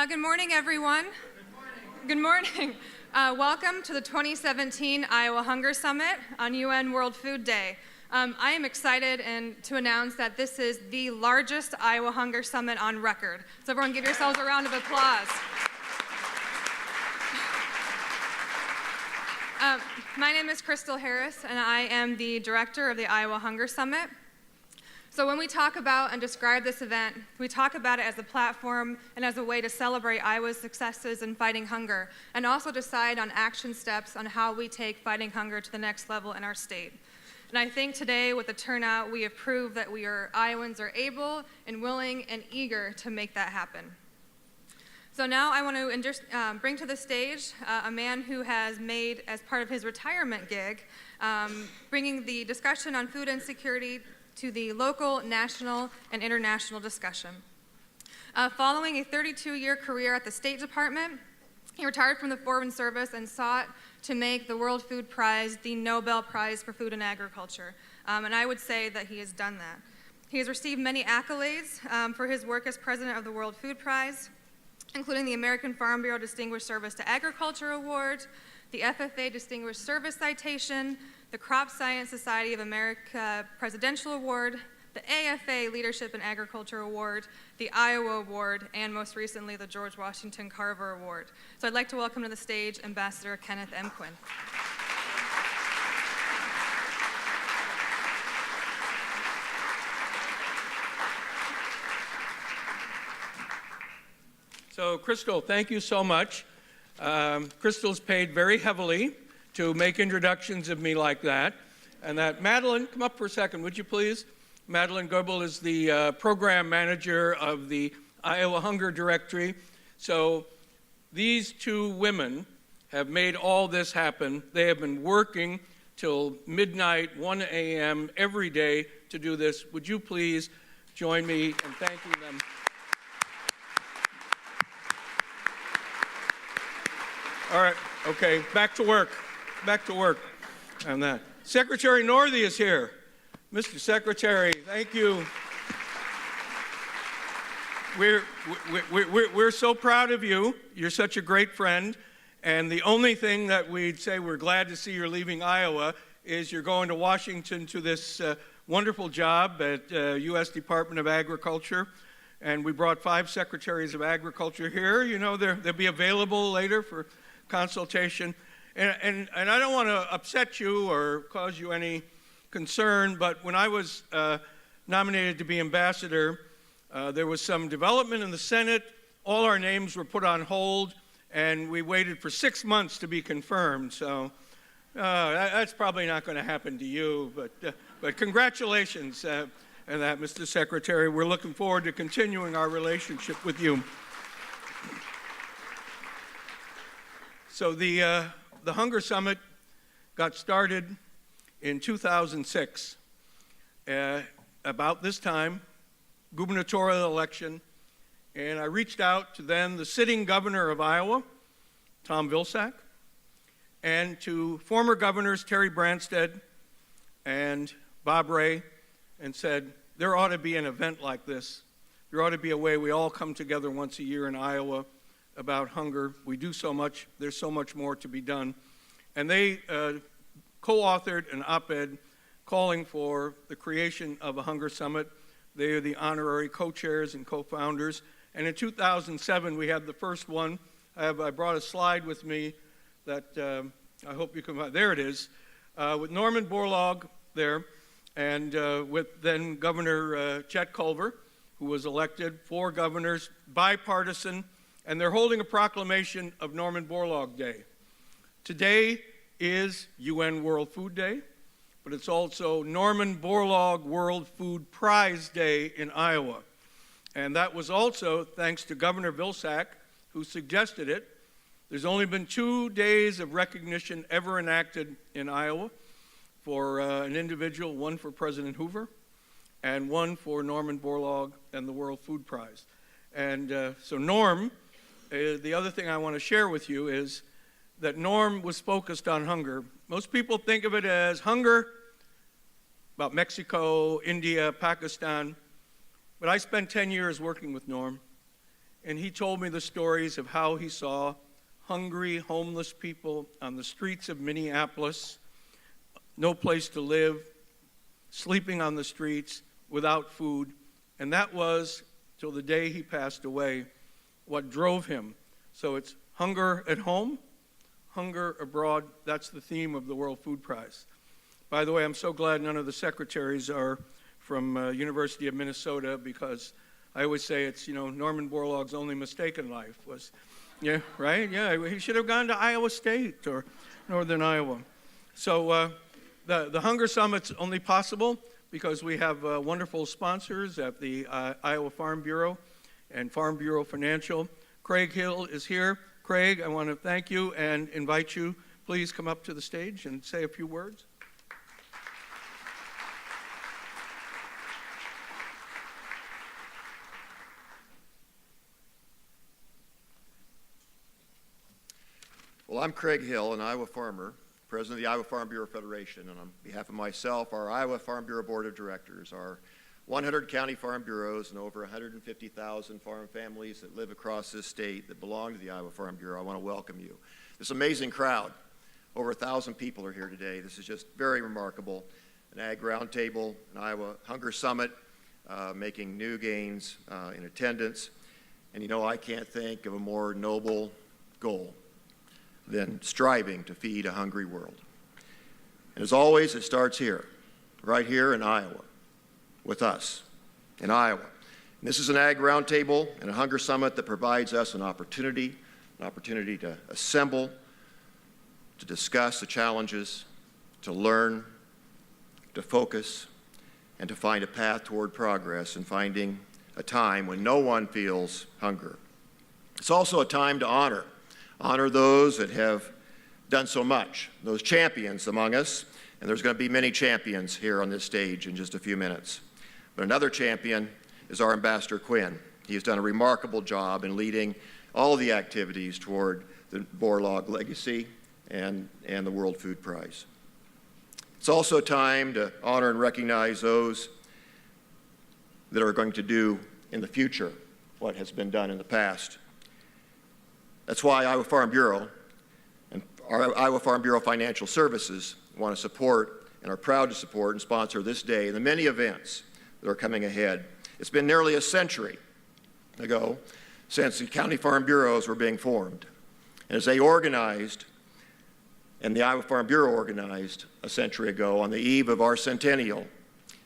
Good morning, everyone. Good morning. Good morning. Welcome to the 2017 Iowa Hunger Summit on UN World Food Day. I am excited to announce that this is the largest Iowa Hunger Summit on record. So everyone give yourselves a round of applause. My name is Crystal Harris, and I am the director of the Iowa Hunger Summit. So when we talk about and describe this event, we talk about it as a platform and as a way to celebrate Iowa's successes in fighting hunger, and also decide on action steps on how we take fighting hunger to the next level in our state. And I think today, with the turnout, we have proved that Iowans are able and willing and eager to make that happen. So now I want to bring to the stage a man who has made, as part of his retirement gig, bringing the discussion on food insecurity to the local, national, and international discussion. Following a 32-year career at the State Department, he retired from the Foreign Service and sought to make the World Food Prize the Nobel Prize for Food and Agriculture. And I would say that he has done that. He has received many accolades for his work as president of the World Food Prize, including the American Farm Bureau Distinguished Service to Agriculture Award, the FFA Distinguished Service Citation, the Crop Science Society of America Presidential Award, the AFA Leadership in Agriculture Award, the Iowa Award, and most recently the George Washington Carver Award. So I'd like to welcome to the stage Ambassador Kenneth M. Quinn. So Crystal, thank you so much. Crystal's paid very heavily to make introductions of me like that. And that Madeline, come up for a second, would you please? Madeline Goebel is the program manager of the Iowa Hunger Directory. So these two women have made all this happen. They have been working till midnight, 1 a.m. every day to do this. Would you please join me in thanking them? All right, okay, back to work. Back to work on that. Secretary Northey is here. Mr. Secretary, thank you. We're so proud of you. You're such a great friend. And the only thing that we'd say we're glad to see you're leaving Iowa is you're going to Washington to this wonderful job at U.S. Department of Agriculture. And we brought 5 Secretaries of Agriculture here. You know, they'll be available later for consultation. And I don't want to upset you or cause you any concern, but when I was nominated to be ambassador, there was some development in the Senate. All our names were put on hold, and we waited for 6 months to be confirmed. So that's probably not going to happen to you, but congratulations on that, Mr. Secretary. We're looking forward to continuing our relationship with you. So the Hunger Summit got started in 2006. About this time, gubernatorial election, and I reached out to then the sitting governor of Iowa, Tom Vilsack, and to former governors Terry Branstad and Bob Ray, and said, there ought to be an event like this. There ought to be a way we all come together once a year in Iowa about hunger. We do so much. There's so much more to be done. And they co-authored an op-ed calling for the creation of a hunger summit. They are the honorary co-chairs and co-founders. And in 2007, we had the first one. I brought a slide with me that I hope you can find. There it is, with Norman Borlaug there, and with then Governor Chet Culver, who was elected, 4 governors, bipartisan, and they're holding a proclamation of Norman Borlaug Day. Today is UN World Food Day, but it's also Norman Borlaug World Food Prize Day in Iowa. And that was also thanks to Governor Vilsack, who suggested it. There's only been 2 days of recognition ever enacted in Iowa for an individual, one for President Hoover, and one for Norman Borlaug and the World Food Prize. And so Norm, the other thing I want to share with you is that Norm was focused on hunger. Most people think of it as hunger about Mexico, India, Pakistan, but I spent 10 years working with Norm, and he told me the stories of how he saw hungry, homeless people on the streets of Minneapolis, no place to live, sleeping on the streets without food. And that was, till the day he passed away, what drove him. So it's hunger at home, hunger abroad. That's the theme of the World Food Prize. By the way, I'm so glad none of the secretaries are from University of Minnesota, because I always say it's, Norman Borlaug's only mistake in life was, yeah, right? Yeah, he should have gone to Iowa State or Northern Iowa. So the Hunger Summit's only possible because we have wonderful sponsors at the Iowa Farm Bureau and Farm Bureau Financial. Craig Hill is here. Craig, I want to thank you and invite you. Please come up to the stage and say a few words. Well, I'm Craig Hill, an Iowa farmer, president of the Iowa Farm Bureau Federation, and on behalf of myself, our Iowa Farm Bureau Board of Directors, our 100 county farm bureaus, and over 150,000 farm families that live across this state that belong to the Iowa Farm Bureau, I want to welcome you. This amazing crowd, over 1,000 people are here today. This is just very remarkable. An Ag Roundtable, an Iowa Hunger Summit, making new gains in attendance. And I can't think of a more noble goal than striving to feed a hungry world. And as always, it starts here, right here in Iowa, with us, in Iowa. And this is an Ag Roundtable and a Hunger Summit that provides us an opportunity to assemble, to discuss the challenges, to learn, to focus, and to find a path toward progress in finding a time when no one feels hunger. It's also a time to honor those that have done so much, those champions among us, and there's going to be many champions here on this stage in just a few minutes. But another champion is our Ambassador Quinn. He has done a remarkable job in leading all the activities toward the Borlaug legacy and the World Food Prize. It's also time to honor and recognize those that are going to do in the future what has been done in the past. That's why Iowa Farm Bureau and our Iowa Farm Bureau Financial Services want to support and are proud to support and sponsor this day and the many events that are coming ahead. It's been nearly a century ago since the county farm bureaus were being formed. And as they organized, and the Iowa Farm Bureau organized a century ago on the eve of our centennial,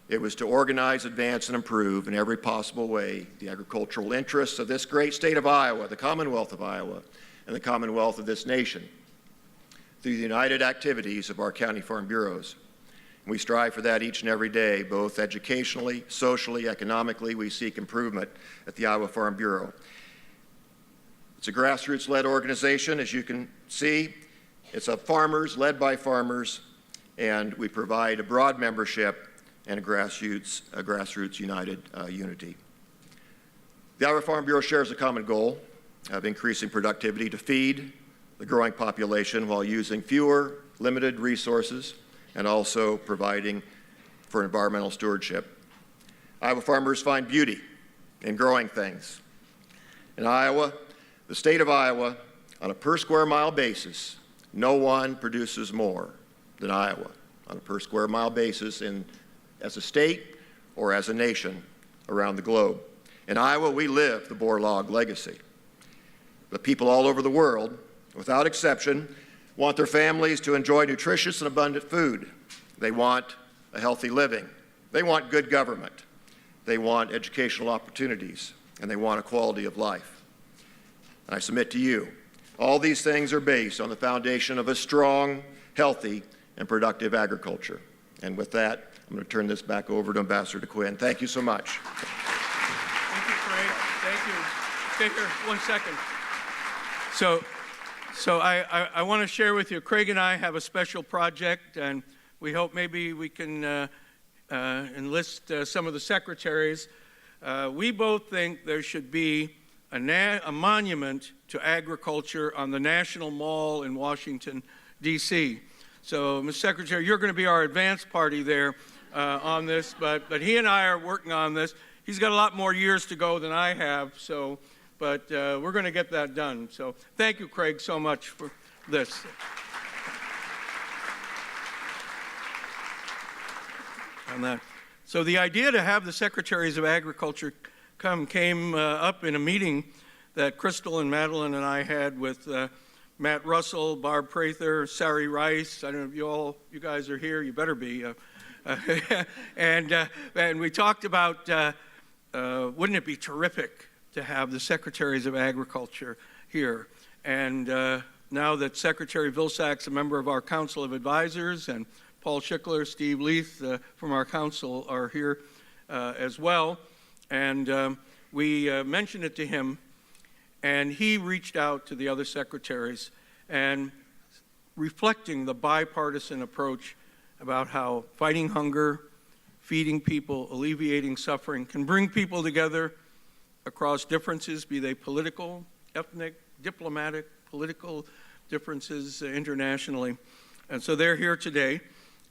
it was to organize, advance, and improve in every possible way the agricultural interests of this great state of Iowa, the Commonwealth of Iowa, and the Commonwealth of this nation through the united activities of our county farm bureaus. And we strive for that each and every day, both educationally, socially, economically. We seek improvement at the Iowa Farm Bureau. It's a grassroots-led organization, as you can see. It's of farmers, led by and we provide a broad membership and a grassroots united unity. The Iowa Farm Bureau shares a common goal of increasing productivity to feed the growing population while using fewer, limited resources and also providing for environmental stewardship. Iowa farmers find beauty in growing things. In Iowa, the state of Iowa, on a per square mile basis, no one produces more than Iowa on a per square mile basis as a state or as a nation around the globe. In Iowa, we live the Borlaug legacy. But people all over the world, without exception, want their families to enjoy nutritious and abundant food. They want a healthy living. They want good government. They want educational opportunities, and they want a quality of life. And I submit to you, all these things are based on the foundation of a strong, healthy, and productive agriculture. And with that, I'm going to turn this back over to Ambassador Quinn. Thank you so much. Thank you, Craig. Thank you. Stay here 1 second. So I want to share with you, Craig and I have a special project, and we hope maybe we can enlist some of the secretaries. We both think there should be a monument to agriculture on the National Mall in Washington, D.C. So, Mr. Secretary, you're going to be our advance party there on this, but he and I are working on this. He's got a lot more years to go than I have, so but we're going to get that done. So thank you, Craig, so much for this. On that. So the idea to have the Secretaries of Agriculture came up in a meeting that Crystal and Madeline and I had with Matt Russell, Barb Prather, Sari Rice. I don't know if you guys are here. You better be. And we talked about wouldn't it be terrific to have the Secretaries of Agriculture here? And now that Secretary Vilsack's a member of our Council of Advisors, and Paul Schickler, Steve Leith from our council are here as well. And we mentioned it to him, and he reached out to the other secretaries and reflecting the bipartisan approach about how fighting hunger, feeding people, alleviating suffering can bring people together across differences, be they political, ethnic, diplomatic, political differences internationally. And so they're here today.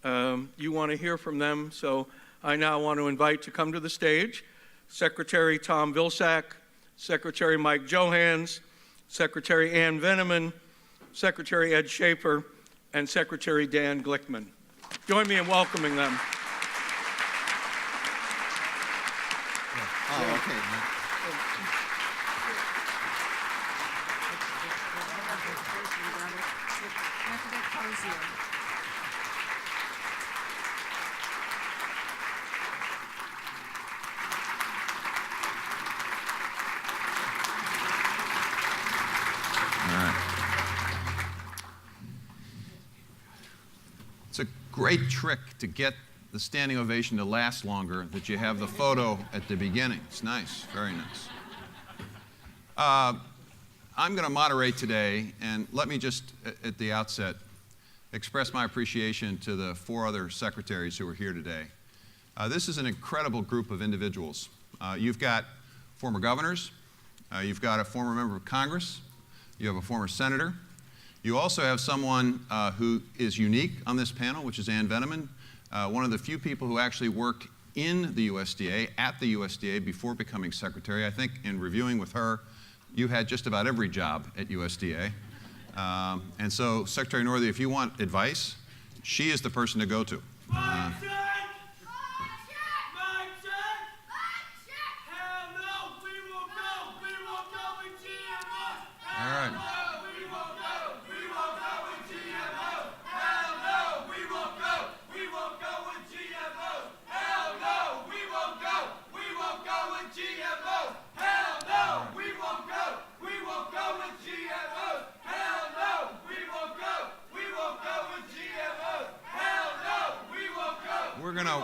You want to hear from them, so I now want to invite to come to the stage Secretary Tom Vilsack, Secretary Mike Johans, Secretary Ann Veneman, Secretary Ed Schaefer, and Secretary Dan Glickman. Join me in welcoming them. Oh, okay. It's a great trick to get the standing ovation to last longer that you have the photo at the beginning. It's nice, very nice. I'm going to moderate today, and let me just, at the outset, express my appreciation to the 4 other secretaries who are here today. This is an incredible group of individuals. You've got former governors, you've got a former member of Congress, you have a former senator. You also have someone who is unique on this panel, which is Ann Veneman, one of the few people who actually worked in the USDA, at the USDA, before becoming secretary. I think in reviewing with her, you had just about every job at USDA. And so, Secretary Northey, if you want advice, she is the person to go to. All right. We're going to...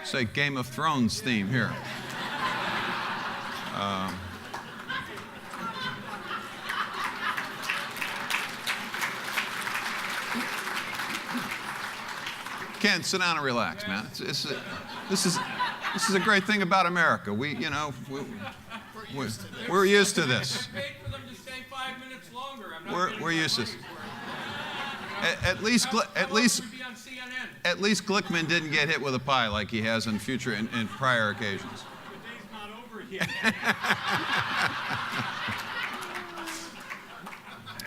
Say Game of Thrones theme here. Ken, sit down and relax, man. This is a great thing about America. We're used to this. We're used to this. At least Glickman didn't get hit with a pie like he has in prior occasions. The day's not over yet.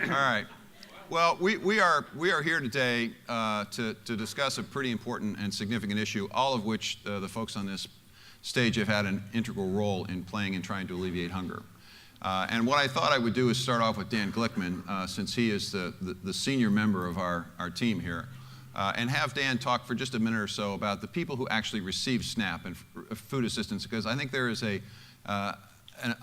All right. Well, we are here today to discuss a pretty important and significant issue, all of which the folks on this stage have had an integral role in playing in trying to alleviate hunger. And what I thought I would do is start off with Dan Glickman, since he is the senior member of our team here, and have Dan talk for just a minute or so about the people who actually receive SNAP and food assistance, because I think there is a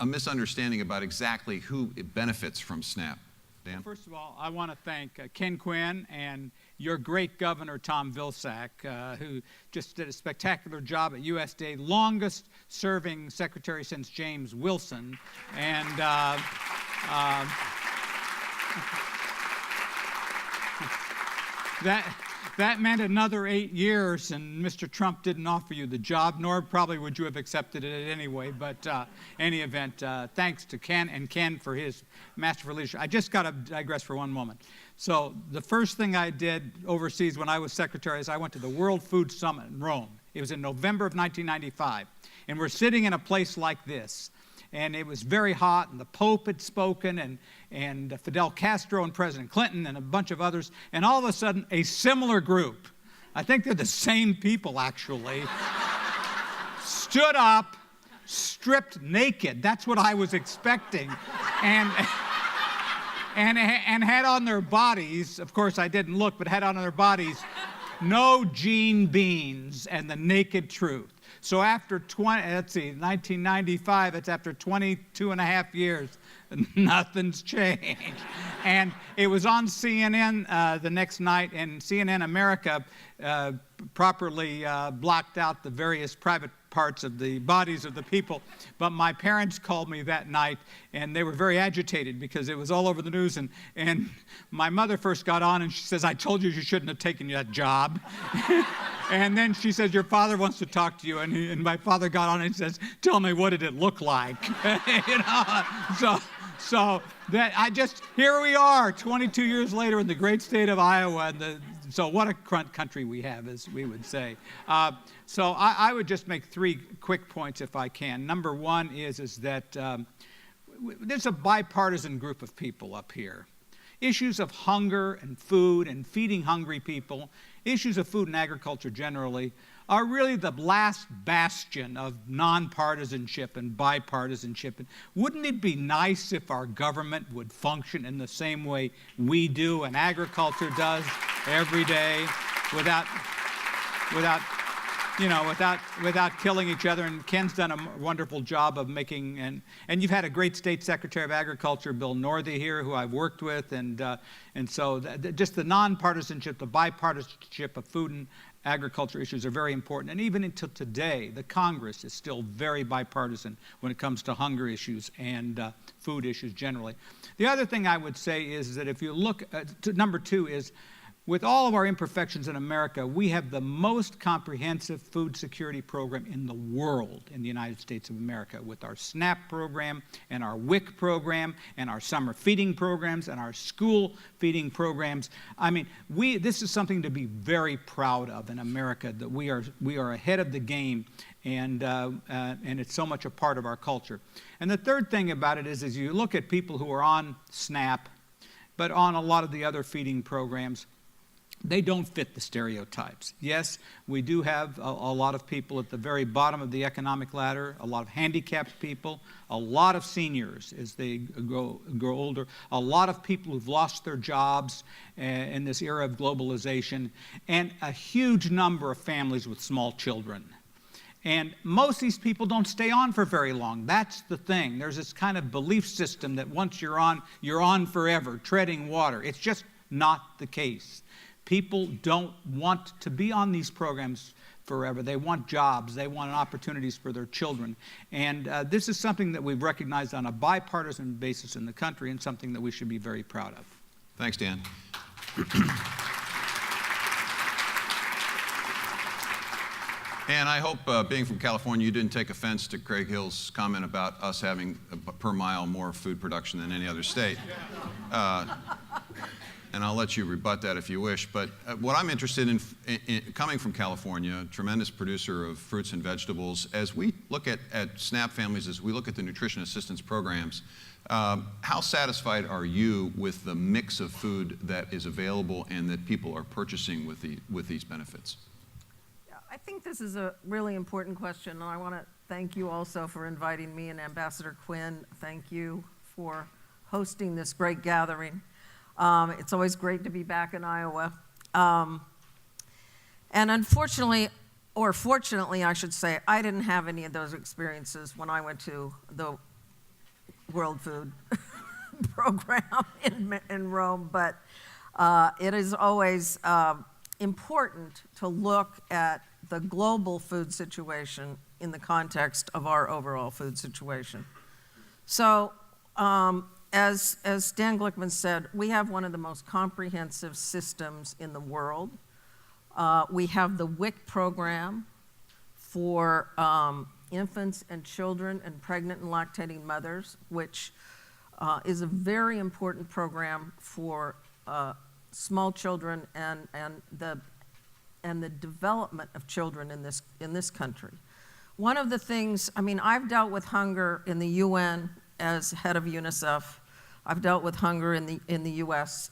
misunderstanding about exactly who benefits from SNAP. Dan? Well, first of all, I want to thank Ken Quinn and your great governor, Tom Vilsack, who just did a spectacular job at USDA, longest serving secretary since James Wilson. And that meant another 8 years, and Mr. Trump didn't offer you the job, nor probably would you have accepted it anyway. But any event, thanks to Ken and Ken for his masterful leadership. I just got to digress for one moment. So the first thing I did overseas when I was secretary is I went to the World Food Summit in Rome. It was in November of 1995, and we're sitting in a place like this. And it was very hot, and the Pope had spoken, and Fidel Castro and President Clinton and a bunch of others, and all of a sudden, a similar group, I think they're the same people actually, stood up, stripped naked. That's what I was expecting, and had on their bodies, of course I didn't look, but had on their bodies, "No Gene Beans" and "The Naked Truth." So after 1995, it's after 22 and a half years, nothing's changed. And it was on CNN the next night, and CNN America properly blocked out the various private parts of the bodies of the people. But my parents called me that night, and they were very agitated because it was all over the news. And my mother first got on, and she says, "I told you shouldn't have taken that job." And then she says, "Your father wants to talk to you." And my father got on and says, "Tell me, what did it look like?" You know? So that here we are, 22 years later in the great state of Iowa. So what a country we have, as we would say. So I would just make 3 quick points if I can. Number one is that there's a bipartisan group of people up here. Issues of hunger and food and feeding hungry people, issues of food and agriculture generally, are really the last bastion of nonpartisanship and bipartisanship. And wouldn't it be nice if our government would function in the same way we do and agriculture does every day, without killing each other? And Ken's done a wonderful job of making, and you've had a great state secretary of agriculture, Bill Northey, here, who I've worked with, and so just the nonpartisanship, the bipartisanship of food and agriculture issues are very important. And even until today, the Congress is still very bipartisan when it comes to hunger issues and food issues generally. The other thing I would say is that if you look to number 2 is, with all of our imperfections in America, we have the most comprehensive food security program in the world in the United States of America, with our SNAP program and our WIC program and our summer feeding programs and our school feeding programs. I mean, this is something to be very proud of in America, that we are ahead of the game, and it's so much a part of our culture. And the third thing about it is you look at people who are on SNAP, but on a lot of the other feeding programs, they don't fit the stereotypes. Yes, we do have a lot of people at the very bottom of the economic ladder, a lot of handicapped people, a lot of seniors as they grow older, a lot of people who've lost their jobs in this era of globalization, and a huge number of families with small children. And most of these people don't stay on for very long. That's the thing. There's this kind of belief system that once you're on forever, treading water. It's just not the case. People don't want to be on these programs forever. They want jobs. They want opportunities for their children. And this is something that we've recognized on a bipartisan basis in the country, and something that we should be very proud of. Thanks, Dan. And I hope, being from California, you didn't take offense to Craig Hill's comment about us having per mile more food production than any other state. And I'll let you rebut that if you wish. But what I'm interested in coming from California, a tremendous producer of fruits and vegetables, as we look at SNAP families, as we look at the nutrition assistance programs, How satisfied are you with the mix of food that is available and that people are purchasing with these benefits? Yeah, I think this is a really important question, and I want to thank you also for inviting me, and Ambassador Quinn, thank you for hosting this great gathering. It's always great to be back in Iowa. And unfortunately, or fortunately, I should say, I didn't have any of those experiences when I went to the World Food Program in Rome, but it is always important to look at the global food situation in the context of our overall food situation. So, as Dan Glickman said, we have one of the most comprehensive systems in the world. We have the WIC program for infants and children and pregnant and lactating mothers, which is a very important program for small children and the development of children in this country. One of the things, I mean, I've dealt with hunger in the UN as head of UNICEF. I've dealt with hunger in the US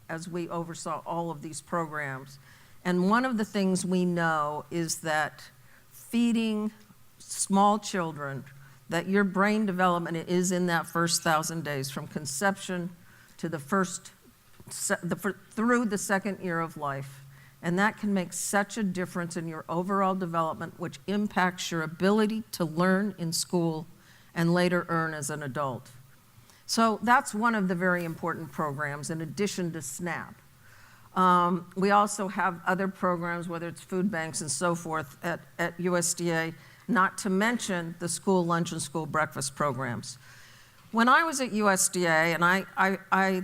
as we oversaw all of these programs. And one of the things we know is that feeding small children, that your brain development is in that first 1,000 days, from conception to through the second year of life. And that can make such a difference in your overall development, which impacts your ability to learn in school and later earn as an adult. So that's one of the very important programs in addition to SNAP. We also have other programs, whether it's food banks and so forth at USDA, not to mention the school lunch and school breakfast programs. When I was at USDA, and I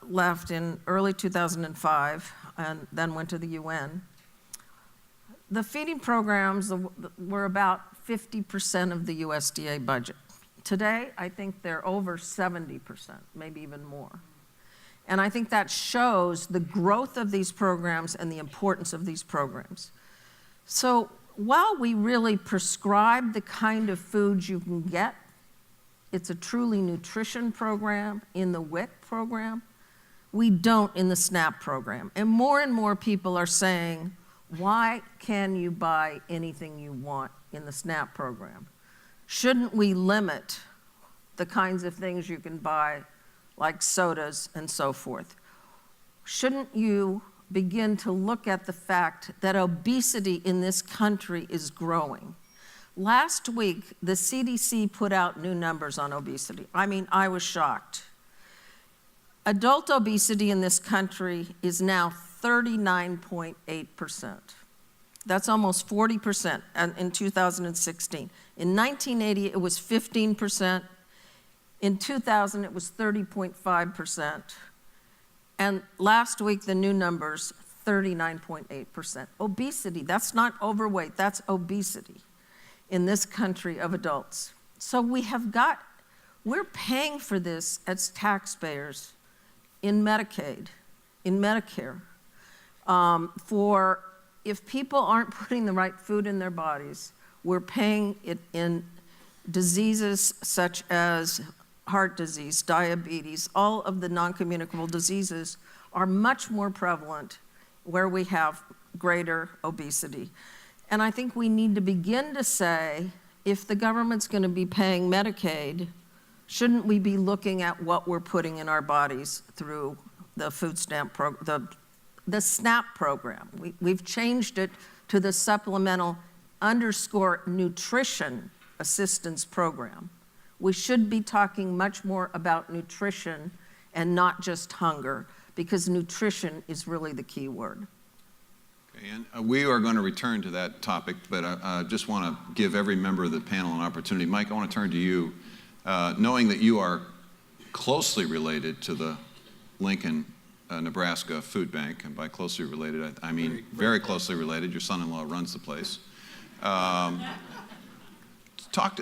left in early 2005 and then went to the UN, the feeding programs were about 50% of the USDA budget. Today, I think they're over 70%, maybe even more. And I think that shows the growth of these programs and the importance of these programs. So while we really prescribe the kind of foods you can get, it's a truly nutrition program in the WIC program, we don't in the SNAP program. And more people are saying, why can you buy anything you want in the SNAP program? Shouldn't we limit the kinds of things you can buy, like sodas and so forth? Shouldn't you begin to look at the fact that obesity in this country is growing? Last week, the CDC put out new numbers on obesity. I mean, I was shocked. Adult obesity in this country is now 39.8%. That's almost 40% in 2016. In 1980, it was 15%. In 2000, it was 30.5%. And last week, the new numbers, 39.8%. Obesity, that's not overweight, that's obesity in this country of adults. So we're paying for this as taxpayers in Medicaid, in Medicare, for if people aren't putting the right food in their bodies, we're paying it in diseases such as heart disease, diabetes, all of the non-communicable diseases are much more prevalent where we have greater obesity. And I think we need to begin to say, if the government's going to be paying Medicaid, shouldn't we be looking at what we're putting in our bodies through the food stamp the SNAP program? We've changed it to the Supplemental Nutrition Assistance Program. We should be talking much more about nutrition and not just hunger, because nutrition is really the key word. Okay, and we are going to return to that topic, but I just want to give every member of the panel an opportunity. Mike, I want to turn to you. Knowing that you are closely related to the Lincoln, Nebraska Food Bank, and by closely related, I mean very closely related. Your son-in-law runs the place. Talk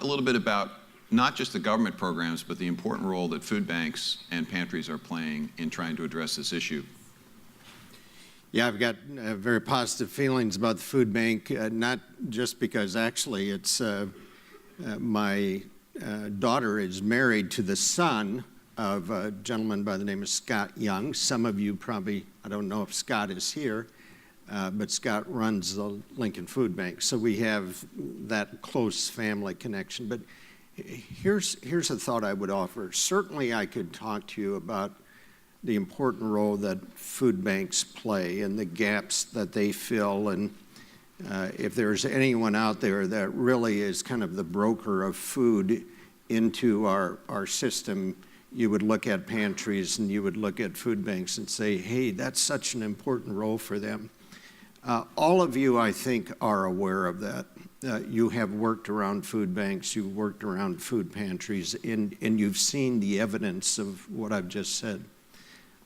a little bit about not just the government programs, but the important role that food banks and pantries are playing in trying to address this issue. Yeah, I've got very positive feelings about the food bank, not just because actually it's my daughter is married to the son of a gentleman by the name of Scott Young. Some of you probably, I don't know if Scott is here, but Scott runs the Lincoln Food Bank. So we have that close family connection. But here's a thought I would offer. Certainly I could talk to you about the important role that food banks play and the gaps that they fill. And if there's anyone out there that really is kind of the broker of food into our system, you would look at pantries and you would look at food banks and say, hey, that's such an important role for them. All of you, I think, are aware of that. You have worked around food banks, you've worked around food pantries, and you've seen the evidence of what I've just said.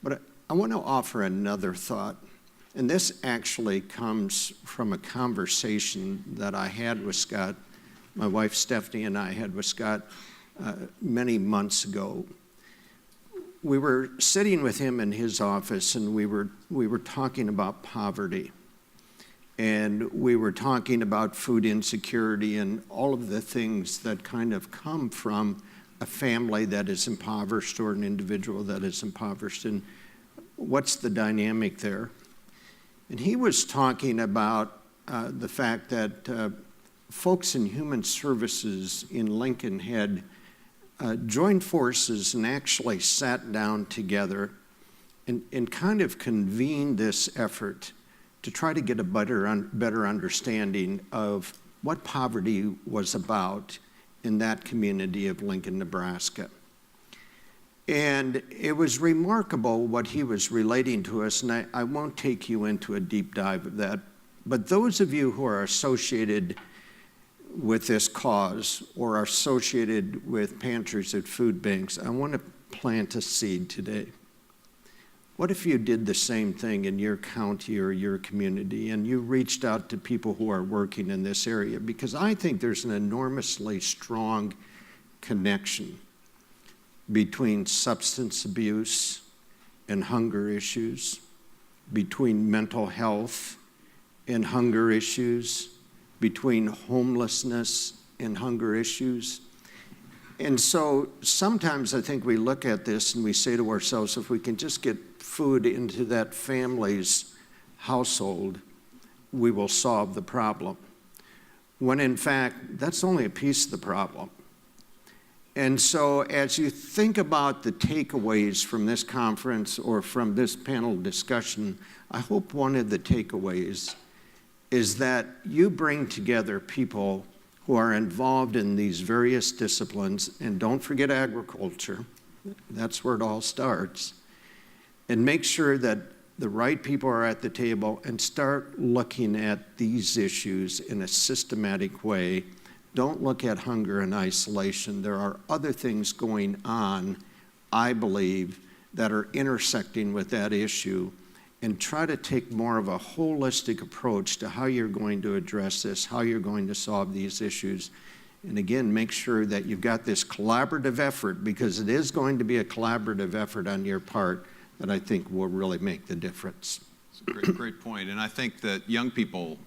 But I want to offer another thought, and this actually comes from a conversation that I had with Scott, my wife Stephanie and I had with Scott many months ago. We were sitting with him in his office, and we were talking about poverty. And we were talking about food insecurity and all of the things that kind of come from a family that is impoverished or an individual that is impoverished. And what's the dynamic there? And he was talking about the fact that folks in human services in Lincoln had joined forces and actually sat down together and kind of convened this effort to try to get a better understanding of what poverty was about in that community of Lincoln, Nebraska. And it was remarkable what he was relating to us, and I won't take you into a deep dive of that, but those of you who are associated with this cause or are associated with pantries at food banks, I want to plant a seed today. What if you did the same thing in your county or your community and you reached out to people who are working in this area? Because I think there's an enormously strong connection between substance abuse and hunger issues, between mental health and hunger issues, between homelessness and hunger issues. And so sometimes I think we look at this and we say to ourselves, if we can just get food into that family's household, we will solve the problem. When in fact, that's only a piece of the problem. And so as you think about the takeaways from this conference or from this panel discussion, I hope one of the takeaways is that you bring together people who are involved in these various disciplines, and don't forget agriculture, that's where it all starts, and make sure that the right people are at the table and start looking at these issues in a systematic way. Don't look at hunger in isolation. There are other things going on, I believe, that are intersecting with that issue, and try to take more of a holistic approach to how you're going to address this, how you're going to solve these issues. And again, make sure that you've got this collaborative effort, because it is going to be a collaborative effort on your part that I think will really make the difference. It's a great point. And I think that young people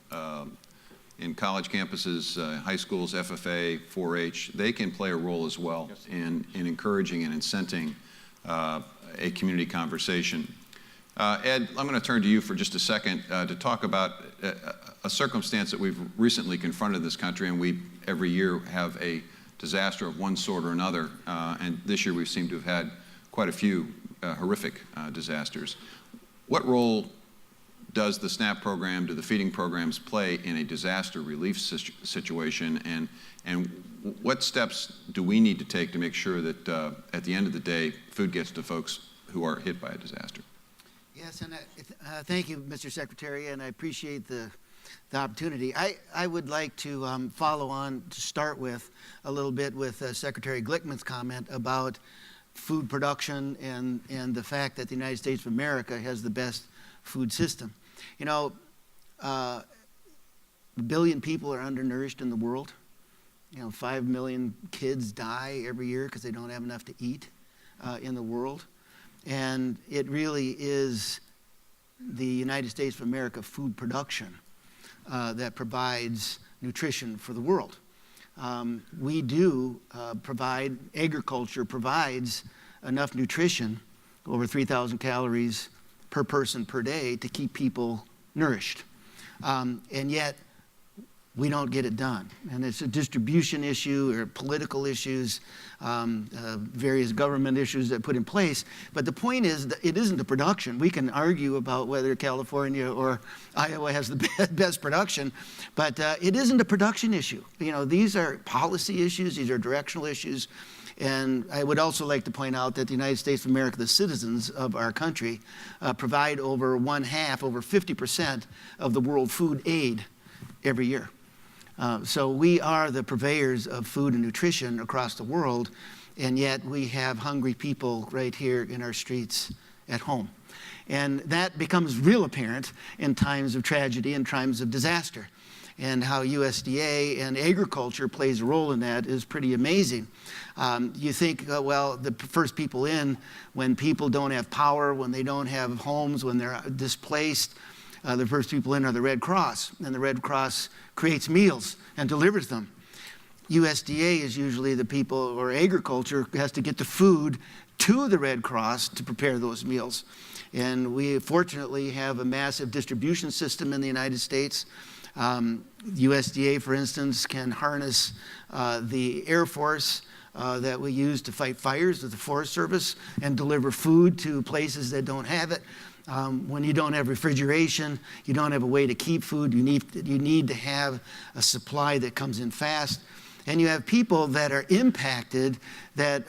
in college campuses, high schools, FFA, 4-H, they can play a role as well in encouraging and incenting a community conversation. Ed, I'm going to turn to you for just a second to talk about a circumstance that we've recently confronted in this country, and we every year have a disaster of one sort or another, and this year we seem to have had quite a few horrific disasters. What role does the SNAP program, do the feeding programs play in a disaster relief situation, and what steps do we need to take to make sure that at the end of the day, food gets to folks who are hit by a disaster? Yes, and thank you, Mr. Secretary, and I appreciate the opportunity. I would like to follow on to start with a little bit with Secretary Glickman's comment about food production and the fact that the United States of America has the best food system. You know, a billion people are undernourished in the world. You know, 5 million kids die every year because they don't have enough to eat in the world. And it really is the United States of America food production that provides nutrition for the world. we do agriculture provides enough nutrition, over 3,000 calories per person per day, to keep people nourished. And yet, we don't get it done. And it's a distribution issue or political issues, various government issues that put in place. But the point is that it isn't the production. We can argue about whether California or Iowa has the best production, but it isn't a production issue. You know, these are policy issues, these are directional issues. And I would also like to point out that the United States of America, the citizens of our country, provide over 50% of the world food aid every year. So we are the purveyors of food and nutrition across the world, and yet we have hungry people right here in our streets at home. And that becomes real apparent in times of tragedy and times of disaster. And how USDA and agriculture plays a role in that is pretty amazing. You think, well, the first people in, when people don't have power, when they don't have homes, when they're displaced, the first people in are the Red Cross, and the Red Cross creates meals and delivers them. USDA is usually the people, or agriculture has to get the food to the Red Cross to prepare those meals. And we fortunately have a massive distribution system in the United States. USDA, for instance, can harness the Air Force that we use to fight fires with the Forest Service and deliver food to places that don't have it. When you don't have refrigeration, you don't have a way to keep food, you need to have a supply that comes in fast. And you have people that are impacted that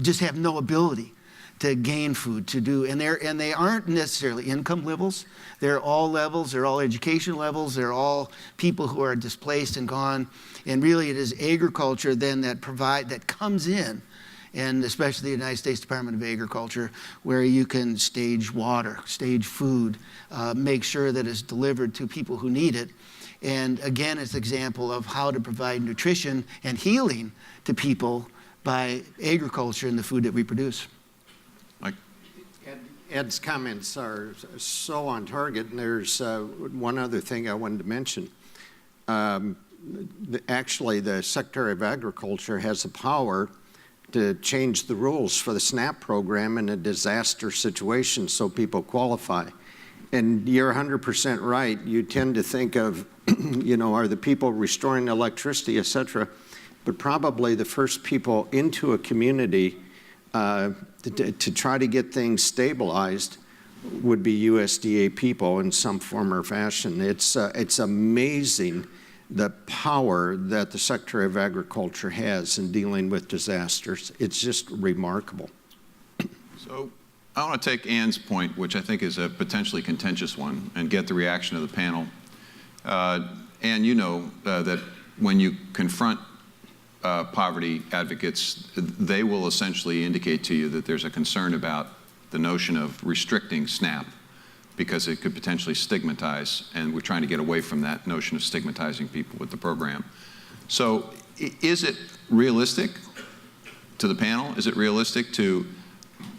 just have no ability to gain food, to do, and they aren't necessarily income levels. They're all levels, they're all education levels, they're all people who are displaced and gone. And really it is agriculture then that comes in, and especially the United States Department of Agriculture, where you can stage water, stage food, make sure that it's delivered to people who need it. And again, it's an example of how to provide nutrition and healing to people by agriculture and the food that we produce. Mike? Ed's comments are so on target, and there's one other thing I wanted to mention. Actually, the Secretary of Agriculture has the power to change the rules for the SNAP program in a disaster situation so people qualify. And you're 100% right. You tend to think of, you know, are the people restoring electricity, et cetera, but probably the first people into a community to try to get things stabilized would be USDA people in some form or fashion. It's amazing the power that the Secretary of Agriculture has in dealing with disasters. It's just remarkable. So I want to take Ann's point, which I think is a potentially contentious one, and get the reaction of the panel. Ann, you know that when you confront poverty advocates, they will essentially indicate to you that there's a concern about the notion of restricting SNAP because it could potentially stigmatize, and we're trying to get away from that notion of stigmatizing people with the program. So is it realistic, to the panel, is it realistic to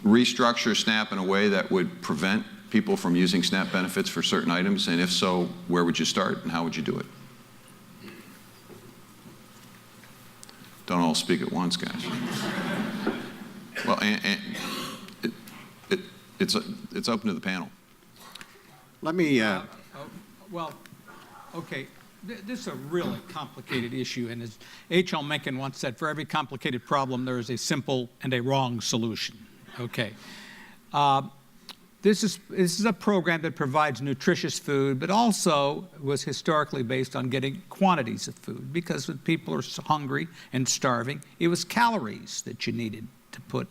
restructure SNAP in a way that would prevent people from using SNAP benefits for certain items? And if so, where would you start and how would you do it? Don't all speak at once, guys. Well, it's open to the panel. Let me... Well, okay. This is a really complicated issue, and as H.L. Mencken once said, for every complicated problem, there is a simple and a wrong solution. Okay. This is a program that provides nutritious food, but also was historically based on getting quantities of food, because when people are hungry and starving, it was calories that you needed to put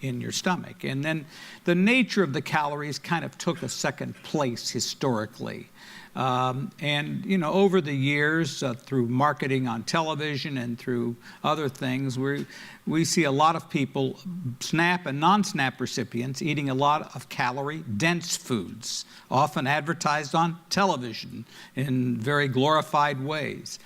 in your stomach. And then the nature of the calories kind of took a second place historically. And, you know, over the years, through marketing on television and through other things, we see a lot of people, SNAP and non-SNAP recipients, eating a lot of calorie-dense foods, often advertised on television in very glorified ways.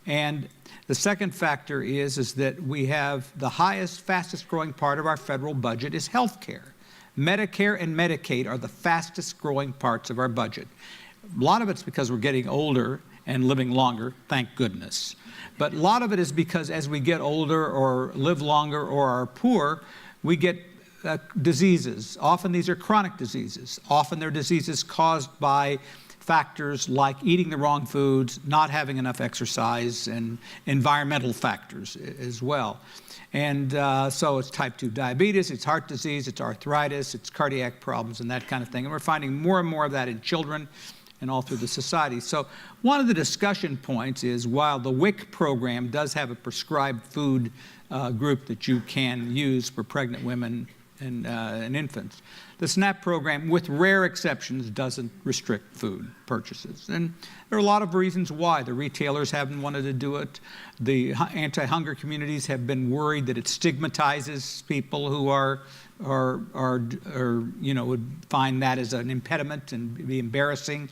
And the second factor is that we have the highest, fastest growing part of our federal budget is health care. Medicare and Medicaid are the fastest growing parts of our budget. A lot of it's because we're getting older and living longer, thank goodness. But a lot of it is because as we get older or live longer or are poor, we get diseases. Often these are chronic diseases. Often they're diseases caused by factors like eating the wrong foods, not having enough exercise, and environmental factors as well. And so it's type 2 diabetes, it's heart disease, it's arthritis, it's cardiac problems, and that kind of thing. And we're finding more and more of that in children and all through the society. So one of the discussion points is, while the WIC program does have a prescribed food group that you can use for pregnant women and infants, the SNAP program, with rare exceptions, doesn't restrict food purchases. And there are a lot of reasons why. The retailers haven't wanted to do it. The anti-hunger communities have been worried that it stigmatizes people who would find that as an impediment and be embarrassing.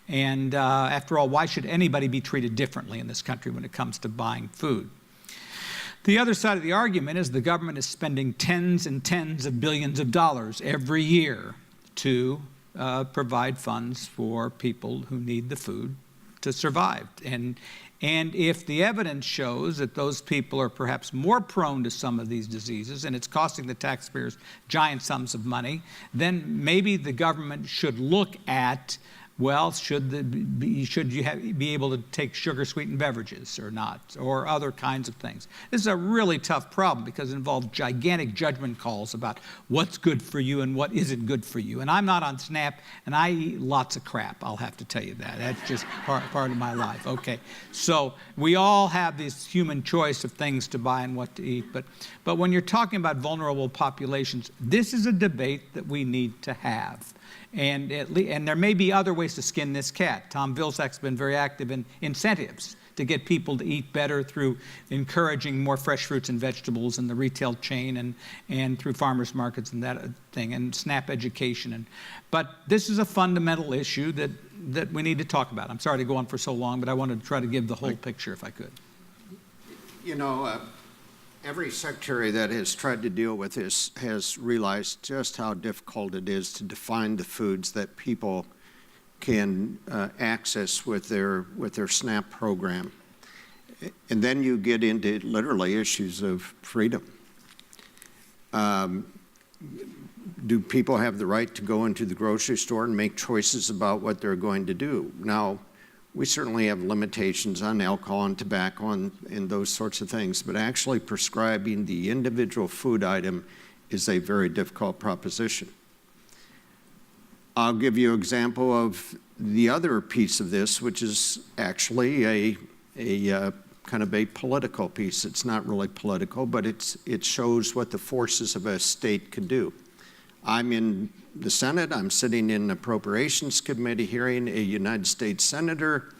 And after all, why should anybody be treated differently in this country when it comes to buying food? The other side of the argument is the government is spending tens and tens of billions of dollars every year to provide funds for people who need the food to survive. And if the evidence shows that those people are perhaps more prone to some of these diseases and it's costing the taxpayers giant sums of money, then maybe the government should look at, well, should you be able to take sugar-sweetened beverages or not, or other kinds of things? This is a really tough problem because it involves gigantic judgment calls about what's good for you and what isn't good for you. And I'm not on SNAP, and I eat lots of crap, I'll have to tell you that. That's just part of my life. Okay, so we all have this human choice of things to buy and what to eat. But when you're talking about vulnerable populations, this is a debate that we need to have. And there may be other ways to skin this cat. Tom Vilsack's been very active in incentives to get people to eat better through encouraging more fresh fruits and vegetables in the retail chain and through farmers markets and that thing, and SNAP education. But this is a fundamental issue that we need to talk about. I'm sorry to go on for so long, but I wanted to try to give the whole picture if I could. You know, every secretary that has tried to deal with this has realized just how difficult it is to define the foods that people can access with their SNAP program. And then you get into literally issues of freedom. Do people have the right to go into the grocery store and make choices about what they're going to do? Now, we certainly have limitations on alcohol and tobacco and those sorts of things, but actually prescribing the individual food item is a very difficult proposition. I'll give you an example of the other piece of this, which is actually a kind of a political piece. It's not really political, but it shows what the forces of a state could do. I'm in the Senate. I'm sitting in the Appropriations Committee hearing. A United States Senator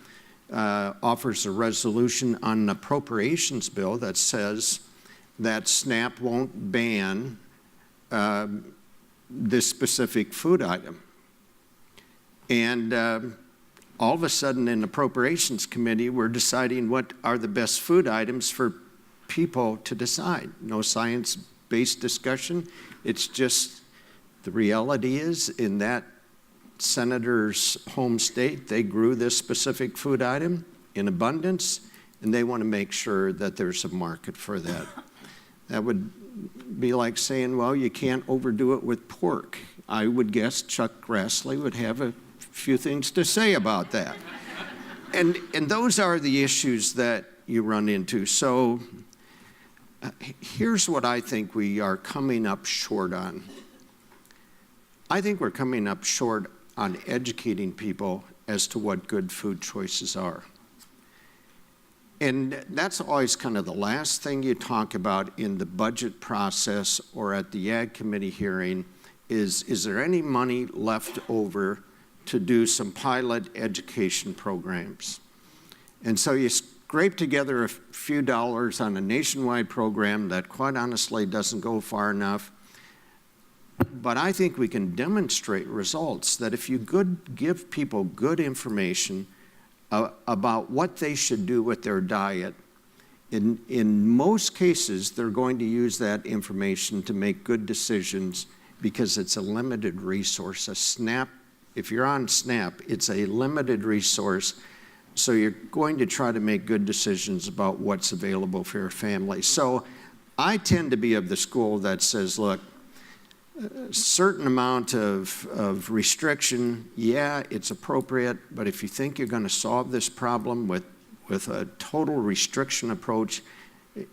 offers a resolution on an appropriations bill that says that SNAP won't ban this specific food item. And all of a sudden in the Appropriations Committee, we're deciding what are the best food items for people to decide. No science-based discussion. It's just the reality is, in that senator's home state, they grew this specific food item in abundance, and they want to make sure that there's a market for that. That would be like saying, well, you can't overdo it with pork. I would guess Chuck Grassley would have a few things to say about that. And those are the issues that you run into. So here's what I think we are coming up short on. I think we're coming up short on educating people as to what good food choices are. And that's always kind of the last thing you talk about in the budget process or at the Ag Committee hearing is there any money left over to do some pilot education programs? And so you scrape together a few dollars on a nationwide program that quite honestly doesn't go far enough. But I think we can demonstrate results that if you give people good information about what they should do with their diet, in most cases, they're going to use that information to make good decisions because it's a limited resource. A SNAP, if you're on SNAP, it's a limited resource So you're going to try to make good decisions about what's available for your family. So I tend to be of the school that says, look, a certain amount of restriction, yeah, it's appropriate, but if you think you're going to solve this problem with a total restriction approach,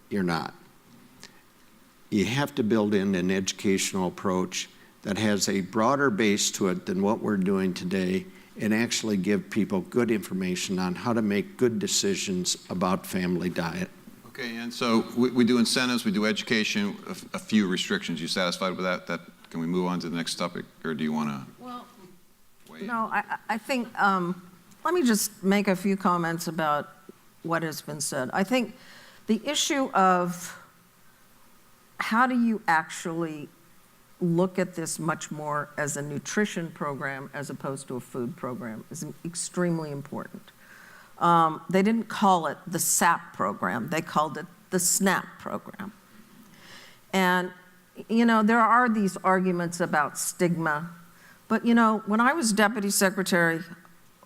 you're not. You have to build in an educational approach that has a broader base to it than what we're doing today, and actually give people good information on how to make good decisions about family diet. Okay, and so we do incentives, we do education, a few restrictions. You satisfied with that? Can we move on to the next topic, or do you want to? Well, no, I think, let me just make a few comments about what has been said. I think the issue of how do you actually look at this much more as a nutrition program as opposed to a food program is extremely important. They didn't call it the SAP program, they called it the SNAP program. And, you know, there are these arguments about stigma, but, you know, when I was deputy secretary,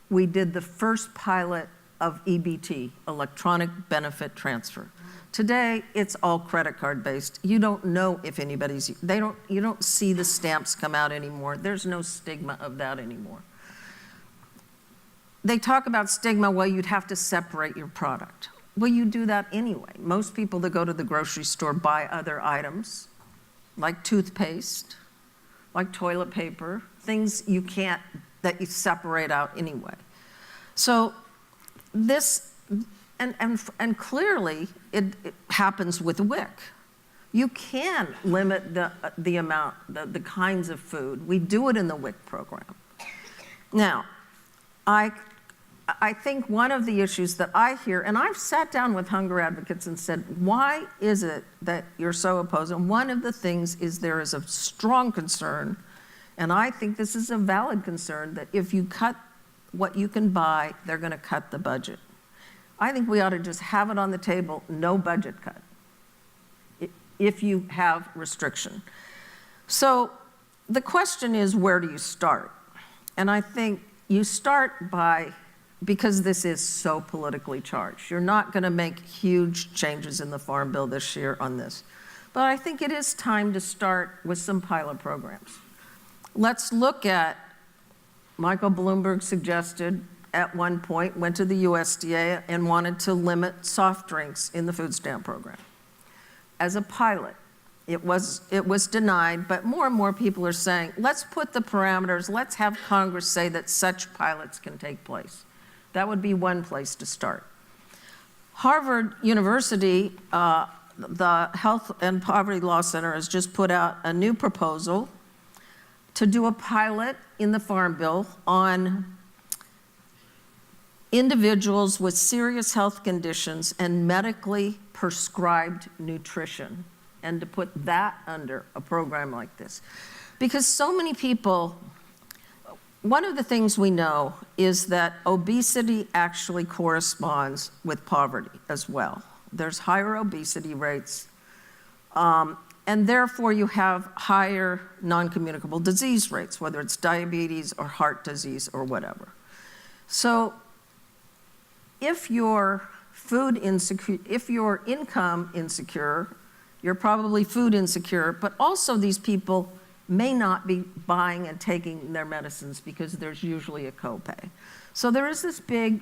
we did the first pilot of EBT, electronic benefit transfer. Today, it's all credit card based. You don't know if anybody's, you don't see the stamps come out anymore. There's no stigma of that anymore. They talk about stigma, well, you'd have to separate your product. Well, you do that anyway. Most people that go to the grocery store buy other items, like toothpaste, like toilet paper, things you can't, that you separate out anyway. So this, and clearly it happens with WIC. You can limit the amount, the kinds of food. We do it in the WIC program. Now, I think one of the issues that I hear, and I've sat down with hunger advocates and said, why is it that you're so opposed? And one of the things is there is a strong concern, and I think this is a valid concern, that if you cut what you can buy, they're going to cut the budget. I think we ought to just have it on the table, no budget cut, if you have restriction. So the question is, where do you start? And I think you start by, because this is so politically charged, you're not going to make huge changes in the Farm Bill this year on this. But I think it is time to start with some pilot programs. Let's look at, Michael Bloomberg suggested at one point, went to the USDA and wanted to limit soft drinks in the food stamp program. As a pilot, it was denied, but more and more people are saying, let's put the parameters, let's have Congress say that such pilots can take place. That would be one place to start. Harvard University, the Health and Poverty Law Center has just put out a new proposal to do a pilot in the Farm Bill on individuals with serious health conditions and medically prescribed nutrition, and to put that under a program like this. Because so many people, one of the things we know is that obesity actually corresponds with poverty as well. There's higher obesity rates, and therefore you have higher non-communicable disease rates, whether it's diabetes or heart disease or whatever. So if you're food insecure, if you're income insecure, you're probably food insecure, but also these people may not be buying and taking their medicines because there's usually a copay. So there is this big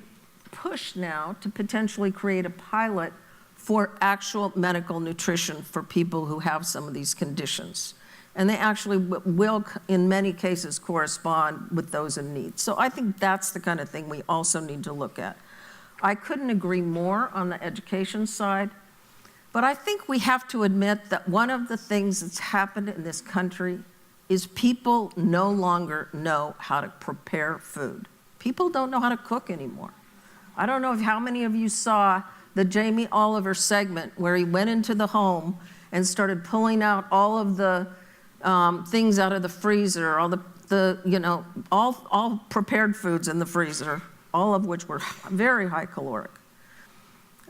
push now to potentially create a pilot for actual medical nutrition for people who have some of these conditions. And they actually will, in many cases, correspond with those in need. So I think that's the kind of thing we also need to look at. I couldn't agree more on the education side, but I think we have to admit that one of the things that's happened in this country is people no longer know how to prepare food. People don't know how to cook anymore. I don't know how many of you saw the Jamie Oliver segment where he went into the home and started pulling out all of the things out of the freezer, all all prepared foods in the freezer, all of which were very high caloric.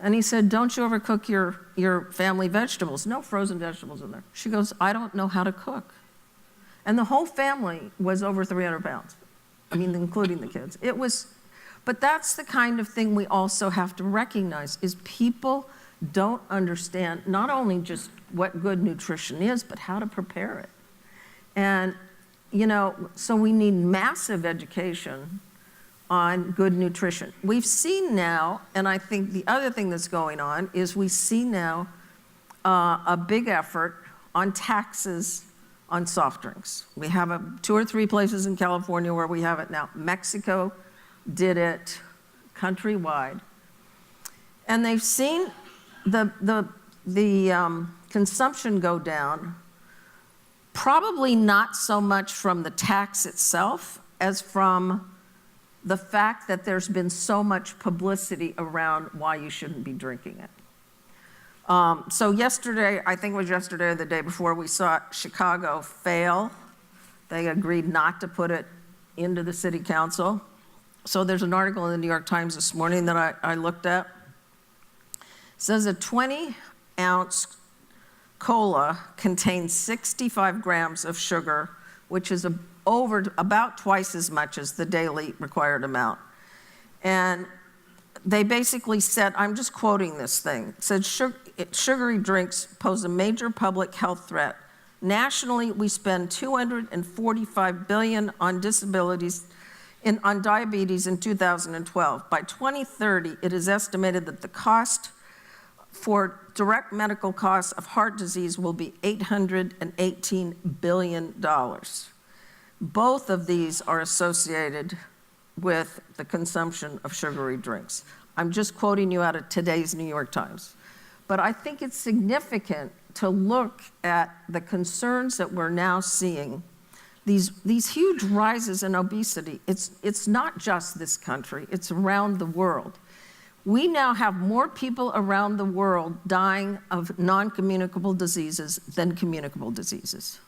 And he said, don't you overcook your family vegetables? No frozen vegetables in there. She goes, I don't know how to cook. And the whole family was over 300 pounds. I mean, including the kids. It was, But that's the kind of thing we also have to recognize, is people don't understand not only just what good nutrition is, but how to prepare it. And, you know, so we need massive education on good nutrition. We've seen now, and I think the other thing that's going on is we see now a big effort on taxes on soft drinks. We have 2 or 3 places in California where we have it now. Mexico did it countrywide. And they've seen the consumption go down, probably not so much from the tax itself as from the fact that there's been so much publicity around why you shouldn't be drinking it. So yesterday, I think it was yesterday or the day before, we saw Chicago fail. They agreed not to put it into the city council. So there's an article in the New York Times this morning that I looked at. It says a 20-ounce cola contains 65 grams of sugar, which is about twice as much as the daily required amount. And they basically said, I'm just quoting this thing, it said sugary drinks pose a major public health threat. Nationally, we spend $245 billion on on diabetes in 2012. By 2030, it is estimated that the cost for direct medical costs of heart disease will be $818 billion. Both of these are associated with the consumption of sugary drinks. I'm just quoting you out of today's New York Times. But I think it's significant to look at the concerns that we're now seeing, these huge rises in obesity. It's not just this country, it's around the world. We now have more people around the world dying of non-communicable diseases than communicable diseases.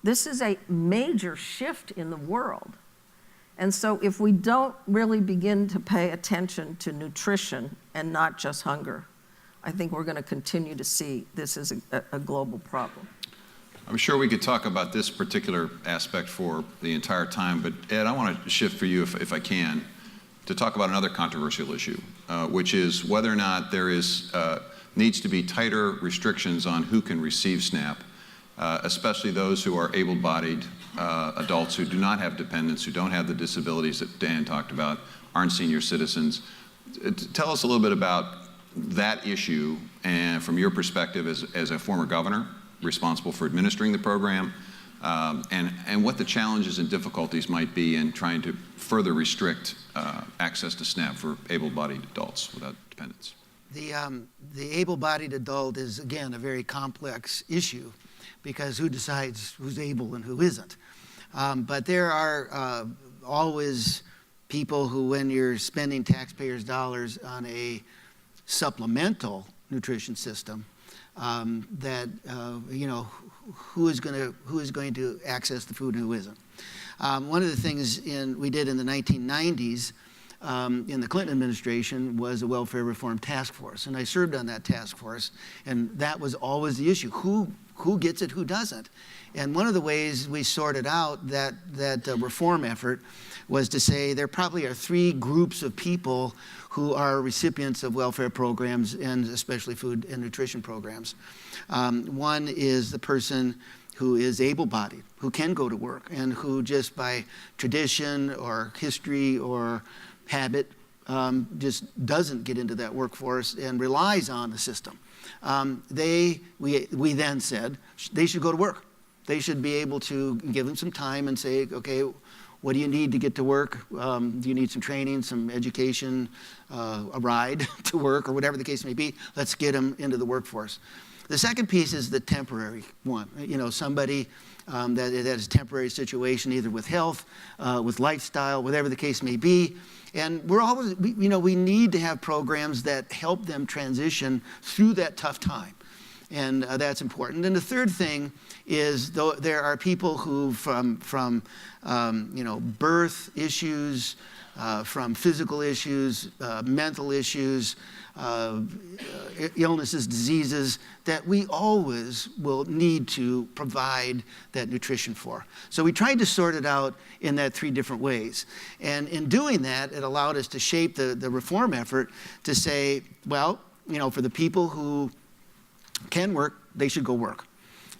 This is a major shift in the world. And so if we don't really begin to pay attention to nutrition and not just hunger, I think we're going to continue to see this as a global problem. I'm sure we could talk about this particular aspect for the entire time, but Ed, I want to shift for you, if I can, to talk about another controversial issue, which is whether or not there needs to be tighter restrictions on who can receive SNAP, especially those who are able-bodied adults who do not have dependents, who don't have the disabilities that Dan talked about, aren't senior citizens. Tell us a little bit about that issue, and from your perspective as a former governor responsible for administering the program, and what the challenges and difficulties might be in trying to further restrict access to SNAP for able-bodied adults without dependents. The able-bodied adult is, again, a very complex issue, because who decides who's able and who isn't? But there are always people who, when you're spending taxpayers' dollars on a supplemental nutrition system, who is going to access the food and who isn't. One of the things we did in the 1990s in the Clinton administration was a welfare reform task force, and I served on that task force, and that was always the issue: who gets it, who doesn't. And one of the ways we sorted out that reform effort was to say there probably are 3 groups of people who are recipients of welfare programs, and especially food and nutrition programs. One is the person who is able-bodied, who can go to work, and who just by tradition or history or habit just doesn't get into that workforce and relies on the system. We then said they should go to work. They should be able to give them some time and say, okay, what do you need to get to work? Do you need some training, some education, a ride to work, or whatever the case may be? Let's get them into the workforce. The second piece is the temporary one. Somebody that has a temporary situation, either with health, with lifestyle, whatever the case may be. And we need to have programs that help them transition through that tough time. And that's important. And the third thing is there are people who from birth issues, from physical issues, mental issues, illnesses, diseases, that we always will need to provide that nutrition for. So we tried to sort it out in that 3 different ways. And in doing that, it allowed us to shape the reform effort to say, well, for the people who can work, they should go work.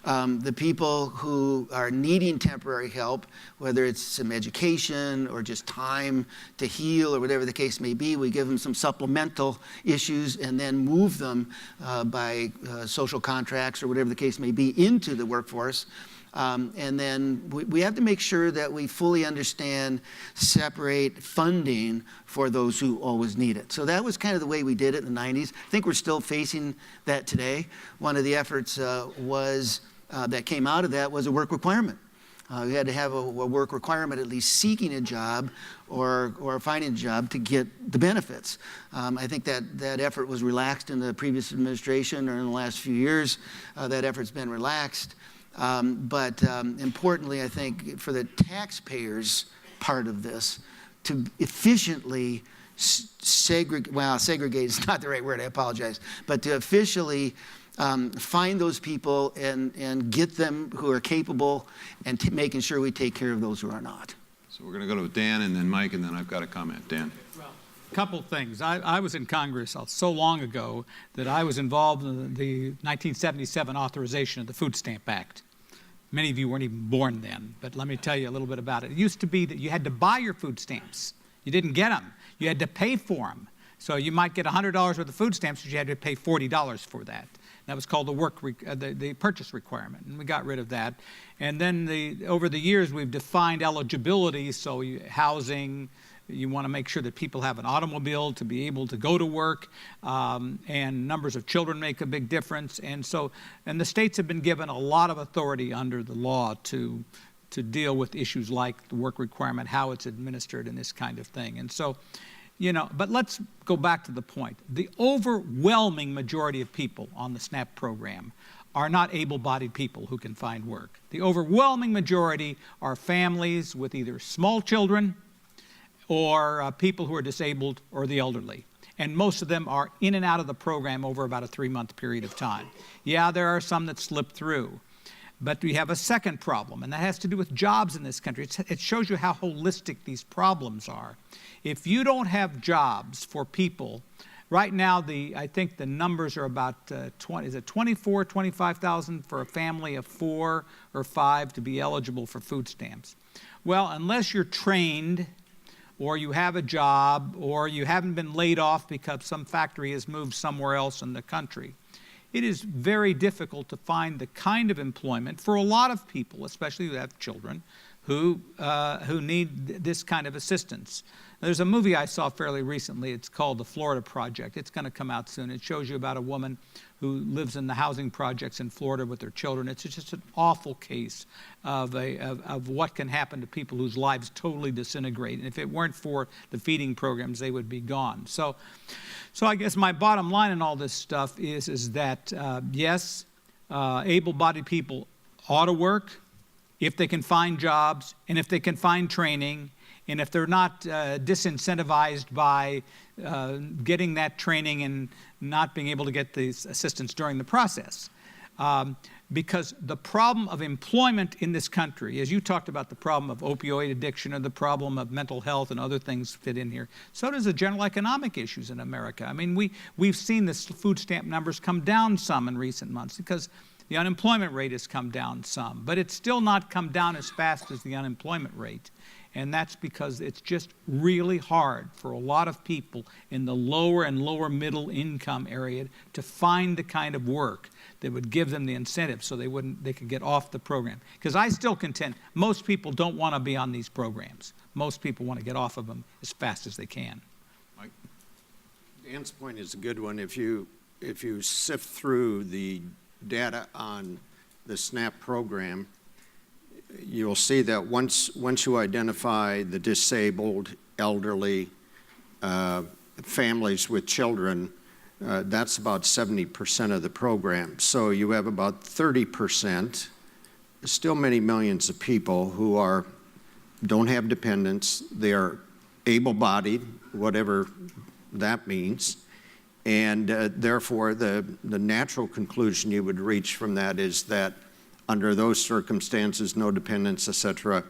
The people who are needing temporary help, whether it's some education or just time to heal or whatever the case may be, we give them some supplemental issues and then move them by social contracts or whatever the case may be into the workforce. And then we have to make sure that we fully understand, separate funding for those who always need it. So that was kind of the way we did it in the 90s. I think we're still facing that today. One of the efforts that came out of that was a work requirement. We had to have a work requirement, at least seeking a job or finding a job to get the benefits. I think that effort was relaxed in the previous administration, or in the last few years. That effort's been relaxed. But importantly, I think for the taxpayers part of this, to efficiently segregate is not the right word, I apologize, but to officially find those people and get them who are capable, and making sure we take care of those who are not. So we're going to go to Dan and then Mike, and then I've got a comment. Dan. Well, a couple things. I was in Congress so long ago that I was involved in the 1977 authorization of the Food Stamp Act. Many of you weren't even born then, but let me tell you a little bit about it. It used to be that you had to buy your food stamps. You didn't get them. You had to pay for them. So you might get $100 worth of food stamps, but you had to pay $40 for that. That was called the purchase requirement, and we got rid of that. And then over the years, we've defined eligibility, so housing, you want to make sure that people have an automobile to be able to go to work, and numbers of children make a big difference. And the states have been given a lot of authority under the law to deal with issues like the work requirement, how it's administered, and this kind of thing. And so, but let's go back to the point. The overwhelming majority of people on the SNAP program are not able-bodied people who can find work. The overwhelming majority are families with either small children or people who are disabled or the elderly. And most of them are in and out of the program over about a 3-month period of time. Yeah, there are some that slip through. But we have a second problem, and that has to do with jobs in this country. It shows you how holistic these problems are. If you don't have jobs for people, right now I think the numbers are about 25,000 for a family of 4 or 5 to be eligible for food stamps. Well, unless you're trained, or you have a job, or you haven't been laid off because some factory has moved somewhere else in the country, it is very difficult to find the kind of employment for a lot of people, especially who have children, who need this kind of assistance. There's a movie I saw fairly recently. It's called The Florida Project. It's going to come out soon. It shows you about a woman who lives in the housing projects in Florida with their children. It's just an awful case of what can happen to people whose lives totally disintegrate. And if it weren't for the feeding programs, they would be gone. So I guess my bottom line in all this stuff is that, yes, able-bodied people ought to work if they can find jobs and if they can find training, and if they're not disincentivized by getting that training and not being able to get the assistance during the process. Because the problem of employment in this country, as you talked about the problem of opioid addiction or the problem of mental health and other things fit in here, so does the general economic issues in America. I mean, we've seen the food stamp numbers come down some in recent months because the unemployment rate has come down some, but it's still not come down as fast as the unemployment rate. And that's because it's just really hard for a lot of people in the lower and lower middle income area to find the kind of work that would give them the incentive so they could get off the program. Because I still contend most people don't want to be on these programs. Most people want to get off of them as fast as they can. Mike? Dan's point is a good one. If you sift through the data on the SNAP program, you'll see that once you identify the disabled, elderly, families with children, That's about 70% of the program. So you have about 30%, still many millions of people who don't have dependents. They are able-bodied, whatever that means. And therefore, the natural conclusion you would reach from that is that under those circumstances, no dependents, et cetera,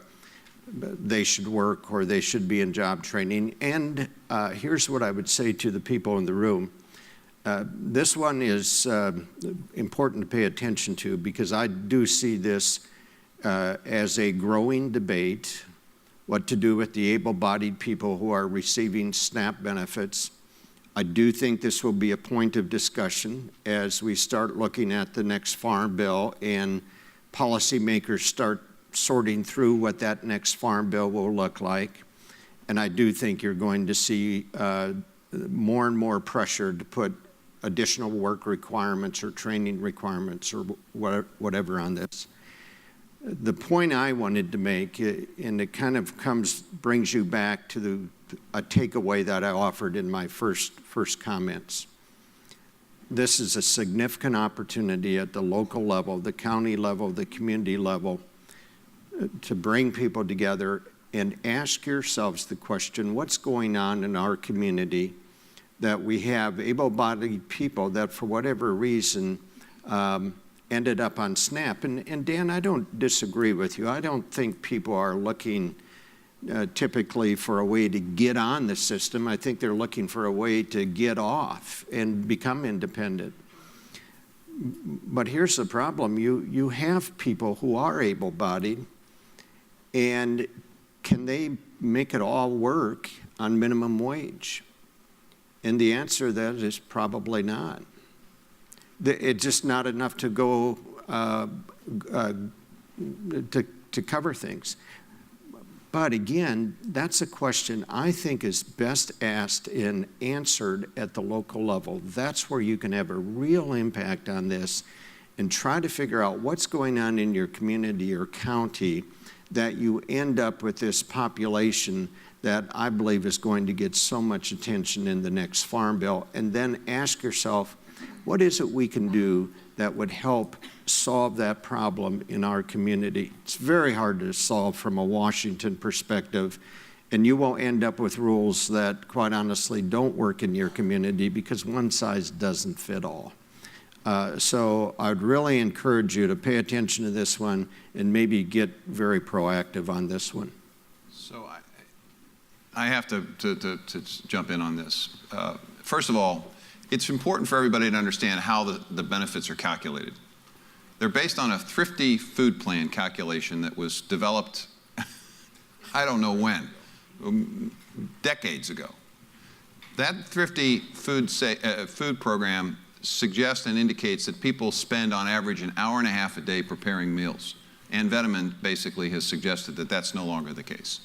they should work or they should be in job training. And here's what I would say to the people in the room. This one is important to pay attention to because I do see this as a growing debate, what to do with the able-bodied people who are receiving SNAP benefits. I do think this will be a point of discussion as we start looking at the next farm bill and policymakers start sorting through what that next farm bill will look like. And I do think you're going to see more and more pressure to put additional work requirements or training requirements or whatever on this. The point I wanted to make, and it kind of brings you back to a takeaway that I offered in my first comments. This is a significant opportunity at the local level, the county level, the community level, to bring people together and ask yourselves the question, what's going on in our community that we have able-bodied people that for whatever reason ended up on SNAP? And Dan, I don't disagree with you. I don't think people are looking typically for a way to get on the system. I think they're looking for a way to get off and become independent. But here's the problem. You have people who are able-bodied, and can they make it all work on minimum wage? And the answer to that is probably not. It's just not enough to go to cover things. But again, that's a question I think is best asked and answered at the local level. That's where you can have a real impact on this and try to figure out what's going on in your community or county that you end up with this population that I believe is going to get so much attention in the next farm bill. And then ask yourself, what is it we can do that would help solve that problem in our community? It's very hard to solve from a Washington perspective, and you will end up with rules that, quite honestly, don't work in your community because one size doesn't fit all. So I'd really encourage you to pay attention to this one and maybe get very proactive on this one. So I have to jump in on this. First of all, it's important for everybody to understand how the benefits are calculated. They're based on a Thrifty food plan calculation that was developed, I don't know when, decades ago. That Thrifty food program suggests and indicates that people spend on average an hour and a half a day preparing meals. And Vetterman basically has suggested that that's no longer the case.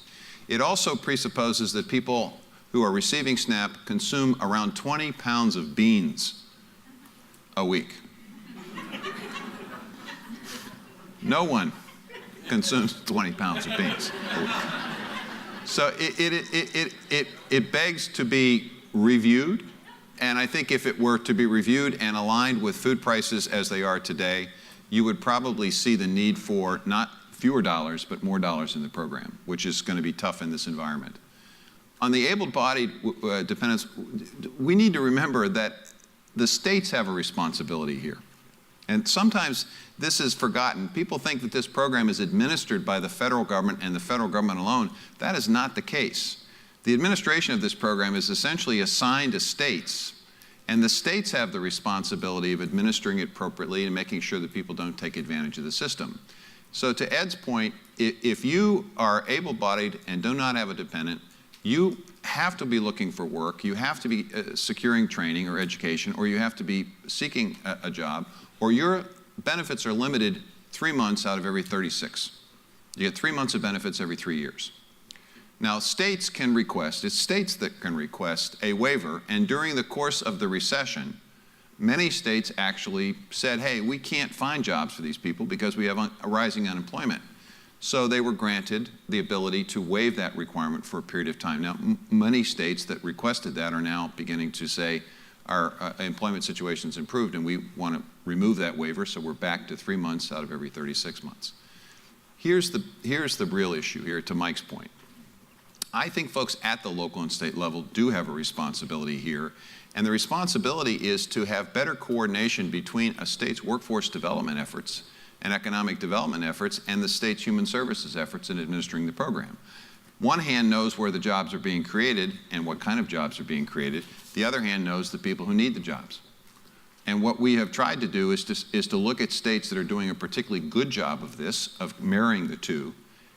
It also presupposes that people who are receiving SNAP consume around 20 pounds of beans a week. No one consumes 20 pounds of beans a week. So it begs to be reviewed, and I think if it were to be reviewed and aligned with food prices as they are today, you would probably see the need for not fewer dollars, but more dollars in the program, which is going to be tough in this environment. On the able-bodied dependents, we need to remember that the states have a responsibility here. And sometimes this is forgotten. People think that this program is administered by the federal government and the federal government alone. That is not the case. The administration of this program is essentially assigned to states, and the states have the responsibility of administering it appropriately and making sure that people don't take advantage of the system. So to Ed's point, if you are able-bodied and do not have a dependent, you have to be looking for work, you have to be securing training or education, or you have to be seeking a job, or your benefits are limited 3 months out of every 36. You get 3 months of benefits every 3 years. Now, states can request, it's states that can request a waiver, and during the course of the recession, many states actually said, hey, we can't find jobs for these people because we have a rising unemployment. So they were granted the ability to waive that requirement for a period of time. Now, many states that requested that are now beginning to say, our employment situation's improved, and we want to remove that waiver, so we're back to 3 months out of every 36 months. Here's the real issue here, to Mike's point. I think folks at the local and state level do have a responsibility here, and the responsibility is to have better coordination between a state's workforce development efforts and economic development efforts and the state's human services efforts in administering the program. One hand knows where the jobs are being created and what kind of jobs are being created. The other hand knows the people who need the jobs. And what we have tried to do is to look at states that are doing a particularly good job of this, of marrying the two,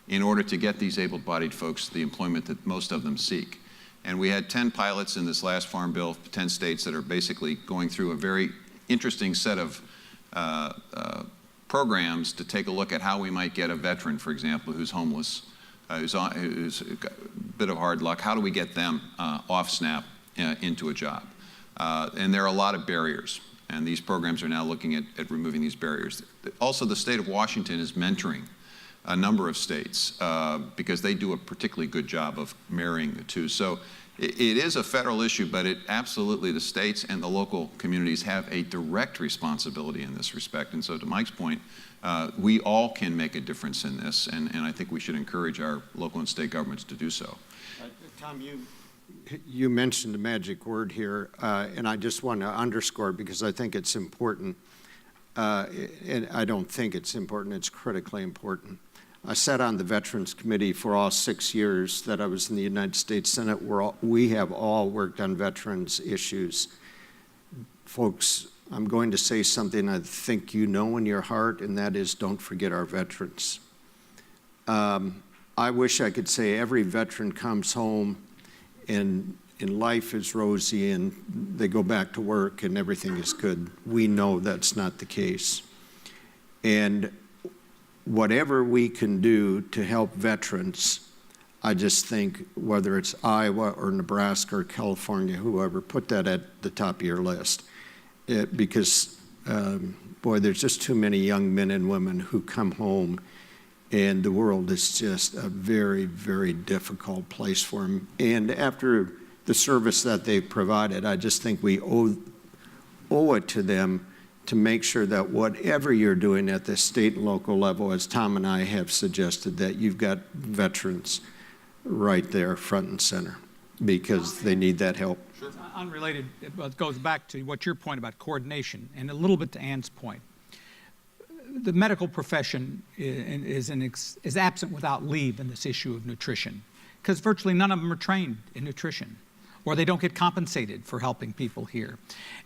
in order to get these able-bodied folks the employment that most of them seek. And we had 10 pilots in this last Farm Bill, 10 states that are basically going through a very interesting set of programs to take a look at how we might get a veteran, for example, who's homeless, who's got a bit of hard luck. How do we get them off SNAP into a job? And there are a lot of barriers, and these programs are now looking at removing these barriers. Also, the state of Washington is mentoring a number of states because they do a particularly good job of marrying the two. So it is a federal issue, but it absolutely, the states and the local communities have a direct responsibility in this respect. And so to Mike's point, we all can make a difference in this, and I think we should encourage our local and state governments to do so. Tom, you mentioned the magic word here, and I just want to underscore because I think it's important. And I don't think it's important, it's critically important. I sat on the Veterans Committee for all 6 years that I was in the United States Senate, where we have all worked on veterans issues. Folks, I'm going to say something I think you know in your heart, and that is don't forget our veterans. I wish I could say every veteran comes home and life is rosy and they go back to work and everything is good. We know that's not the case. And whatever we can do to help veterans, I just think whether it's Iowa or Nebraska or California, whoever, put that at the top of your list. Because, boy, there's just too many young men and women who come home and the world is just a very, very difficult place for them. And after the service that they've provided, I just think we owe it to them to make sure that whatever you're doing at the state and local level, as Tom and I have suggested, that you've got veterans right there front and center because they need that help. Sure. Unrelated, it goes back to what your point about coordination and a little bit to Ann's point. The medical profession is absent without leave in this issue of nutrition because virtually none of them are trained in nutrition, or they don't get compensated for helping people here.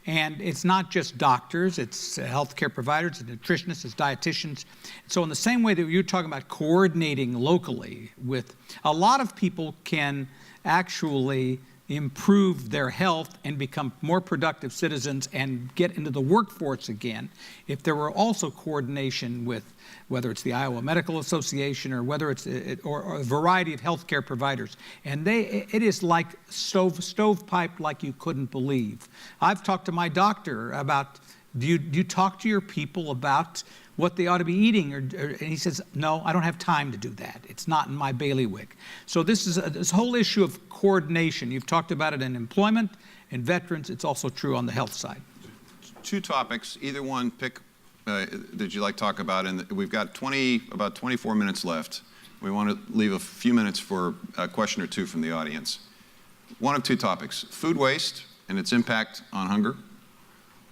And it's not just doctors, it's healthcare providers, it's nutritionists, it's dietitians. So in the same way that you're talking about coordinating locally with, a lot of people can actually improve their health and become more productive citizens and get into the workforce again if there were also coordination with whether it's the Iowa Medical Association or whether it's or a variety of healthcare providers. And it is like stovepipe like you couldn't believe. I've talked to my doctor about, do you talk to your people about what they ought to be eating? And he says, no, I don't have time to do that. It's not in my bailiwick. So this whole issue of coordination, you've talked about it in employment, in veterans, it's also true on the health side. Two topics, either one pick that you'd like to talk about, and we've got about 24 minutes left. We want to leave a few minutes for a question or two from the audience. One of two topics, food waste and its impact on hunger,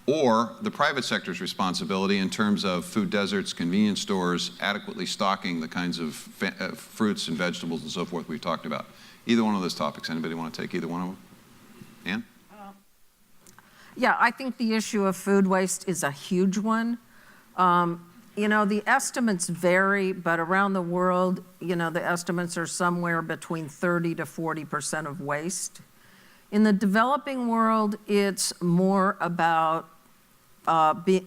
or the private sector's responsibility in terms of food deserts, convenience stores, adequately stocking the kinds of fruits and vegetables and so forth we've talked about. Either one of those topics. Anybody want to take either one of them? Ann? Yeah, I think the issue of food waste is a huge one. You know, the estimates vary, but around the world, you know, the estimates are somewhere between 30 to 40% of waste. In the developing world, it's more about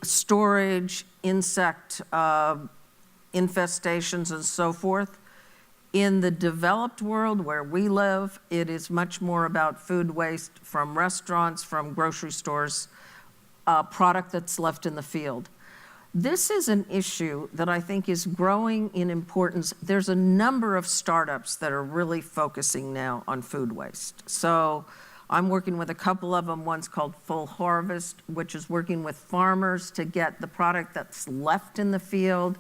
storage, insect infestations, and so forth. In the developed world where we live, it is much more about food waste from restaurants, from grocery stores, product that's left in the field. This is an issue that I think is growing in importance. There's a number of startups that are really focusing now on food waste. So I'm working with a couple of them. One's called Full Harvest, which is working with farmers to get the product that's left in the field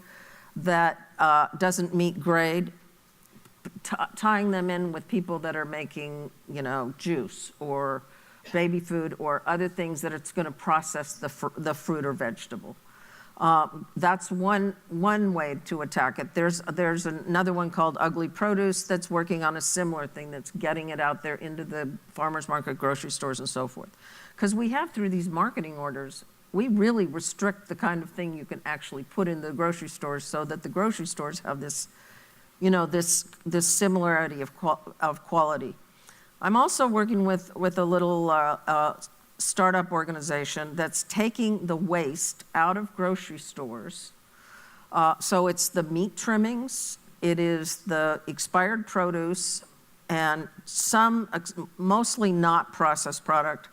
that doesn't meet grade, tying them in with people that are making, juice or baby food or other things that it's going to process the fruit or vegetable. That's one way to attack it. There's another one called Ugly Produce that's working on a similar thing, that's getting it out there into the farmers market, grocery stores, and so forth. Because we have, through these marketing orders, we really restrict the kind of thing you can actually put in the grocery stores, so that the grocery stores have this, this similarity of quality. I'm also working with a little startup organization that's taking the waste out of grocery stores. So it's the meat trimmings, it is the expired produce, and some, mostly not processed product,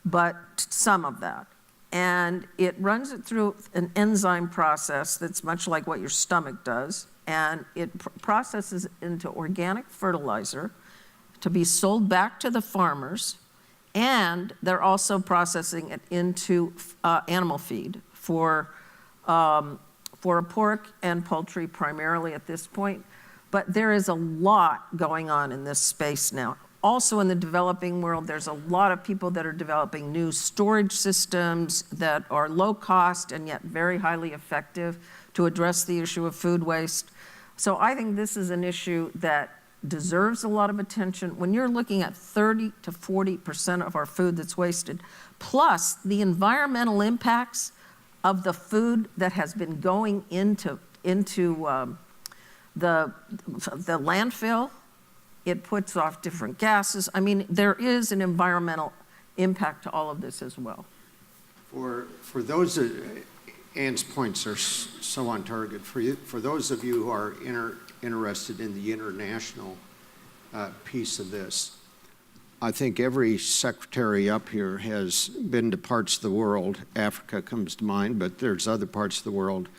but some of that. And it runs it through an enzyme process that's much like what your stomach does, and it processes into organic fertilizer to be sold back to the farmers. And they're also processing it into animal feed for pork and poultry primarily at this point. But there is a lot going on in this space now. Also in the developing world, there's a lot of people that are developing new storage systems that are low cost and yet very highly effective to address the issue of food waste. So I think this is an issue that deserves a lot of attention. When you're looking at 30 to 40% of our food that's wasted, plus the environmental impacts of the food that has been going into the landfill, it puts off different gases. I mean, there is an environmental impact to all of this as well. For those, Ann's points are so on target. For those of you who are interested in the international piece of this, I think every secretary up here has been to parts of the world, Africa comes to mind, but there's other parts of the world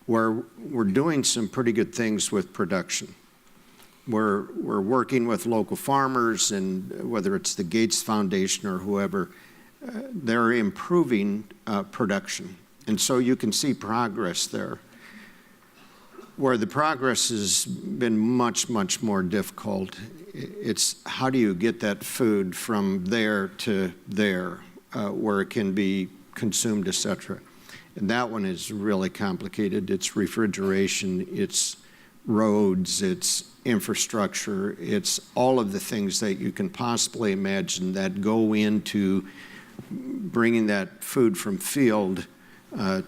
where we're doing some pretty good things with production. We're working with local farmers, and whether it's the Gates Foundation or whoever, they're improving production. And so you can see progress there. Where the progress has been much, much more difficult, it's how do you get that food from there to there, where it can be consumed, et cetera. And that one is really complicated. It's refrigeration, it's roads, it's infrastructure, it's all of the things that you can possibly imagine that go into bringing that food from field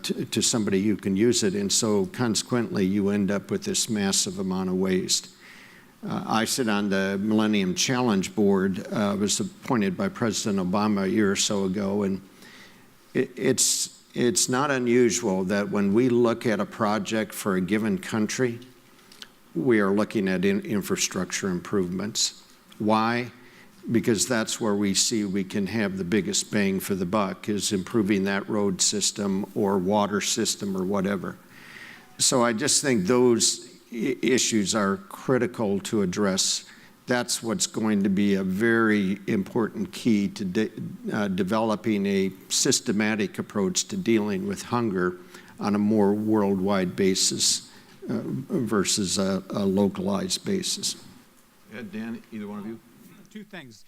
to somebody who can use it. And so consequently, you end up with this massive amount of waste. I sit on the Millennium Challenge Board. I was appointed by President Obama a year or so ago, and it's not unusual that when we look at a project for a given country, we are looking at infrastructure improvements. Why? Because that's where we see we can have the biggest bang for the buck, is improving that road system or water system or whatever. So I just think those issues are critical to address. That's what's going to be a very important key to developing a systematic approach to dealing with hunger on a more worldwide basis versus a localized basis. Ed, Dan, either one of you? Two things.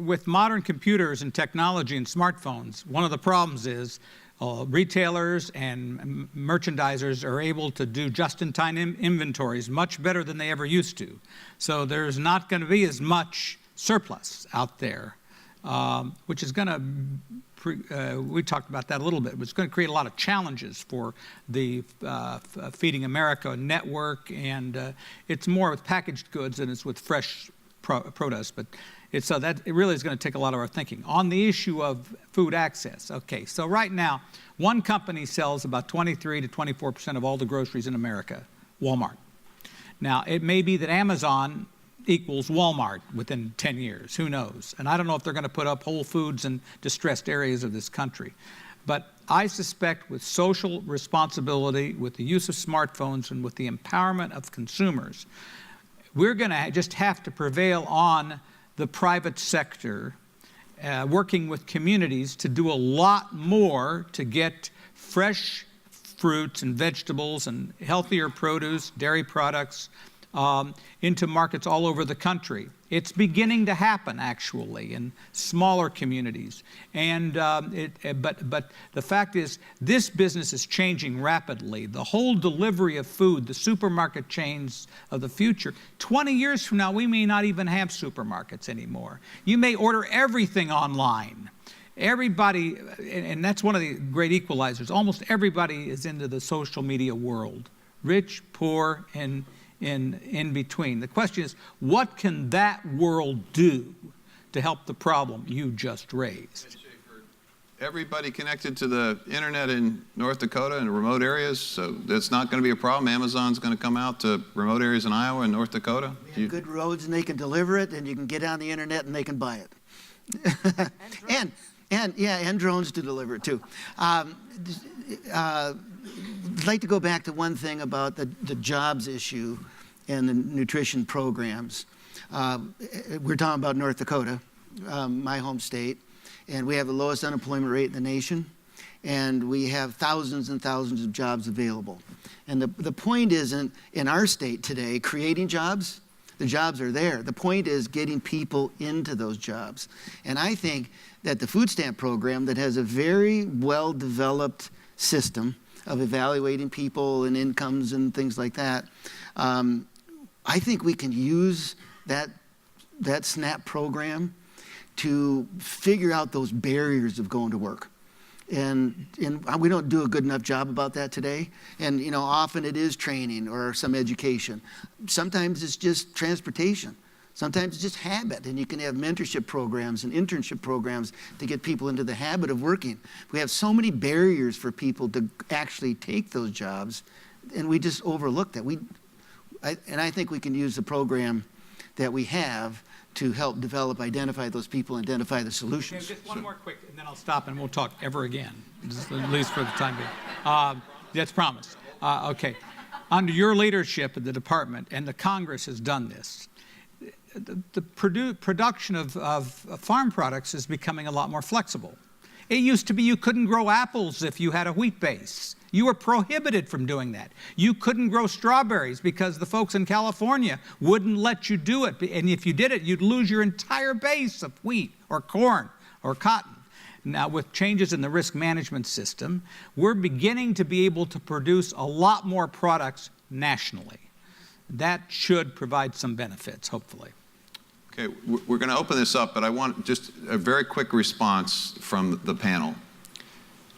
With modern computers and technology and smartphones, one of the problems is retailers and merchandisers are able to do just-in-time inventories much better than they ever used to. So there's not going to be as much surplus out there, which is going to, we talked about that a little bit, but it's going to create a lot of challenges for the Feeding America network, and it's more with packaged goods than it's with fresh produce, but it really is going to take a lot of our thinking. On the issue of food access, okay, so right now, one company sells about 23 to 24% of all the groceries in America, Walmart. Now, it may be that Amazon equals Walmart within 10 years, who knows? And I don't know if they're going to put up Whole Foods in distressed areas of this country. But I suspect with social responsibility, with the use of smartphones, and with the empowerment of consumers, we're going to just have to prevail on the private sector working with communities to do a lot more to get fresh fruits and vegetables and healthier produce, dairy products, into markets all over the country. It's beginning to happen, actually, in smaller communities. And but the fact is, this business is changing rapidly. The whole delivery of food, the supermarket chains of the future. 20 years from now, we may not even have supermarkets anymore. You may order everything online. Everybody, and that's one of the great equalizers. Almost everybody is into the social media world, rich, poor, and in between. The question is, what can that world do to help the problem you just raised? Everybody connected to the internet in North Dakota and remote areas, so that's not going to be a problem. Amazon's going to come out to remote areas in Iowa and North Dakota. We have good roads and they can deliver it, and you can get on the internet and they can buy it. and drones to deliver it too. I'd like to go back to one thing about the jobs issue and the nutrition programs. We're talking about North Dakota, my home state, and we have the lowest unemployment rate in the nation, and we have thousands and thousands of jobs available. And the point isn't, in our state today, creating jobs. The jobs are there. The point is getting people into those jobs. And I think that the food stamp program, that has a very well-developed system of evaluating people and incomes and things like that, I think we can use that SNAP program to figure out those barriers of going to work. And we don't do a good enough job about that today. And often it is training or some education. Sometimes it's just transportation. Sometimes it's just habit, and you can have mentorship programs and internship programs to get people into the habit of working. We have so many barriers for people to actually take those jobs, and we just overlook that. I think we can use the program that we have to help identify those people, identify the solutions. Okay, just one more quick, and then I'll stop and we'll talk ever again, at least for the time being. That's promised. Okay. Under your leadership in the department, and the Congress has done this, the production of farm products is becoming a lot more flexible. It used to be you couldn't grow apples if you had a wheat base. You were prohibited from doing that. You couldn't grow strawberries because the folks in California wouldn't let you do it. And if you did it, you'd lose your entire base of wheat or corn or cotton. Now, with changes in the risk management system, we're beginning to be able to produce a lot more products nationally. That should provide some benefits, hopefully. Okay, we're going to open this up, but I want just a very quick response from the panel.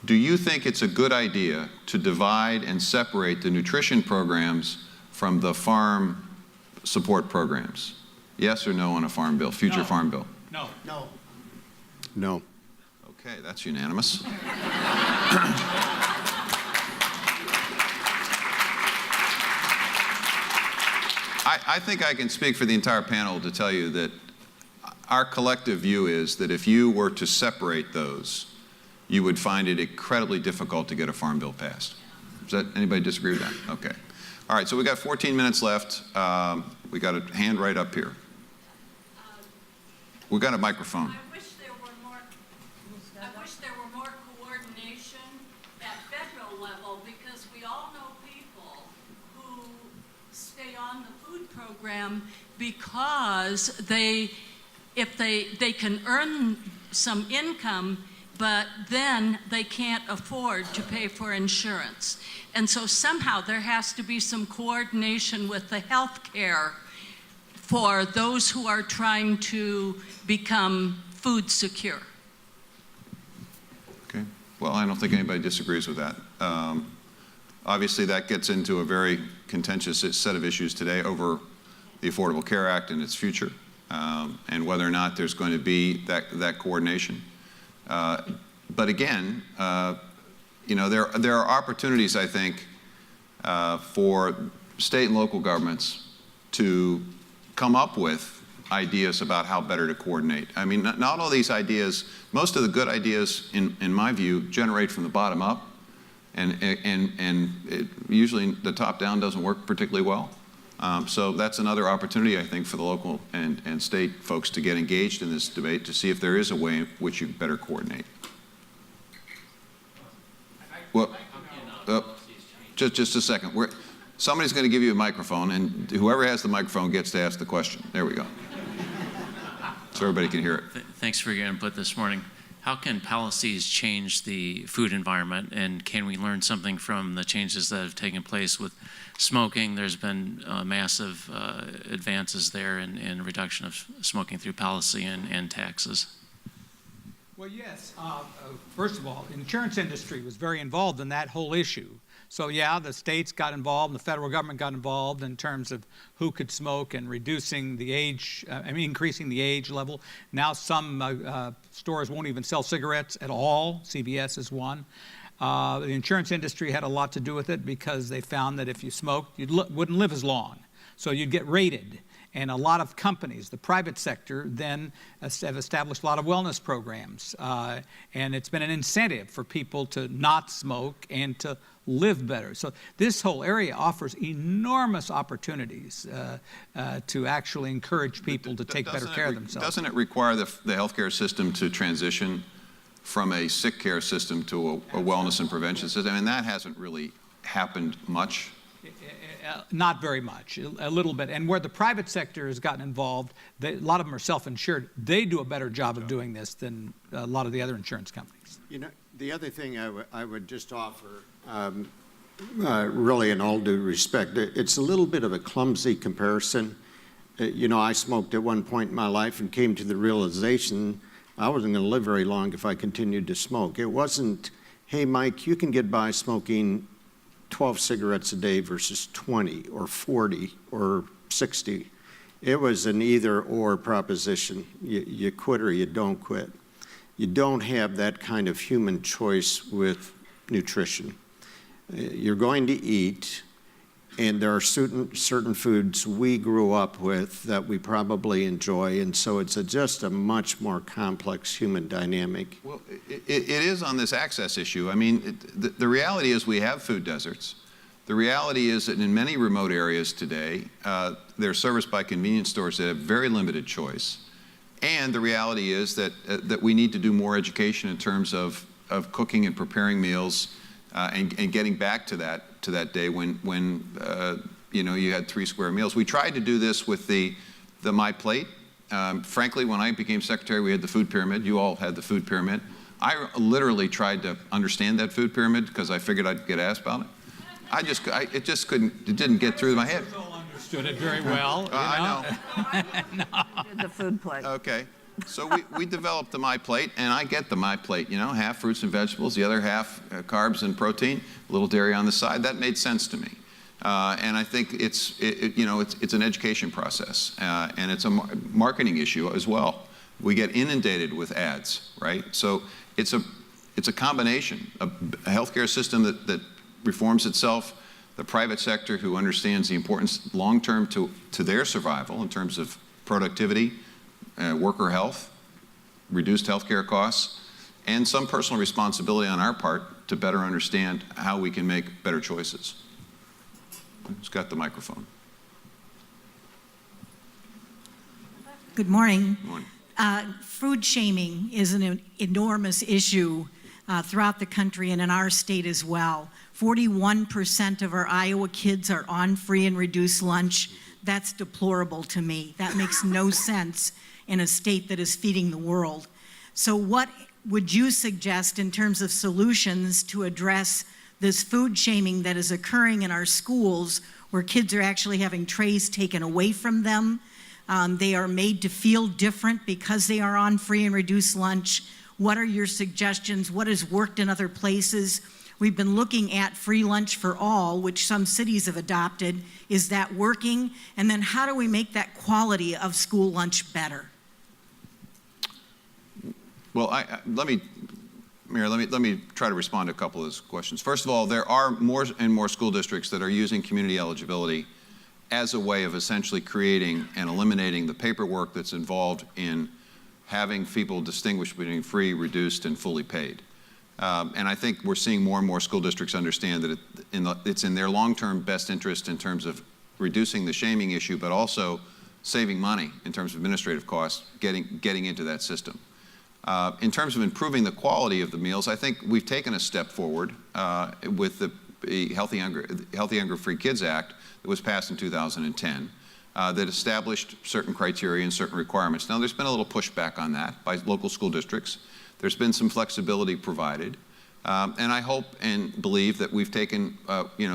Do you think it's a good idea to divide and separate the nutrition programs from the farm support programs? Yes or no on a farm bill, future farm bill? No. No. No. Okay, that's unanimous. I think I can speak for the entire panel to tell you that our collective view is that if you were to separate those, you would find it incredibly difficult to get a farm bill passed. Does anybody disagree with that? Okay. All right, so we got 14 minutes left. We got a hand right up here. We got a microphone. I wish there were more coordination at federal level, because we all know people who stay on the food program because if they can earn some income, but then they can't afford to pay for insurance. And so somehow there has to be some coordination with the health care for those who are trying to become food secure. Okay. Well, I don't think anybody disagrees with that. Obviously, that gets into a very contentious set of issues today over the Affordable Care Act and its future, and whether or not there's going to be that coordination. But again, there are opportunities, I think, for state and local governments to come up with ideas about how better to coordinate. I mean, not all these ideas, most of the good ideas, in my view, generate from the bottom up, and usually the top down doesn't work particularly well. So that's another opportunity, I think, for the local and state folks to get engaged in this debate to see if there is a way in which you better coordinate. Well, just a second. Somebody's going to give you a microphone, and whoever has the microphone gets to ask the question. There we go. So everybody can hear it. Thanks for your input this morning. How can policies change the food environment, and can we learn something from the changes that have taken place with smoking? There's been massive advances there in reduction of smoking through policy and taxes. Well, yes. First of all, the insurance industry was very involved in that whole issue. So yeah, the states got involved, and the federal government got involved in terms of who could smoke and reducing the age, increasing the age level. Now some stores won't even sell cigarettes at all. CVS is one. The insurance industry had a lot to do with it because they found that if you smoked, you wouldn't live as long. So you'd get rated. And a lot of companies, the private sector, then have established a lot of wellness programs. And it's been an incentive for people to not smoke and to live better. So this whole area offers enormous opportunities to actually encourage people to take better care of themselves. Doesn't it require the healthcare system to transition from a sick care system to a wellness and prevention system? I mean, that hasn't really happened much. Not very much, a little bit. And where the private sector has gotten involved, a lot of them are self-insured. They do a better job of doing this than a lot of the other insurance companies. You know, the other thing I would just offer, really in all due respect, it's a little bit of a clumsy comparison. You know, I smoked at one point in my life and came to the realization I wasn't going to live very long if I continued to smoke. It wasn't, hey, Mike, you can get by smoking 12 cigarettes a day versus 20 or 40 or 60. It was an either-or proposition. You quit or you don't quit. You don't have that kind of human choice with nutrition. You're going to eat, and there are certain foods we grew up with that we probably enjoy, and so it's just a much more complex human dynamic. Well, it is on this access issue. I mean, the reality is we have food deserts. The reality is that in many remote areas today, they're serviced by convenience stores that have very limited choice. And the reality is that we need to do more education in terms of cooking and preparing meals and getting back to that day when you know, you had 3 square meals. We tried to do this with the My Plate. Frankly, when I became secretary, we had the food pyramid. You all had the food pyramid. I literally tried to understand that food pyramid because I figured I'd get asked about it. It just couldn't, it didn't get through my head. All understood it very well. I know. The food plate. Okay. So we developed the My Plate, and I get the My Plate, you know, half fruits and vegetables, the other half carbs and protein, a little dairy on the side. That made sense to me. And I think it's an education process, and it's a marketing issue as well. We get inundated with ads, right? So it's a combination, a healthcare system that reforms itself, the private sector who understands the importance long-term to their survival in terms of productivity, worker health, reduced healthcare costs, and some personal responsibility on our part to better understand how we can make better choices. Who's got the microphone? Good morning. Good morning. Food shaming is an enormous issue throughout the country and in our state as well. 41% of our Iowa kids are on free and reduced lunch. That's deplorable to me. That makes no sense in a state that is feeding the world. So what would you suggest in terms of solutions to address this food shaming that is occurring in our schools, where kids are actually having trays taken away from them? They are made to feel different because they are on free and reduced lunch. What are your suggestions? What has worked in other places? We've been looking at free lunch for all, which some cities have adopted. Is that working? And then how do we make that quality of school lunch better? Well, let me try to respond to a couple of those questions. First of all, there are more and more school districts that are using community eligibility as a way of essentially creating and eliminating the paperwork that's involved in having people distinguish between free, reduced, and fully paid. And I think we're seeing more and more school districts understand that it's in their long-term best interest in terms of reducing the shaming issue, but also saving money in terms of administrative costs, getting into that system. In terms of improving the quality of the meals, I think we've taken a step forward with the Healthy Hunger Free Kids Act that was passed in 2010 that established certain criteria and certain requirements. Now, there's been a little pushback on that by local school districts. There's been some flexibility provided. And I hope and believe that we've taken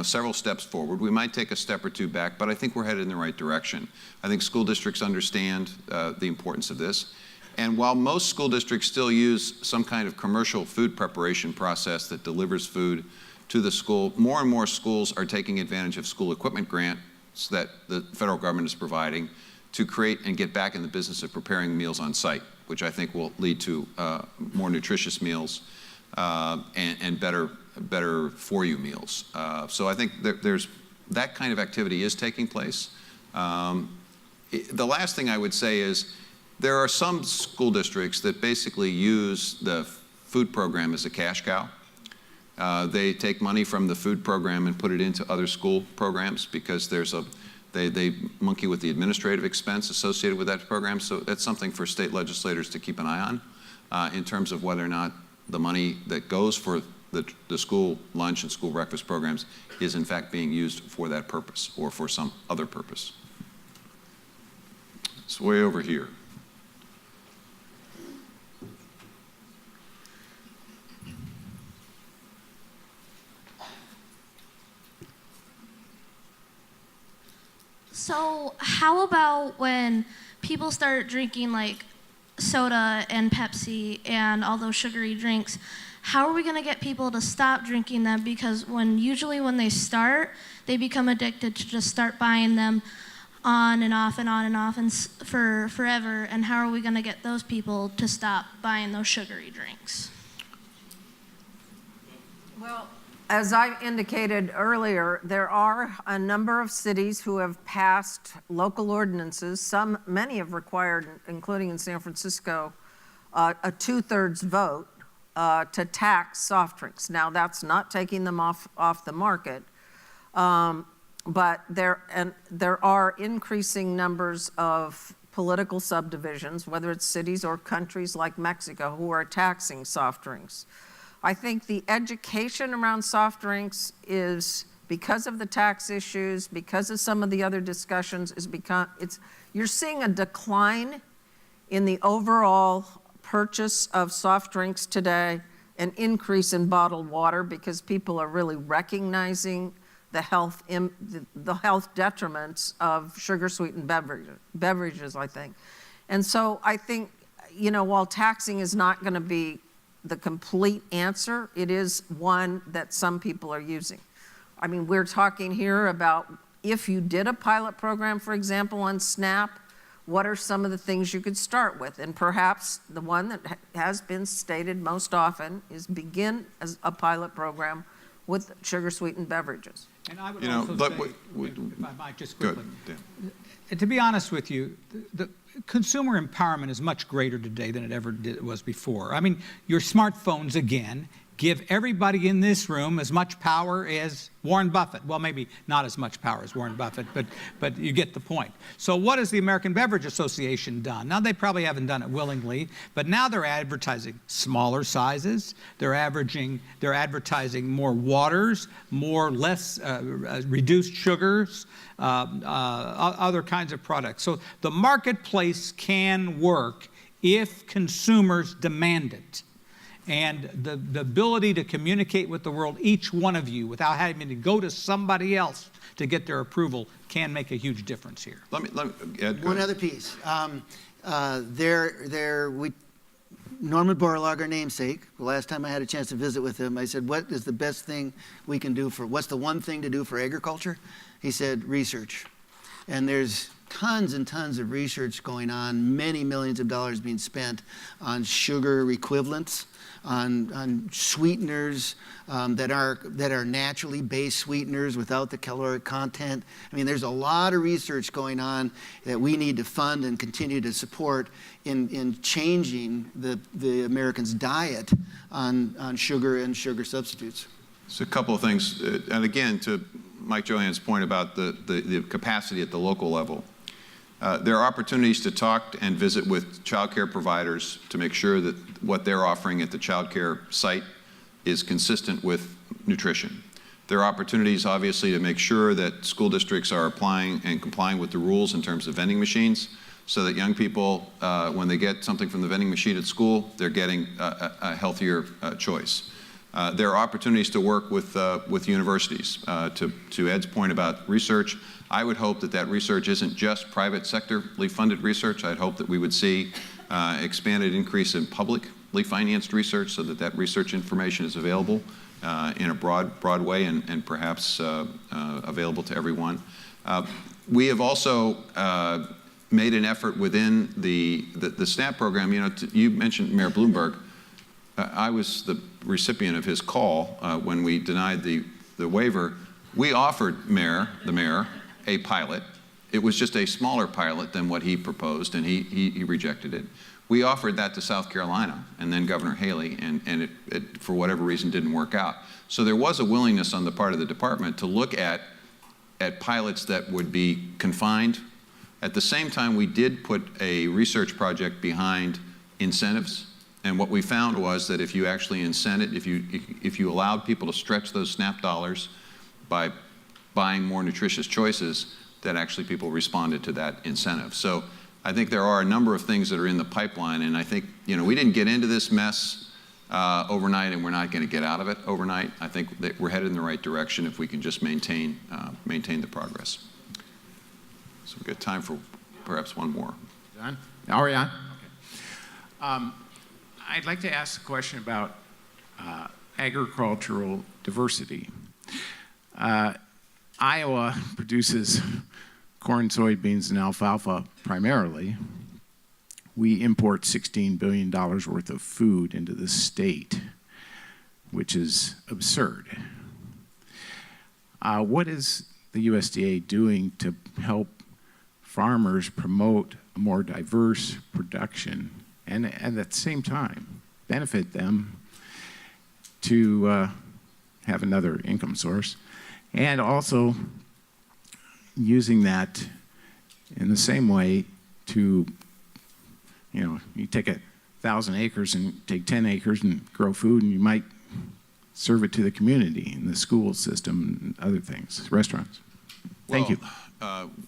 several steps forward. We might take a step or two back, but I think we're headed in the right direction. I think school districts understand the importance of this. And while most school districts still use some kind of commercial food preparation process that delivers food to the school, more and more schools are taking advantage of school equipment grants that the federal government is providing to create and get back in the business of preparing meals on site, which I think will lead to more nutritious meals and better for you meals. So I think there's that kind of activity is taking place. The last thing I would say is there are some school districts that basically use the food program as a cash cow. They take money from the food program and put it into other school programs because they monkey with the administrative expense associated with that program. So that's something for state legislators to keep an eye on in terms of whether or not the money that goes for the school lunch and school breakfast programs is in fact being used for that purpose or for some other purpose. It's way over here. So how about when people start drinking like soda and Pepsi and all those sugary drinks, how are we going to get people to stop drinking them? Because usually when they start, they become addicted to just start buying them on and off and on and off and for forever. And how are we going to get those people to stop buying those sugary drinks? Well, as I indicated earlier, there are a number of cities who have passed local ordinances. Many have required, including in San Francisco, a 2/3 vote to tax soft drinks. Now, that's not taking them off the market, but there are increasing numbers of political subdivisions, whether it's cities or countries like Mexico, who are taxing soft drinks. I think the education around soft drinks is, because of the tax issues, because of some of the other discussions, you're seeing a decline in the overall purchase of soft drinks today, an increase in bottled water because people are really recognizing the health detriments of sugar-sweetened beverages, I think. And so I think, while taxing is not going to be the complete answer, it is one that some people are using. I mean, we're talking here about if you did a pilot program, for example, on SNAP, what are some of the things you could start with? And perhaps the one that has been stated most often is begin as a pilot program with sugar-sweetened beverages. And I would also say, if I might just quickly, Good. to be honest with you, the consumer empowerment is much greater today than it ever was before. I mean, your smartphones, again, give everybody in this room as much power as Warren Buffett. Well, maybe not as much power as Warren Buffett, but you get the point. So what has the American Beverage Association done? Now, they probably haven't done it willingly, but now they're advertising smaller sizes. They're advertising more waters, less reduced sugars, other kinds of products. So the marketplace can work if consumers demand it. And the ability to communicate with the world, each one of you, without having to go to somebody else to get their approval, can make a huge difference here. Let me Ed, One other piece. Norman Borlaug, our namesake, the last time I had a chance to visit with him, I said, what is the best thing we can do what's the one thing to do for agriculture? He said, research. And there's tons and tons of research going on, many millions of dollars being spent on sugar equivalents, on sweeteners that are naturally based sweeteners without the caloric content. I mean, there's a lot of research going on that we need to fund and continue to support in changing the Americans' diet on sugar and sugar substitutes. So a couple of things, and again, to Mike Johan's point about the capacity at the local level. There are opportunities to talk and visit with child care providers to make sure that what they're offering at the child care site is consistent with nutrition. There are opportunities, obviously, to make sure that school districts are applying and complying with the rules in terms of vending machines, so that young people, when they get something from the vending machine at school, they're getting a healthier choice. There are opportunities to work with universities. To Ed's point about research, I would hope that that research isn't just private sectorly funded research. I'd hope that we would see expanded increase in publicly financed research, so that that research information is available in a broad way and perhaps available to everyone. We have also made an effort within the SNAP program. You know, you mentioned Mayor Bloomberg. I was the recipient of his call when we denied the waiver. We offered the mayor a pilot. It was just a smaller pilot than what he proposed, and he rejected it. We offered that to South Carolina and then Governor Haley, and it for whatever reason didn't work out. So there was a willingness on the part of the department to look at pilots that would be confined. At the same time, we did put a research project behind incentives, and what we found was that if you actually incented, if you allowed people to stretch those SNAP dollars by buying more nutritious choices, that actually people responded to that incentive. So I think there are a number of things that are in the pipeline, and I think, you know, we didn't get into this mess overnight, and we're not going to get out of it overnight. I think that we're headed in the right direction if we can just maintain the progress. So we've got time for perhaps one more. Done? Ariane? Okay. I'd like to ask a question about agricultural diversity. Iowa produces corn, soybeans, and alfalfa primarily. We import $16 billion worth of food into the state, which is absurd. What is the USDA doing to help farmers promote a more diverse production and at the same time benefit them to have another income source, and also using that in the same way to, you know, you take 1,000 acres and take 10 acres and grow food, and you might serve it to the community and the school system and other things, restaurants. Thank you.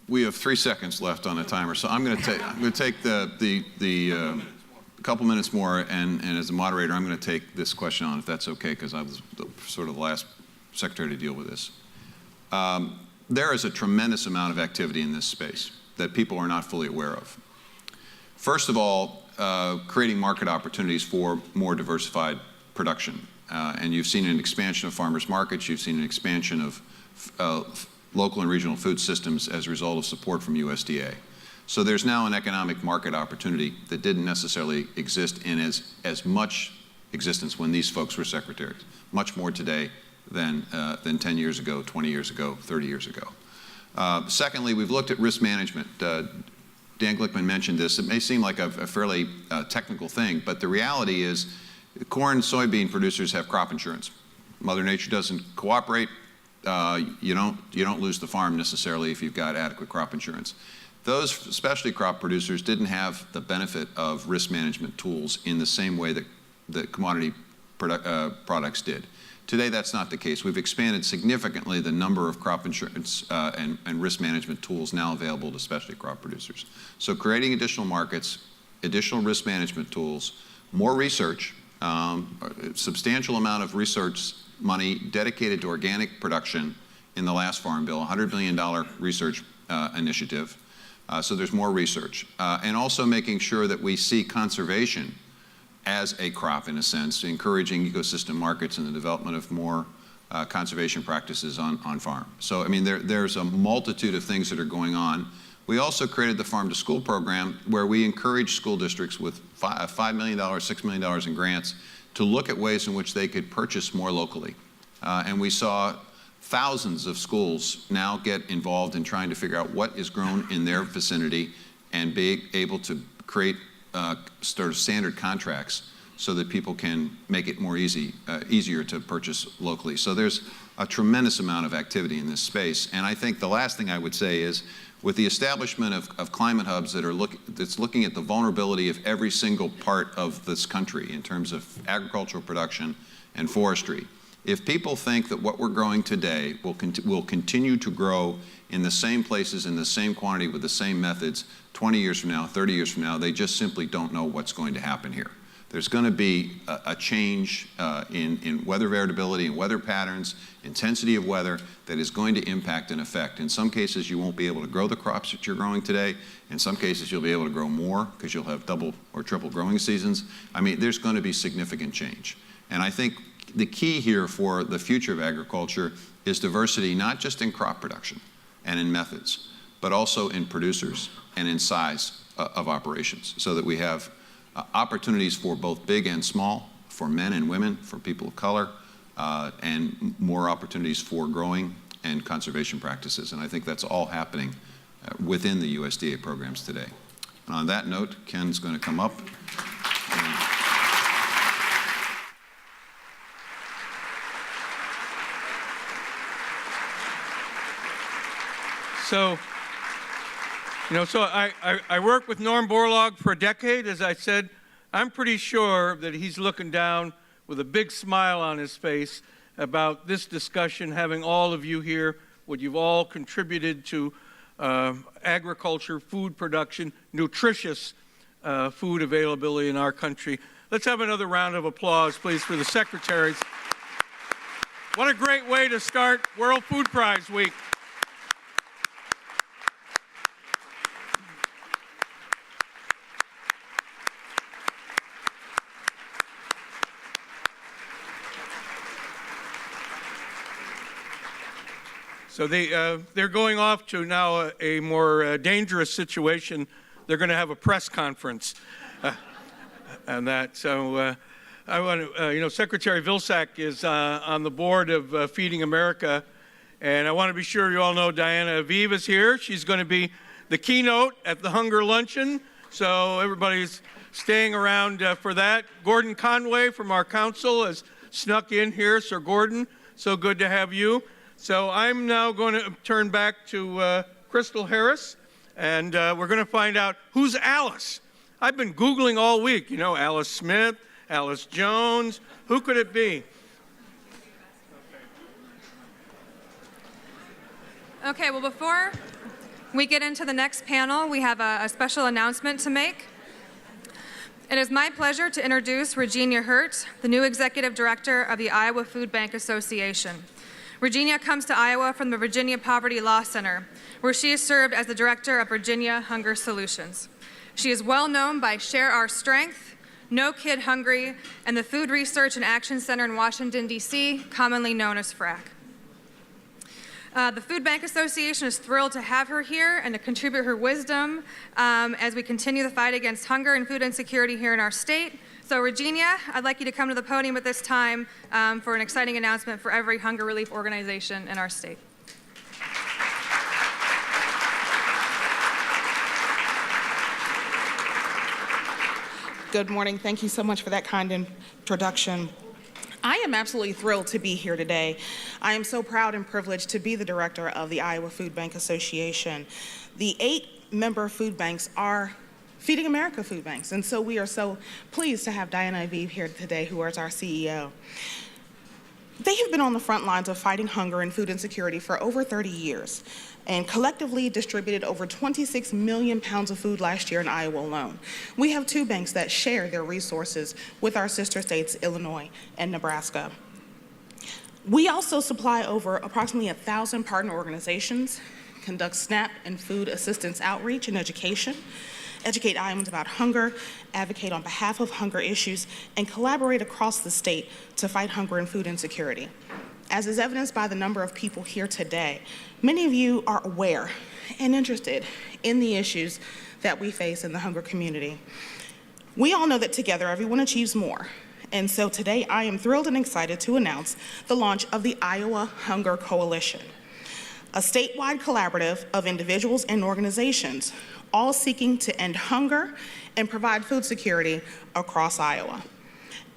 We have 3 seconds left on the timer, so I'm going to take the couple minutes more, and as a moderator, I'm going to take this question on, if that's okay, because I was sort of the last secretary to deal with this. There is a tremendous amount of activity in this space that people are not fully aware of. First of all, creating market opportunities for more diversified production. And you've seen an expansion of farmers markets, you've seen an expansion of local and regional food systems as a result of support from USDA. So there's now an economic market opportunity that didn't necessarily exist in as much existence when these folks were secretaries. Much more today than 10 years ago, 20 years ago, 30 years ago. Secondly, we've looked at risk management. Dan Glickman mentioned this. It may seem like a fairly technical thing, but the reality is corn, soybean producers have crop insurance. Mother Nature doesn't cooperate. You don't lose the farm necessarily if you've got adequate crop insurance. Those specialty crop producers didn't have the benefit of risk management tools in the same way that commodity products did. Today, that's not the case. We've expanded significantly the number of crop insurance and risk management tools now available to specialty crop producers. So creating additional markets, additional risk management tools, more research, a substantial amount of research money dedicated to organic production in the last Farm Bill, $100 million research initiative. So there's more research. And also making sure that we see conservation as a crop, in a sense, encouraging ecosystem markets and the development of more conservation practices on farm. So, I mean, there's a multitude of things that are going on. We also created the Farm to School program, where we encourage school districts with $5 million, $6 million in grants to look at ways in which they could purchase more locally. And we saw thousands of schools now get involved in trying to figure out what is grown in their vicinity and be able to create sort of standard contracts so that people can make it more easier to purchase locally. So there's a tremendous amount of activity in this space. And I think the last thing I would say is, with the establishment of climate hubs that's looking at the vulnerability of every single part of this country in terms of agricultural production and forestry, if people think that what we're growing today will continue to grow in the same places, in the same quantity, with the same methods 20 years from now, 30 years from now, they just simply don't know what's going to happen here. There's going to be a change in weather variability and weather patterns, intensity of weather, that is going to impact and affect. In some cases, you won't be able to grow the crops that you're growing today. In some cases, you'll be able to grow more because you'll have double or triple growing seasons. I mean, there's going to be significant change. And I think the key here for the future of agriculture is diversity, not just in crop production and in methods, but also in producers and in size of operations, so that we have opportunities for both big and small, for men and women, for people of color, and more opportunities for growing and conservation practices. And I think that's all happening within the USDA programs today. And on that note, Ken's going to come up. So I worked with Norm Borlaug for a decade. As I said, I'm pretty sure that he's looking down with a big smile on his face about this discussion, having all of you here, what you've all contributed to agriculture, food production, nutritious food availability in our country. Let's have another round of applause, please, for the secretaries. What a great way to start World Food Prize Week. So they're going off to now a more dangerous situation. They're going to have a press conference on that. So I want to, Secretary Vilsack is on the board of Feeding America, and I want to be sure you all know Diana Aviv is here. She's going to be the keynote at the Hunger Luncheon, so everybody's staying around for that. Gordon Conway from our council has snuck in here. Sir Gordon, so good to have you. So I'm now going to turn back to Crystal Harris, and we're going to find out who's Alice. I've been Googling all week, Alice Smith, Alice Jones. Who could it be? Okay, well, before we get into the next panel, we have a special announcement to make. It is my pleasure to introduce Regina Hertz, the new Executive Director of the Iowa Food Bank Association. Regina comes to Iowa from the Virginia Poverty Law Center, where she has served as the Director of Virginia Hunger Solutions. She is well known by Share Our Strength, No Kid Hungry, and the Food Research and Action Center in Washington, D.C., commonly known as FRAC. The Food Bank Association is thrilled to have her here and to contribute her wisdom as we continue the fight against hunger and food insecurity here in our state. So Regina, I'd like you to come to the podium at this time for an exciting announcement for every hunger relief organization in our state. Good morning. Thank you so much for that kind introduction. I am absolutely thrilled to be here today. I am so proud and privileged to be the director of the Iowa Food Bank Association. The 8-member food banks are Feeding America food banks, and so we are so pleased to have Diana Aviv here today, who is our CEO. They have been on the front lines of fighting hunger and food insecurity for over 30 years, and collectively distributed over 26 million pounds of food last year in Iowa alone. We have 2 banks that share their resources with our sister states, Illinois and Nebraska. We also supply over approximately 1,000 partner organizations, conduct SNAP and food assistance outreach and education, educate Iowans about hunger, advocate on behalf of hunger issues, and collaborate across the state to fight hunger and food insecurity. As is evidenced by the number of people here today, many of you are aware and interested in the issues that we face in the hunger community. We all know that together everyone achieves more. And so today I am thrilled and excited to announce the launch of the Iowa Hunger Coalition, a statewide collaborative of individuals and organizations, all seeking to end hunger and provide food security across Iowa.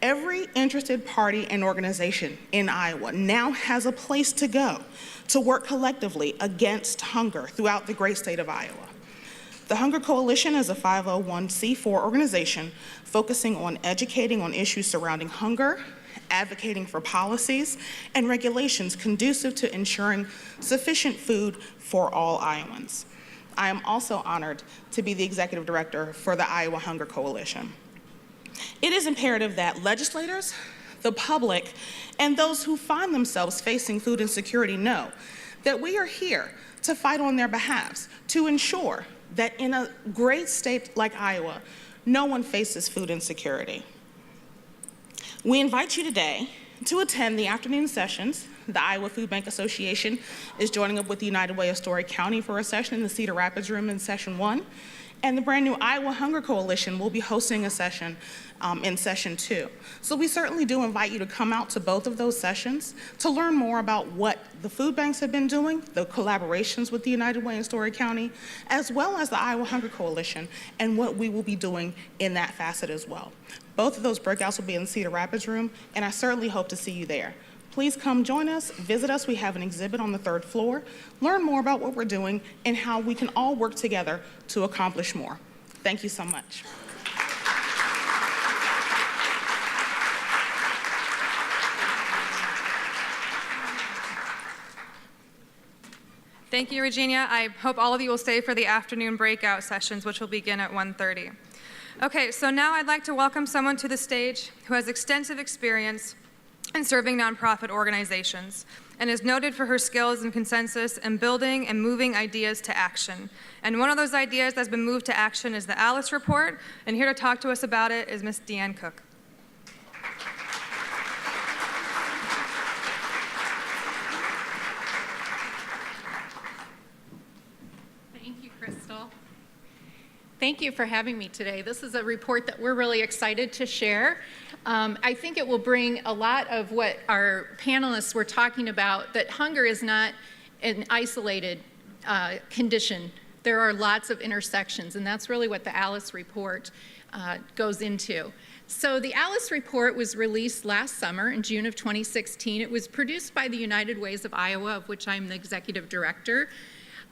Every interested party and organization in Iowa now has a place to go to work collectively against hunger throughout the great state of Iowa. The Hunger Coalition is a 501c4 organization focusing on educating on issues surrounding hunger, advocating for policies and regulations conducive to ensuring sufficient food for all Iowans. I am also honored to be the executive director for the Iowa Hunger Coalition. It is imperative that legislators, the public, and those who find themselves facing food insecurity know that we are here to fight on their behalves to ensure that in a great state like Iowa, no one faces food insecurity. We invite you today to attend the afternoon sessions. The Iowa Food Bank Association is joining up with the United Way of Story County for a session in the Cedar Rapids room in session 1. And the brand new Iowa Hunger Coalition will be hosting a session in session 2. So we certainly do invite you to come out to both of those sessions to learn more about what the food banks have been doing, the collaborations with the United Way in Story County, as well as the Iowa Hunger Coalition, and what we will be doing in that facet as well. Both of those breakouts will be in the Cedar Rapids room, and I certainly hope to see you there. Please come join us, visit us. We have an exhibit on the 3rd floor. Learn more about what we're doing and how we can all work together to accomplish more. Thank you so much. Thank you, Regina. I hope all of you will stay for the afternoon breakout sessions, which will begin at 1:30. Okay, so now I'd like to welcome someone to the stage who has extensive experience in serving nonprofit organizations and is noted for her skills and consensus in building and moving ideas to action. And one of those ideas that's been moved to action is the Alice Report, and here to talk to us about it is Ms. Deanne Cook. Thank you, Crystal. Thank you for having me today. This is a report that we're really excited to share. I think it will bring a lot of what our panelists were talking about, that hunger is not an isolated condition. There are lots of intersections, and that's really what the Alice Report goes into. So the Alice Report was released last summer in June of 2016. It was produced by the United Ways of Iowa, of which I'm the executive director.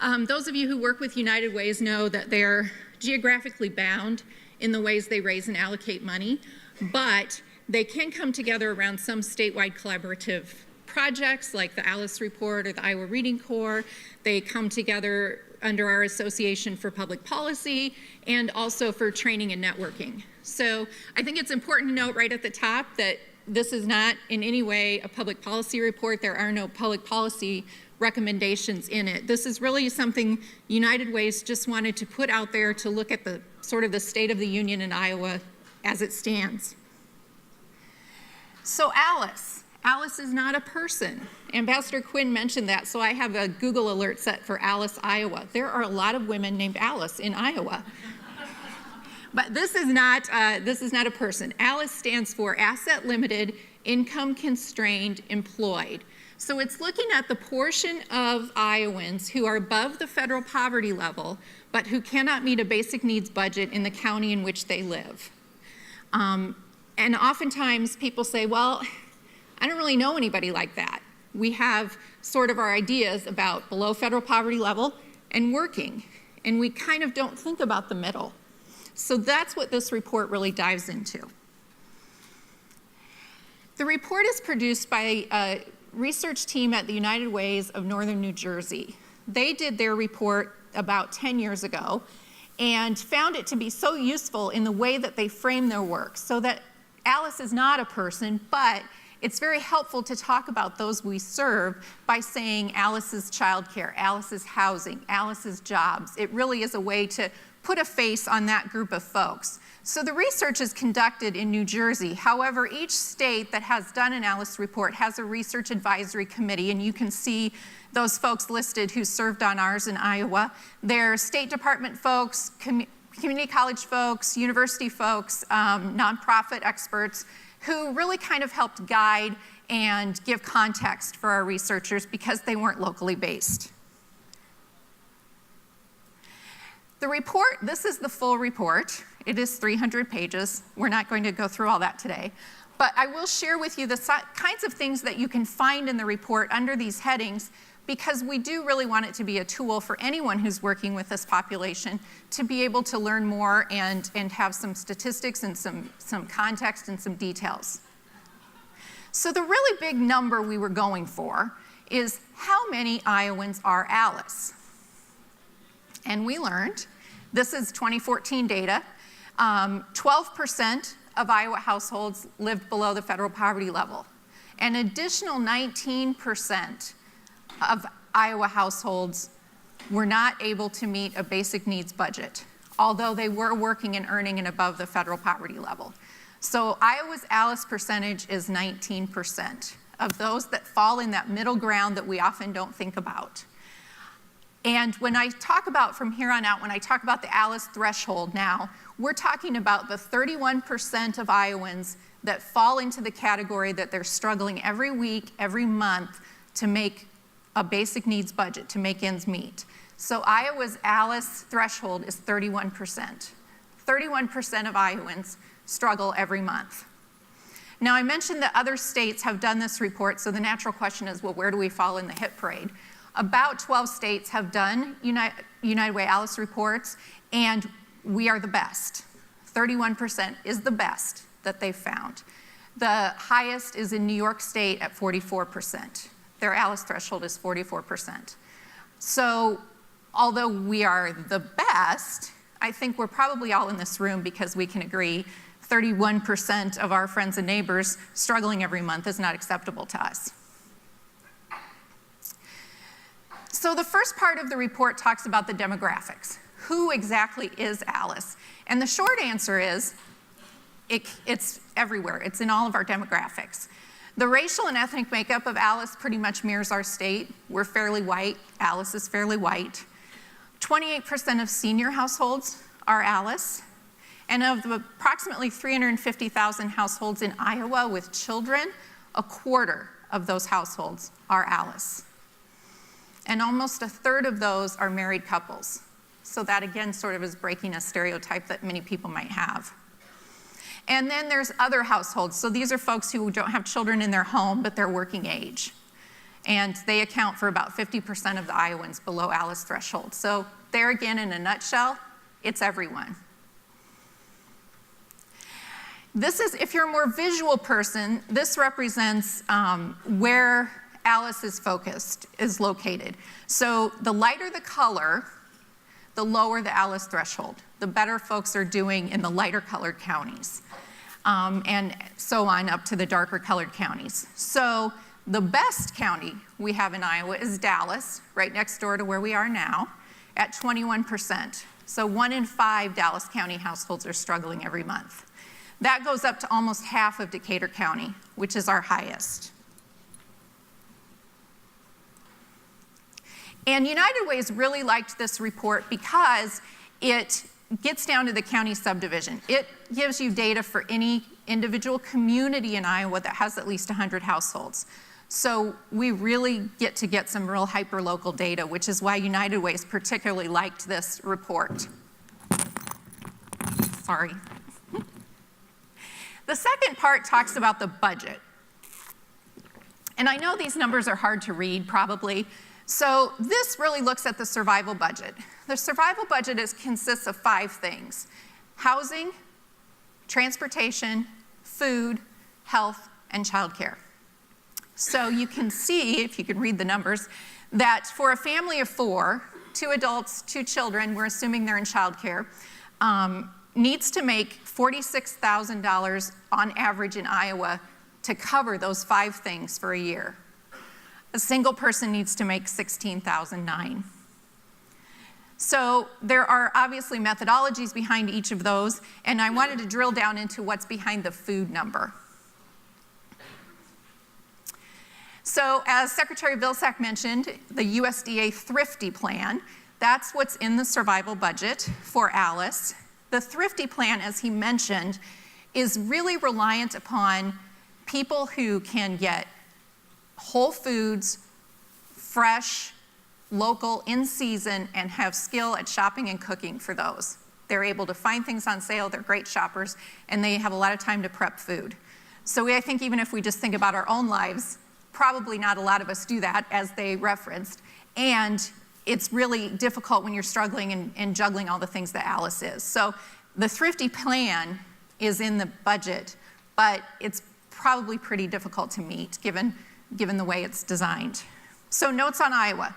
Those of you who work with United Ways know that they're geographically bound in the ways they raise and allocate money, but they can come together around some statewide collaborative projects like the Alice Report or the Iowa Reading Corps. They come together under our Association for Public Policy and also for training and networking. So I think it's important to note right at the top that this is not in any way a public policy report. There are no public policy recommendations in it. This is really something United Ways just wanted to put out there to look at the sort of the state of the union in Iowa as it stands. So Alice is not a person. Ambassador Quinn mentioned that, so I have a Google alert set for Alice, Iowa. There are a lot of women named Alice in Iowa. But this is not a person. Alice stands for Asset Limited, Income Constrained, Employed. So it's looking at the portion of Iowans who are above the federal poverty level, but who cannot meet a basic needs budget in the county in which they live. And oftentimes people say, well, I don't really know anybody like that. We have sort of our ideas about below federal poverty level and working, and we kind of don't think about the middle. So that's what this report really dives into. The report is produced by a research team at the United Ways of Northern New Jersey. They did their report about 10 years ago and found it to be so useful in the way that they frame their work, so that Alice is not a person, but it's very helpful to talk about those we serve by saying Alice's childcare, Alice's housing, Alice's jobs. It really is a way to put a face on that group of folks. So the research is conducted in New Jersey. However, each state that has done an Alice Report has a research advisory committee, and you can see those folks listed who served on ours in Iowa. They're State Department folks, community college folks, university folks, nonprofit experts who really kind of helped guide and give context for our researchers because they weren't locally based. The report, this is the full report. It is 300 pages. We're not going to go through all that today. But I will share with you the kinds of things that you can find in the report under these headings, because we do really want it to be a tool for anyone who's working with this population to be able to learn more and have some statistics and some context and some details. So the really big number we were going for is how many Iowans are ALICE? And we learned, this is 2014 data, 12% of Iowa households lived below the federal poverty level. An additional 19% of Iowa households were not able to meet a basic needs budget, although they were working and earning and above the federal poverty level. So Iowa's ALICE percentage is 19% of those that fall in that middle ground that we often don't think about. And when I talk about, from here on out, when I talk about the ALICE threshold now, we're talking about the 31% of Iowans that fall into the category that they're struggling every week, every month to make a basic needs budget, to make ends meet. So Iowa's ALICE threshold is 31%. 31% of Iowans struggle every month. Now, I mentioned that other states have done this report, so the natural question is, well, where do we fall in the hit parade? About 12 states have done United Way ALICE reports, and we are the best. 31% is the best that they've found. The highest is in New York State at 44%. Their ALICE threshold is 44%. So although we are the best, I think we're probably all in this room because we can agree 31% of our friends and neighbors struggling every month is not acceptable to us. So the first part of the report talks about the demographics. Who exactly is ALICE? And the short answer is, it's everywhere. It's in all of our demographics. The racial and ethnic makeup of ALICE pretty much mirrors our state. We're fairly white. ALICE is fairly white. 28% of senior households are ALICE. And of the approximately 350,000 households in Iowa with children, a quarter of those households are ALICE. And almost a third of those are married couples. So that again sort of is breaking a stereotype that many people might have. And then there's other households. So these are folks who don't have children in their home, but they're working age. And they account for about 50% of the Iowans below ALICE threshold. So there again, in a nutshell, it's everyone. This is, if you're a more visual person, this represents where ALICE is focused, is located. So the lighter the color, the lower the ALICE threshold. The better folks are doing in the lighter colored counties. And so on up to the darker colored counties. So the best county we have in Iowa is Dallas, right next door to where we are now, at 21%. So 1 in 5 Dallas County households are struggling every month. That goes up to almost half of Decatur County, which is our highest. And United Way's really liked this report because it gets down to the county subdivision. It gives you data for any individual community in Iowa that has at least 100 households. So we really get to get some real hyper-local data, which is why United Way's particularly liked this report. Sorry. The second part talks about the budget. And I know these numbers are hard to read, probably. So this really looks at the survival budget. The survival budget consists of 5 things: housing, transportation, food, health, and childcare. So you can see, if you can read the numbers, that for a family of 4, 2 adults, 2 children, we're assuming they're in childcare, needs to make $46,000 on average in Iowa to cover those 5 things for a year. A single person needs to make $16,009. So there are obviously methodologies behind each of those, and I wanted to drill down into what's behind the food number. So as Secretary Vilsack mentioned, the USDA Thrifty plan, that's what's in the survival budget for ALICE. The Thrifty plan, as he mentioned, is really reliant upon people who can get whole foods, fresh, local, in season, and have skill at shopping and cooking for those. They're able to find things on sale, they're great shoppers, and they have a lot of time to prep food. So I think even if we just think about our own lives, probably not a lot of us do that, as they referenced. And it's really difficult when you're struggling and juggling all the things that Alice is. So the Thrifty plan is in the budget, but it's probably pretty difficult to meet given the way it's designed. So notes on Iowa.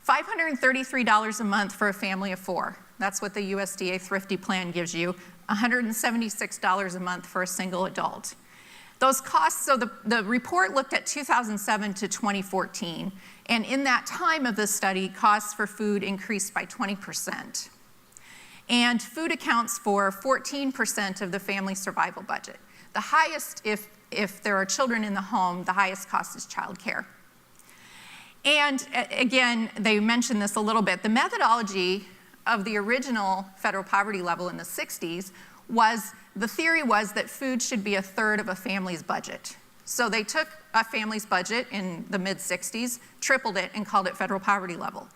$533 a month for a family of 4. That's what the USDA Thrifty plan gives you. $176 a month for a single adult. Those costs, so the report looked at 2007 to 2014, and in that time of the study, costs for food increased by 20%. And food accounts for 14% of the family survival budget. The highest, if there are children in the home, the highest cost is childcare. And again, they mentioned this a little bit. The methodology of the original federal poverty level in the 60s was, the theory was that food should be 1/3 of a family's budget. So they took a family's budget in the mid-60s, tripled it, and called it federal poverty level.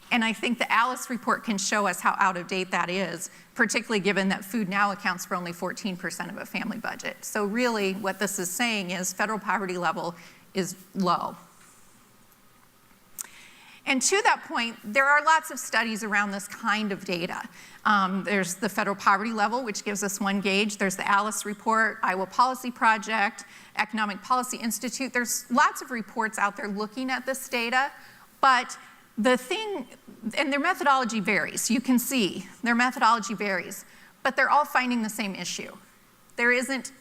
And I think the Alice report can show us how out of date that is, particularly given that food now accounts for only 14% of a family budget. So really what this is saying is federal poverty level is low. And to that point, there are lots of studies around this kind of data. There's the federal poverty level, which gives us one gauge. There's the Alice report, Iowa Policy Project, Economic Policy Institute. There's lots of reports out there looking at this data, but the thing, and their methodology varies. You can see their methodology varies, but they're all finding the same issue. There isn't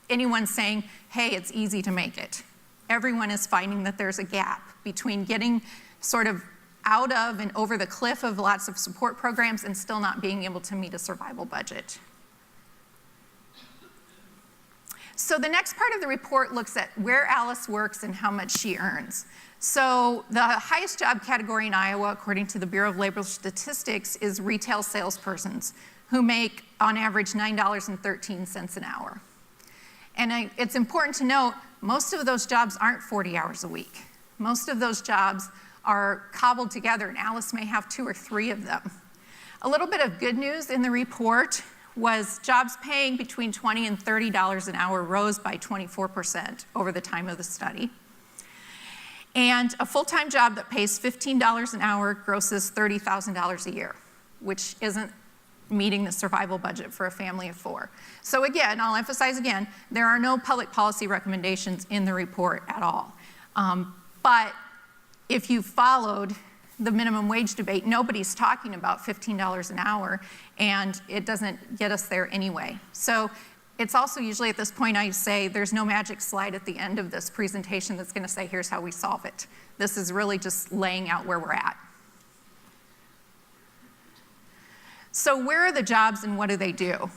anyone saying, hey, it's easy to make it. Everyone is finding that there's a gap between getting sort of out of and over the cliff of lots of support programs and still not being able to meet a survival budget. So the next part of the report looks at where Alice works and how much she earns. So the highest job category in Iowa, according to the Bureau of Labor Statistics, is retail salespersons who make on average $9.13 an hour. And it's important to note, most of those jobs aren't 40 hours a week. Most of those jobs are cobbled together, and Alice may have 2 or 3 of them. A little bit of good news in the report was jobs paying between $20 and $30 an hour rose by 24% over the time of the study. And a full-time job that pays $15 an hour grosses $30,000 a year, which isn't meeting the survival budget for a family of 4. So again, I'll emphasize again, there are no public policy recommendations in the report at all. But if you followed the minimum wage debate, nobody's talking about $15 an hour, and it doesn't get us there anyway. So it's also usually at this point I say there's no magic slide at the end of this presentation that's going to say here's how we solve it. This is really just laying out where we're at. So where are the jobs and what do they do?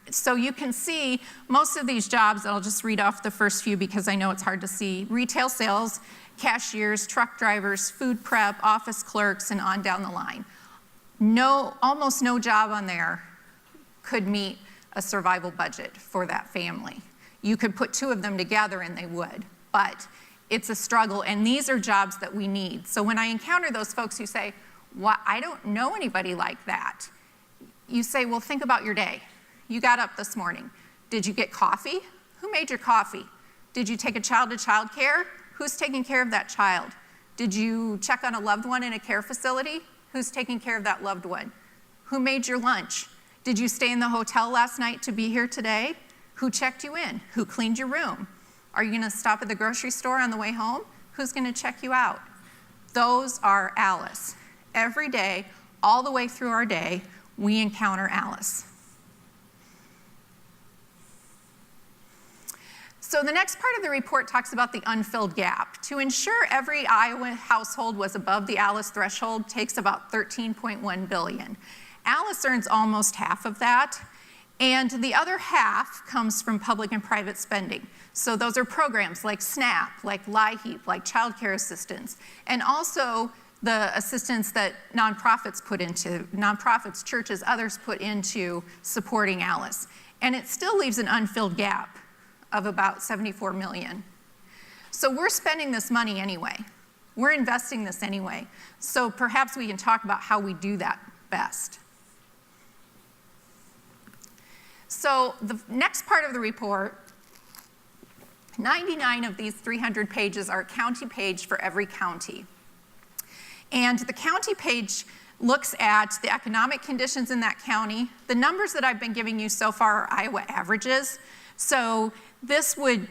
So you can see most of these jobs, and I'll just read off the first few because I know it's hard to see: retail sales, cashiers, truck drivers, food prep, office clerks, and on down the line. Almost no job on there could meet a survival budget for that family. You could put 2 of them together and they would, but it's a struggle, and these are jobs that we need. So when I encounter those folks who say, well, I don't know anybody like that, you say, well, think about your day. You got up this morning. Did you get coffee? Who made your coffee? Did you take a child to child care? Who's taking care of that child? Did you check on a loved one in a care facility? Who's taking care of that loved one? Who made your lunch? Did you stay in the hotel last night to be here today? Who checked you in? Who cleaned your room? Are you gonna stop at the grocery store on the way home? Who's gonna check you out? Those are Alice. Every day, all the way through our day, we encounter Alice. So the next part of the report talks about the unfilled gap. To ensure every Iowa household was above the Alice threshold takes about $13.1 billion. Alice earns almost half of that, and the other half comes from public and private spending. So those are programs like SNAP, like LIHEAP, like child care assistance, and also the assistance that nonprofits, churches, others put into supporting Alice. And it still leaves an unfilled gap of about $74 million. So we're spending this money anyway. We're investing this anyway. So perhaps we can talk about how we do that best. So the next part of the report 99 of these 300 pages are a county page for every county. And the county page looks at the economic conditions in that county. The numbers that I've been giving you so far are Iowa averages. So this would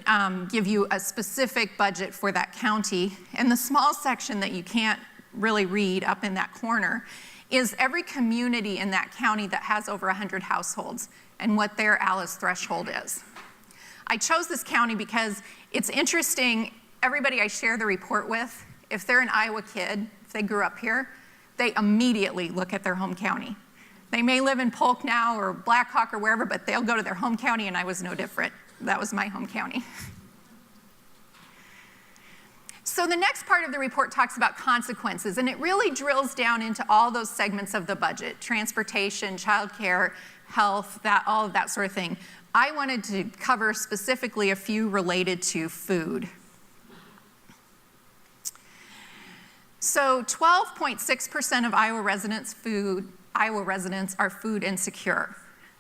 give you a specific budget for that county. And the small section that you can't really read up in that corner is every community in that county that has over 100 households and what their ALICE threshold is. I chose this county because it's interesting. Everybody I share the report with, if they're an Iowa kid, if they grew up here, they immediately look at their home county. They may live in Polk now or Black Hawk or wherever, but they'll go to their home county, and I was no different. That was my home county. So the next part of the report talks about consequences, and it really drills down into all those segments of the budget: transportation, childcare, health, all of that sort of thing. I wanted to cover specifically a few related to food. So 12.6% of Iowa residents are food insecure.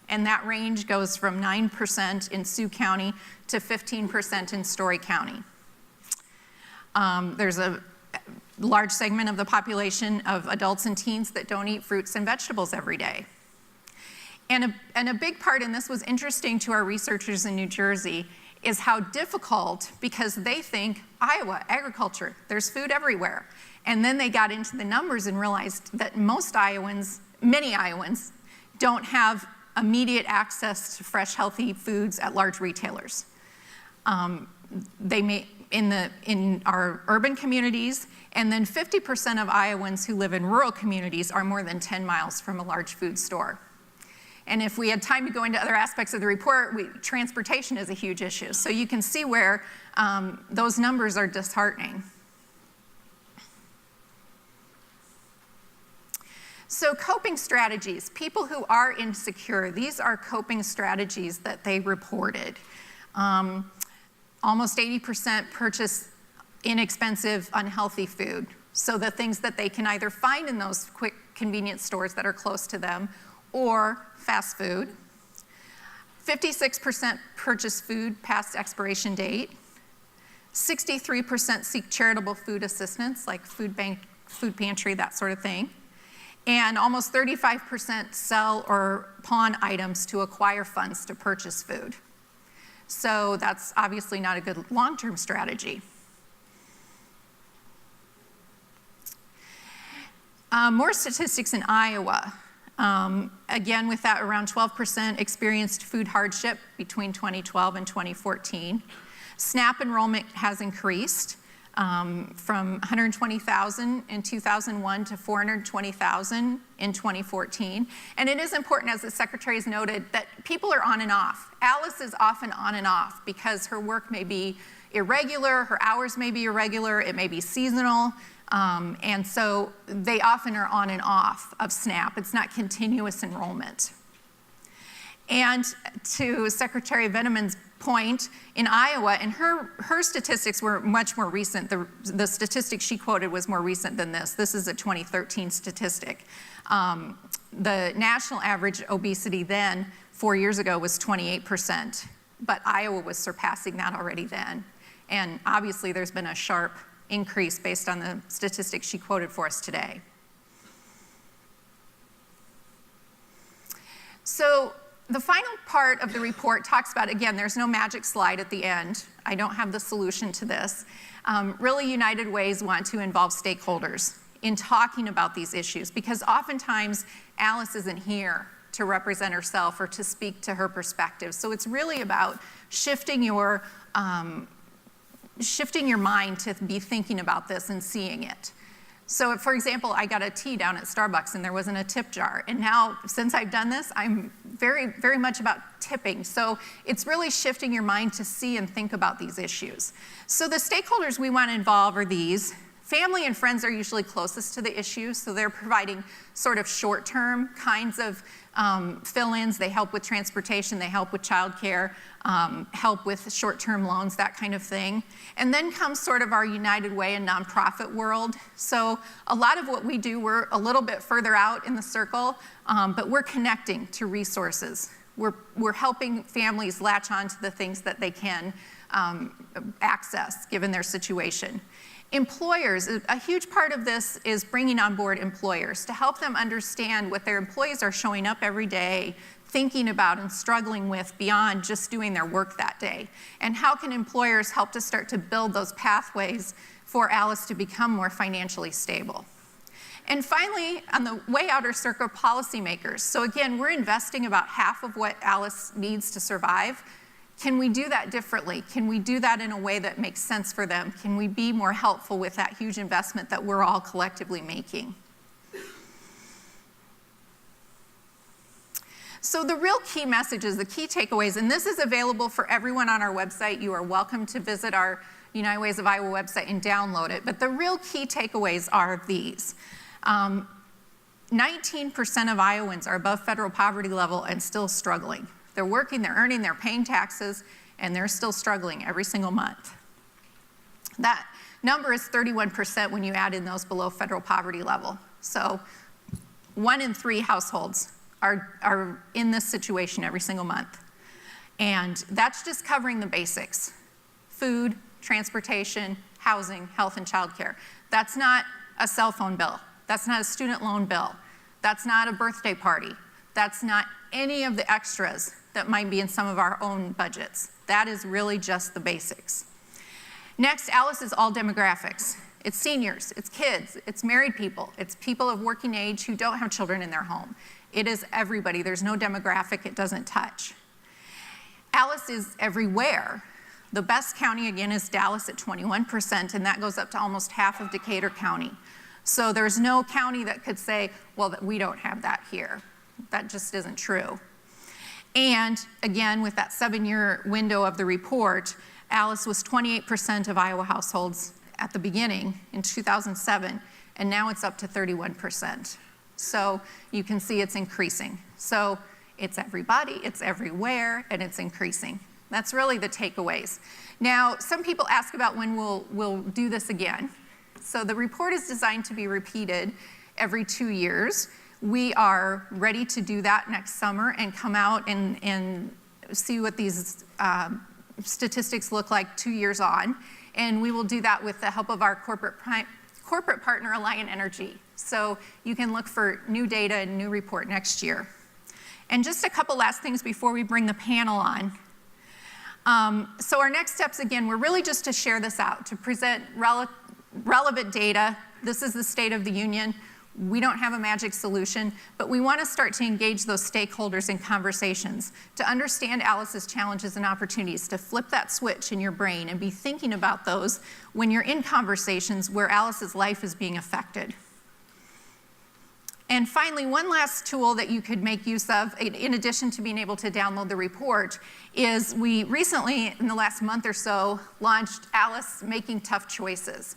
And that range goes from 9% in Sioux County to 15% in Story County. There's a large segment of the population of adults and teens that don't eat fruits and vegetables every day. And a big part, and this was interesting to our researchers in New Jersey, is how difficult, because they think Iowa, agriculture, there's food everywhere. And then they got into the numbers and realized that many Iowans, don't have immediate access to fresh, healthy foods at large retailers. They may, in our urban communities, and then 50% of Iowans who live in rural communities are more than 10 miles from a large food store. And if we had time to go into other aspects of the report, transportation is a huge issue. So you can see where those numbers are disheartening. So coping strategies, people who are insecure, these are coping strategies that they reported. Almost 80% purchase inexpensive, unhealthy food. So the things that they can either find in those quick convenience stores that are close to them or fast food. 56% purchase food past expiration date. 63% seek charitable food assistance, like food bank, food pantry, that sort of thing. And almost 35% sell or pawn items to acquire funds to purchase food. So that's obviously not a good long-term strategy. More statistics in Iowa. Again, with that, around 12% experienced food hardship between 2012 and 2014. SNAP enrollment has increased from 120,000 in 2001 to 420,000 in 2014. And it is important, as the Secretary has noted, that people are on and off. Alice is often on and off because her work may be irregular, her hours may be irregular, it may be seasonal. And so they often are on and off of SNAP. It's not continuous enrollment. And to Secretary Veneman's point, in Iowa, and her statistics were much more recent. The statistic she quoted was more recent than this. This is a 2013 statistic. The national average obesity then, 4 years ago, was 28%. But Iowa was surpassing that already then. And obviously there's been a sharp increase based on the statistics she quoted for us today. So the final part of the report talks about, again, there's no magic slide at the end. I don't have the solution to this. Really, United Way's want to involve stakeholders in talking about these issues, because oftentimes Alice isn't here to represent herself or to speak to her perspective. So it's really about shifting your mind to be thinking about this and seeing it. So, for example, I got a tea down at Starbucks and there wasn't a tip jar. And now, since I've done this, I'm very, very much about tipping. So it's really shifting your mind to see and think about these issues. So the stakeholders we want to involve are these. Family and friends are usually closest to the issue, so they're providing sort of short-term kinds of fill-ins. They help with transportation, they help with childcare, help with short-term loans, that kind of thing. And then comes sort of our United Way and nonprofit world. So a lot of what we do, we're a little bit further out in the circle, but we're connecting to resources. We're helping families latch on to the things that they can access given their situation. Employers, a huge part of this is bringing on board employers to help them understand what their employees are showing up every day, thinking about and struggling with beyond just doing their work that day. And how can employers help to start to build those pathways for Alice to become more financially stable? And finally, on the way outer circle, policymakers. So again, we're investing about half of what Alice needs to survive. Can we do that differently? Can we do that in a way that makes sense for them? Can we be more helpful with that huge investment that we're all collectively making? So the real key messages, the key takeaways, and this is available for everyone on our website. You are welcome to visit our United Ways of Iowa website and download it. But the real key takeaways are these. 19% of Iowans are above federal poverty level and still struggling. They're working, they're earning, they're paying taxes, and they're still struggling every single month. That number is 31% when you add in those below federal poverty level. So 1 in 3 households are in this situation every single month. And that's just covering the basics: food, transportation, housing, health, and childcare. That's not a cell phone bill. That's not a student loan bill. That's not a birthday party. That's not any of the extras that might be in some of our own budgets. That is really just the basics. Next, Alice is all demographics. It's seniors, it's kids, it's married people, it's people of working age who don't have children in their home. It is everybody. There's no demographic it doesn't touch. Alice is everywhere. The best county, again, is Dallas at 21%, and that goes up to almost half of Decatur County. So there's no county that could say, well, that we don't have that here. That just isn't true. And again, with that 7-year window of the report, Alice was 28% of Iowa households at the beginning in 2007, and now it's up to 31%. So you can see it's increasing. So it's everybody, it's everywhere, and it's increasing. That's really the takeaways. Now, some people ask about when we'll do this again. So the report is designed to be repeated every 2 years. We are ready to do that next summer and come out and see what these statistics look like 2 years on. And we will do that with the help of our corporate partner, Alliant Energy. So you can look for new data and new report next year. And just a couple last things before we bring the panel on. So our next steps, again, we're really just to share this out, to present relevant data. This is the State of the Union. We don't have a magic solution, but we want to start to engage those stakeholders in conversations, to understand Alice's challenges and opportunities, to flip that switch in your brain and be thinking about those when you're in conversations where Alice's life is being affected. And finally, one last tool that you could make use of, in addition to being able to download the report, is we recently, in the last month or so, launched Alice Making Tough Choices.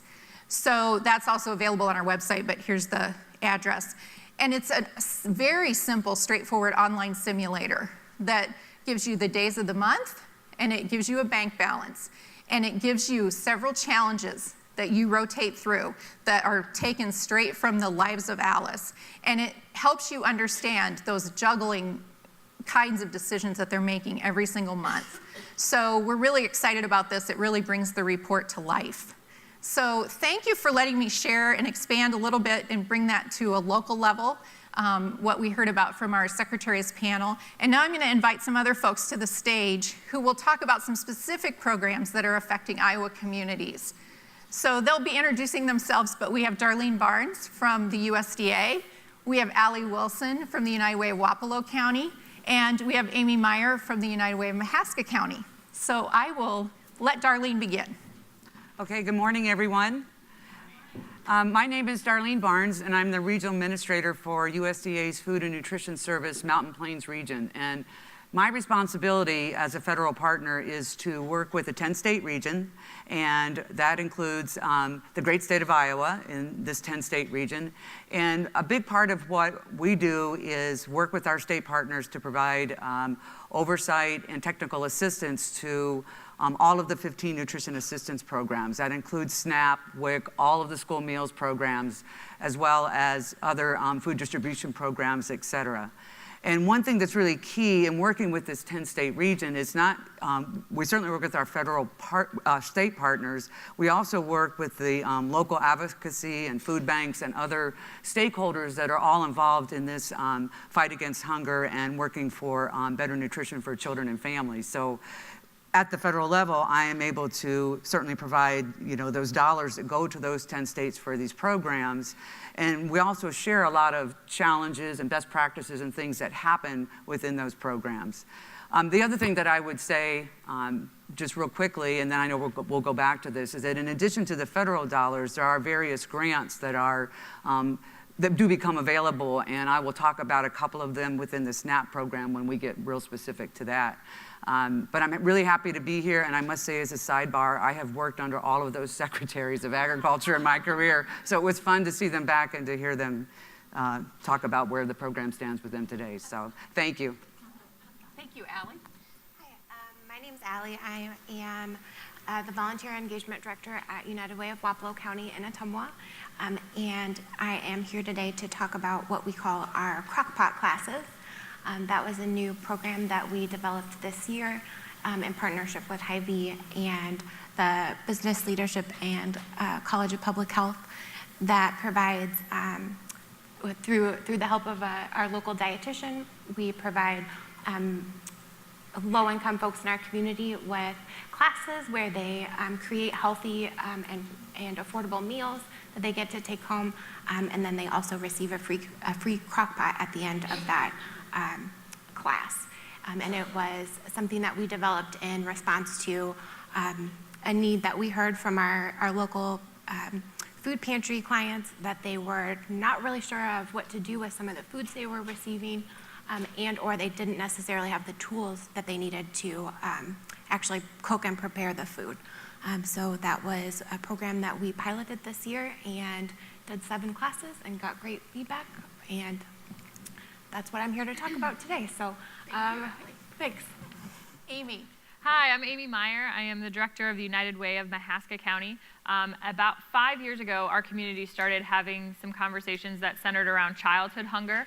So that's also available on our website, but here's the address. And it's a very simple, straightforward online simulator that gives you the days of the month, and it gives you a bank balance, and it gives you several challenges that you rotate through that are taken straight from the lives of Alice. And it helps you understand those juggling kinds of decisions that they're making every single month. So we're really excited about this. It really brings the report to life. So thank you for letting me share and expand a little bit and bring that to a local level, what we heard about from our Secretaries panel. And now I'm going to invite some other folks to the stage who will talk about some specific programs that are affecting Iowa communities. So they'll be introducing themselves, but we have Darlene Barnes from the USDA, we have Allie Wilson from the United Way of Wapello County, and we have Amy Meyer from the United Way of Mahaska County. So I will let Darlene begin. Okay, good morning, everyone. My name is Darlene Barnes, and I'm the Regional Administrator for USDA's Food and Nutrition Service Mountain Plains Region. And my responsibility as a federal partner is to work with a 10-state region, and that includes the great state of Iowa in this 10-state region. And a big part of what we do is work with our state partners to provide oversight and technical assistance to all of the 15 nutrition assistance programs. That includes SNAP, WIC, all of the school meals programs, as well as other food distribution programs, et cetera. And one thing that's really key in working with this 10-state region is not, we certainly work with our federal state partners. We also work with the local advocacy and food banks and other stakeholders that are all involved in this fight against hunger and working for better nutrition for children and families. So at the federal level, I am able to certainly provide, those dollars that go to those 10 states for these programs. And we also share a lot of challenges and best practices and things that happen within those programs. The other thing that I would say, just real quickly, and then I know we'll go back to this, is that in addition to the federal dollars, there are various grants that are that do become available, and I will talk about a couple of them within the SNAP program when we get real specific to that. But I'm really happy to be here, and I must say as a sidebar, I have worked under all of those Secretaries of Agriculture in my career, so it was fun to see them back and to hear them talk about where the program stands with them today. So thank you. Thank you, Allie. Hi, my name's Allie. I am the Volunteer Engagement Director at United Way of Wapello County in Ottumwa, and I am here today to talk about what we call our crockpot classes. That was a new program that we developed this year in partnership with Hy-Vee and the Business Leadership and College of Public Health that provides, through the help of our local dietitian, we provide low-income folks in our community with classes where they create healthy and affordable meals that they get to take home, and then they also receive a free crock pot at the end of that class. And it was something that we developed in response to a need that we heard from our local food pantry clients, that they were not really sure of what to do with some of the foods they were receiving, and or they didn't necessarily have the tools that they needed to actually cook and prepare the food. So that was a program that we piloted this year and did 7 classes and got great feedback, and that's what I'm here to talk about today. So thanks. Amy. Hi, I'm Amy Meyer. I am the director of the United Way of Mahaska County. About 5 years ago, our community started having some conversations that centered around childhood hunger.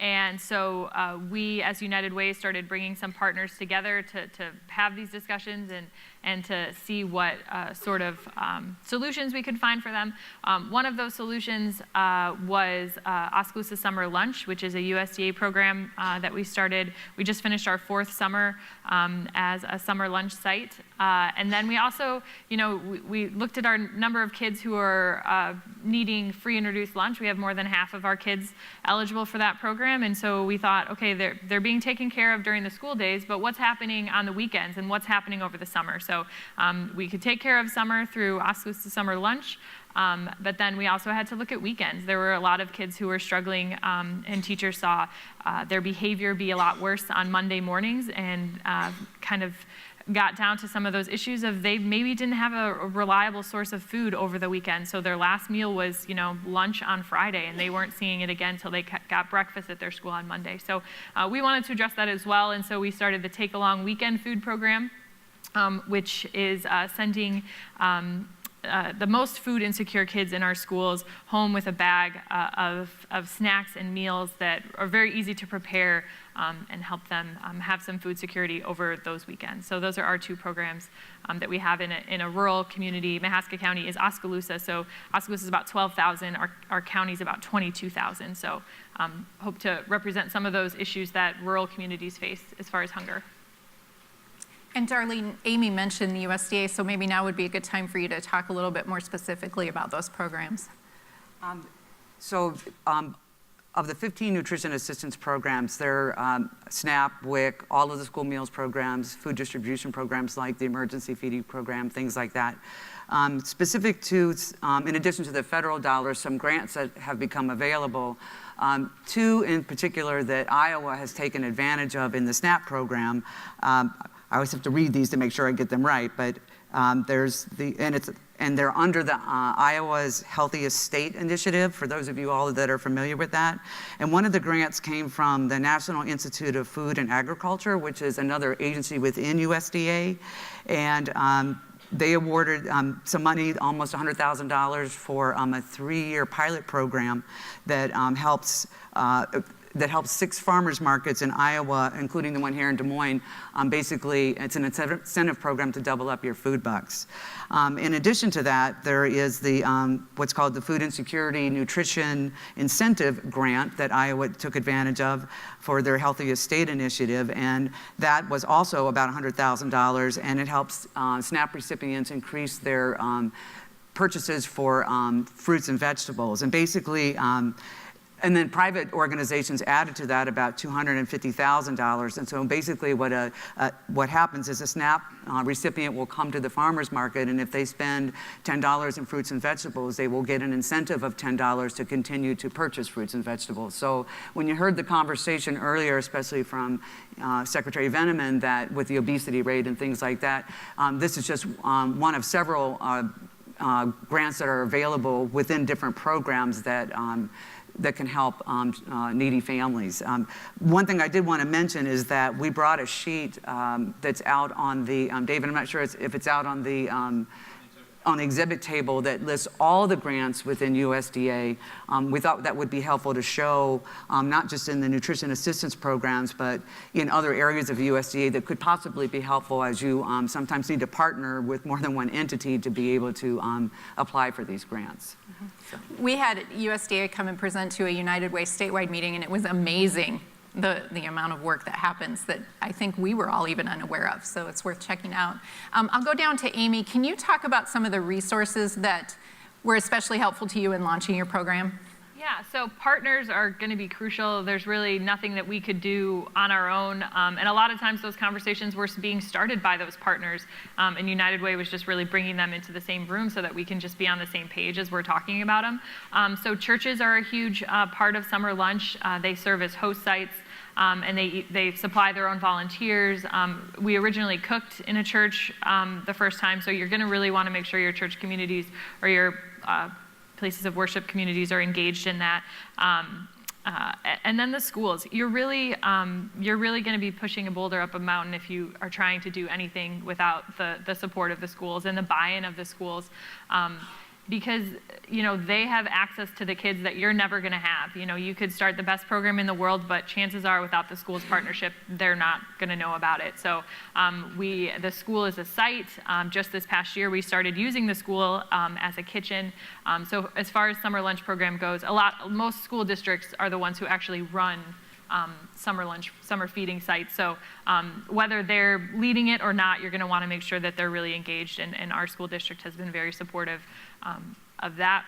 And so we, as United Way, started bringing some partners together to have these discussions and to see what sort of solutions we could find for them. One of those solutions was Oskaloosa Summer Lunch, which is a USDA program that we started. We just finished our 4th summer as a summer lunch site. And then we also, we looked at our number of kids who are needing free and reduced lunch. We have more than half of our kids eligible for that program. And so we thought, okay, they're being taken care of during the school days, but what's happening on the weekends and what's happening over the summer? So we could take care of summer through Oskaloosa Summer Lunch, but then we also had to look at weekends. There were a lot of kids who were struggling, and teachers saw their behavior be a lot worse on Monday mornings, and kind of got down to some of those issues of they maybe didn't have a reliable source of food over the weekend. So their last meal was, lunch on Friday, and they weren't seeing it again until they got breakfast at their school on Monday. So we wanted to address that as well, and so we started the Take Along Weekend Food Program, which is sending the most food insecure kids in our schools home with a bag of snacks and meals that are very easy to prepare and help them have some food security over those weekends. So those are our 2 programs that we have in a rural community. Mahaska County is Oskaloosa, so Oskaloosa is about 12,000. Our county is about 22,000. So hope to represent some of those issues that rural communities face as far as hunger. And Darlene, Amy mentioned the USDA, so maybe now would be a good time for you to talk a little bit more specifically about those programs. Of the 15 nutrition assistance programs, they're SNAP, WIC, all of the school meals programs, food distribution programs like the emergency feeding program, things like that. Specific to, in addition to the federal dollars, some grants that have become available. 2 in particular that Iowa has taken advantage of in the SNAP program. I always have to read these to make sure I get them right, but they're under the Iowa's Healthiest State Initiative, for those of you all that are familiar with that. And one of the grants came from the National Institute of Food and Agriculture, which is another agency within USDA. And they awarded some money, almost $100,000, for a 3-year pilot program that helps that helps 6 farmers markets in Iowa, including the one here in Des Moines. Basically, it's an incentive program to double up your food bucks. In addition to that, there is the what's called the Food Insecurity Nutrition Incentive Grant that Iowa took advantage of for their Healthiest State initiative, and that was also about $100,000, and it helps SNAP recipients increase their purchases for fruits and vegetables. And basically, and then private organizations added to that about $250,000. And so basically what happens is a SNAP recipient will come to the farmer's market, and if they spend $10 in fruits and vegetables, they will get an incentive of $10 to continue to purchase fruits and vegetables. So when you heard the conversation earlier, especially from Secretary Veneman, that with the obesity rate and things like that, this is just one of several grants that are available within different programs that can help needy families. One thing I did want to mention is that we brought a sheet that's out on the, David, I'm not sure if it's out on the exhibit table that lists all the grants within USDA. We thought that would be helpful to show, not just in the nutrition assistance programs, but in other areas of USDA that could possibly be helpful as you sometimes need to partner with more than one entity to be able to apply for these grants. We had USDA come and present to a United Way statewide meeting, and it was amazing the amount of work that happens that I think we were all even unaware of, so it's worth checking out. I'll go down to Amy. Can you talk about some of the resources that were especially helpful to you in launching your program? Yeah, so partners are going to be crucial. There's really nothing that we could do on our own. And a lot of times those conversations were being started by those partners. And United Way was just really bringing them into the same room so that we can just be on the same page as we're talking about them. So churches are a huge part of summer lunch. They serve as host sites. And they supply their own volunteers. We originally cooked in a church the first time, so you're going to really want to make sure your church communities or your places of worship communities are engaged in that. And then the schools. You're really going to be pushing a boulder up a mountain if you are trying to do anything without the support of the schools and the buy-in of the schools. Because they have access to the kids that you're never going to have. You could start the best program in the world, but chances are without the school's partnership, they're not going to know about it. So the school is a site. Just this past year, we started using the school as a kitchen. So as far as summer lunch program goes, most school districts are the ones who actually run summer feeding sites. So whether they're leading it or not, you're going to want to make sure that they're really engaged, and our school district has been very supportive of that.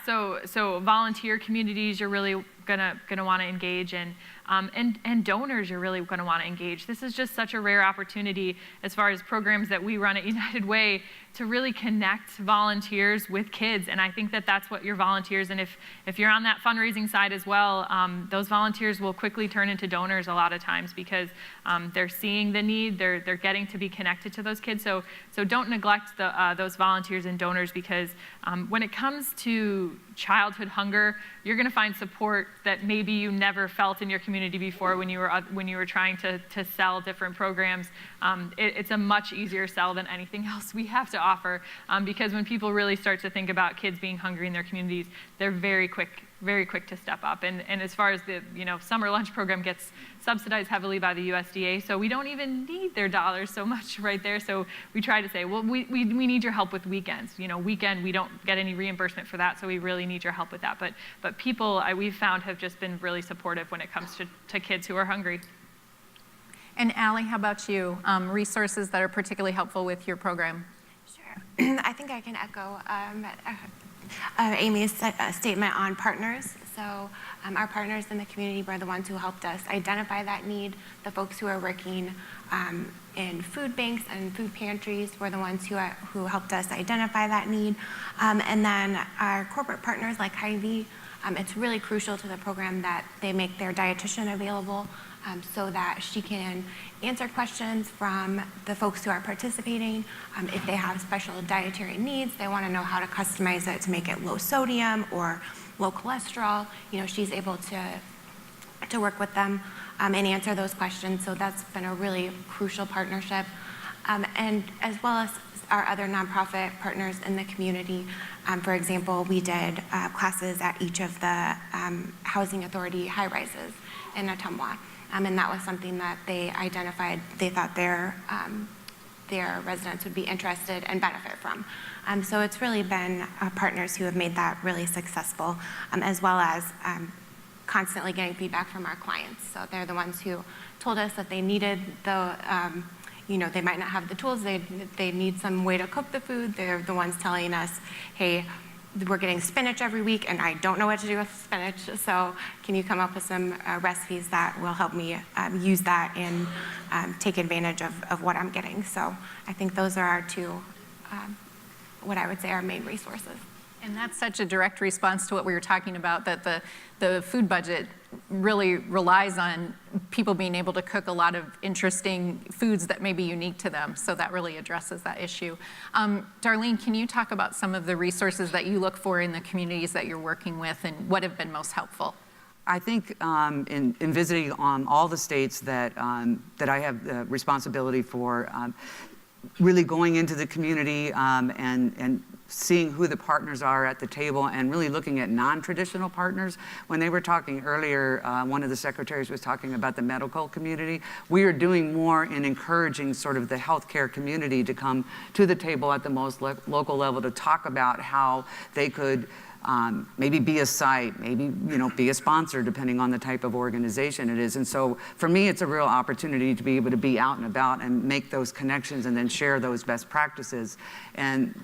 So volunteer communities you're really gonna want to engage in, and donors you're really going to want to engage. This is just such a rare opportunity as far as programs that we run at United Way to really connect volunteers with kids, and I think that that's what your volunteers, and if you're on that fundraising side as well, those volunteers will quickly turn into donors a lot of times because they're seeing the need, they're getting to be connected to those kids. So don't neglect those volunteers and donors, because when it comes to childhood hunger, you're going to find support that maybe you never felt in your community before when you were trying to sell different programs. It's a much easier sell than anything else we have to offer, because when people really start to think about kids being hungry in their communities, they're very quick to step up. And as far as the summer lunch program gets subsidized heavily by the USDA, so we don't even need their dollars so much right there. So we try to say, well, we need your help with weekends. Weekend we don't get any reimbursement for that, so we really need your help with that. But people we've found have just been really supportive when it comes to kids who are hungry. And Allie, how about you? Resources that are particularly helpful with your program? Sure. I think I can echo Amy's statement on partners. So our partners in the community were the ones who helped us identify that need. The folks who are working in food banks and food pantries were the ones who helped us identify that need. And then our corporate partners like Hy-Vee, it's really crucial to the program that they make their dietitian available so that she can answer questions from the folks who are participating. If they have special dietary needs, they want to know how to customize it to make it low sodium or low cholesterol. She's able to work with them and answer those questions. So that's been a really crucial partnership. And as well as our other nonprofit partners in the community. For example, we did classes at each of the Housing Authority high-rises in Ottumwa. And that was something that they identified they thought their residents would be interested and benefit from. So it's really been partners who have made that really successful, as well as constantly getting feedback from our clients. So they're the ones who told us that they needed the, they might not have the tools, they need some way to cook the food. They're the ones telling us, hey, we're getting spinach every week and I don't know what to do with spinach, so can you come up with some recipes that will help me use that and take advantage of what I'm getting. So I think those are our two, what I would say, our main resources. And that's such a direct response to what we were talking about, that the food budget really relies on people being able to cook a lot of interesting foods that may be unique to them. So that really addresses that issue. Darlene, can you talk about some of the resources that you look for in the communities that you're working with and what have been most helpful? I think in visiting all the states that I have the responsibility for, really going into the community and seeing who the partners are at the table and really looking at non-traditional partners. When they were talking earlier, one of the secretaries was talking about the medical community. We are doing more in encouraging sort of the healthcare community to come to the table at the most local level to talk about how they could maybe be a site, maybe be a sponsor, depending on the type of organization it is. And so for me, it's a real opportunity to be able to be out and about and make those connections and then share those best practices. And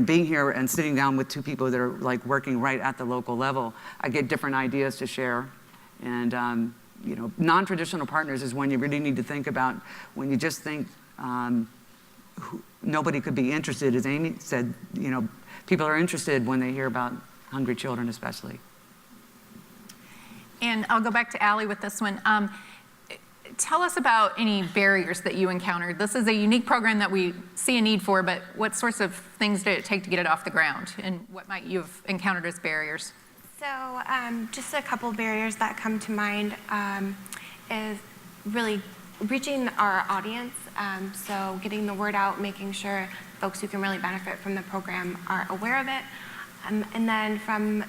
being here and sitting down with two people that are like working right at the local level, I get different ideas to share. And non-traditional partners is when you really need to think about, when you just think nobody could be interested, as Amy said, people are interested when they hear about hungry children especially. And I'll go back to Allie with this one. Tell us about any barriers that you encountered. This is a unique program that we see a need for, but what sorts of things did it take to get it off the ground? And what might you have encountered as barriers? So just a couple barriers that come to mind is really reaching our audience. So getting the word out, making sure folks who can really benefit from the program are aware of it. And then from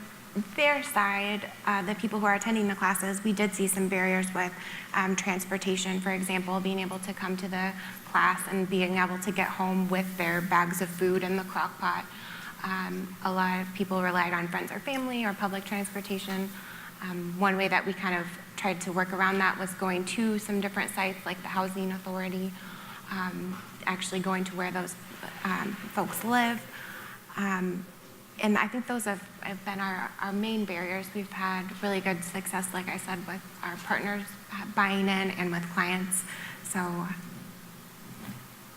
their side, the people who are attending the classes, we did see some barriers with transportation, for example, being able to come to the class and being able to get home with their bags of food in the crock pot. A lot of people relied on friends or family or public transportation. One way that we kind of tried to work around that was going to some different sites like the Housing Authority, actually going to where those folks live. And I think those have been our main barriers. We've had really good success, like I said, with our partners buying in and with clients. So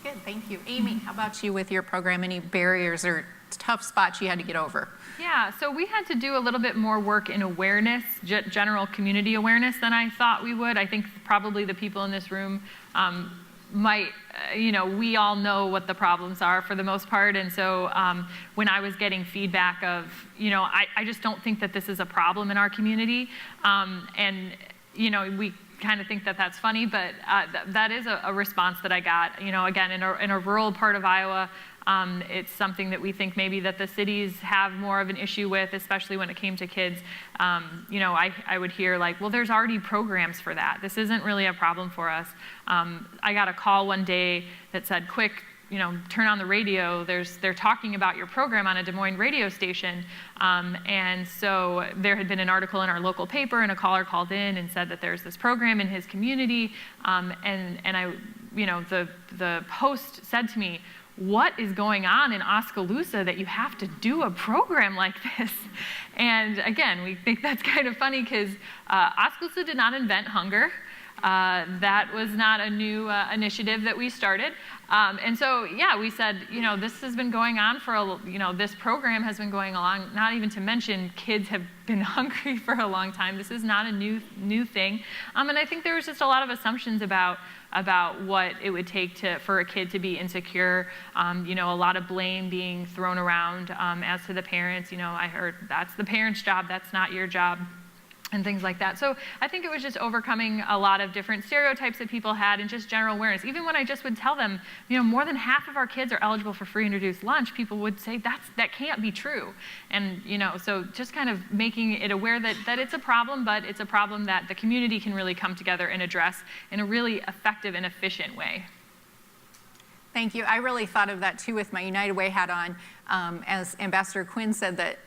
good, thank you. Amy, how about you with your program? Any barriers or tough spots you had to get over? Yeah, so we had to do a little bit more work in awareness, general community awareness than I thought we would. I think probably the people in this room might, we all know what the problems are for the most part. And so when I was getting feedback of, I just don't think that this is a problem in our community. And, we kind of think that that's funny, but that is a response that I got. Again, in a rural part of Iowa, it's something that we think maybe that the cities have more of an issue with, especially when it came to kids. I would hear like, well, there's already programs for that. This isn't really a problem for us. I got a call one day that said, quick, turn on the radio. They're talking about your program on a Des Moines radio station. And so there had been an article in our local paper and a caller called in and said that there's this program in his community. And I, the host said to me, what is going on in Oskaloosa that you have to do a program like this? And again, we think that's kind of funny because Oskaloosa did not invent hunger. That was not a new initiative that we started. And so, yeah, we said, this has been going on for, this program has been going along, not even to mention kids have been hungry for a long time. This is not a new thing. And I think there was just a lot of assumptions about what it would take for a kid to be insecure, a lot of blame being thrown around as to the parents. I heard that's the parents' job, that's not your job. and things like that. So I think it was just overcoming a lot of different stereotypes that people had and just general awareness. Even when I just would tell them, more than half of our kids are eligible for free and reduced lunch, people would say that can't be true. And so just kind of making it aware that it's a problem, but it's a problem that the community can really come together and address in a really effective and efficient way. Thank you. I really thought of that too with my United Way hat on. As Ambassador Quinn said that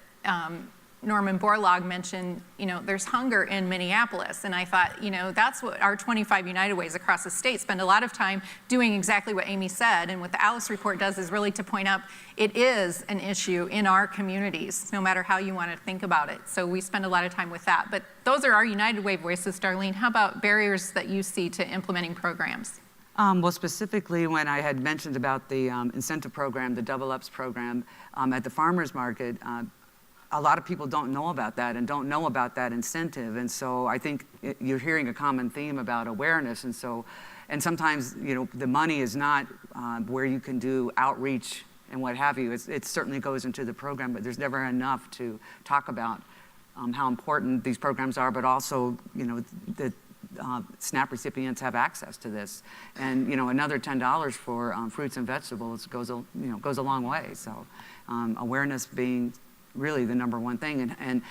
Norman Borlaug mentioned, there's hunger in Minneapolis. And I thought, that's what our 25 United Ways across the state spend a lot of time doing exactly what Amy said. And what the Alice report does is really to point out it is an issue in our communities, no matter how you want to think about it. So we spend a lot of time with that. But those are our United Way voices. Darlene, how about barriers that you see to implementing programs? Well, specifically when I had mentioned about the incentive program, the Double Ups program at the farmers market, a lot of people don't know about that and don't know about that incentive. And so I think you're hearing a common theme about awareness. And sometimes, the money is not where you can do outreach and what have you. It certainly goes into the program, but there's never enough to talk about how important these programs are, but also, that SNAP recipients have access to this. And, another $10 for fruits and vegetables goes a long way. So awareness being really the number one thing. And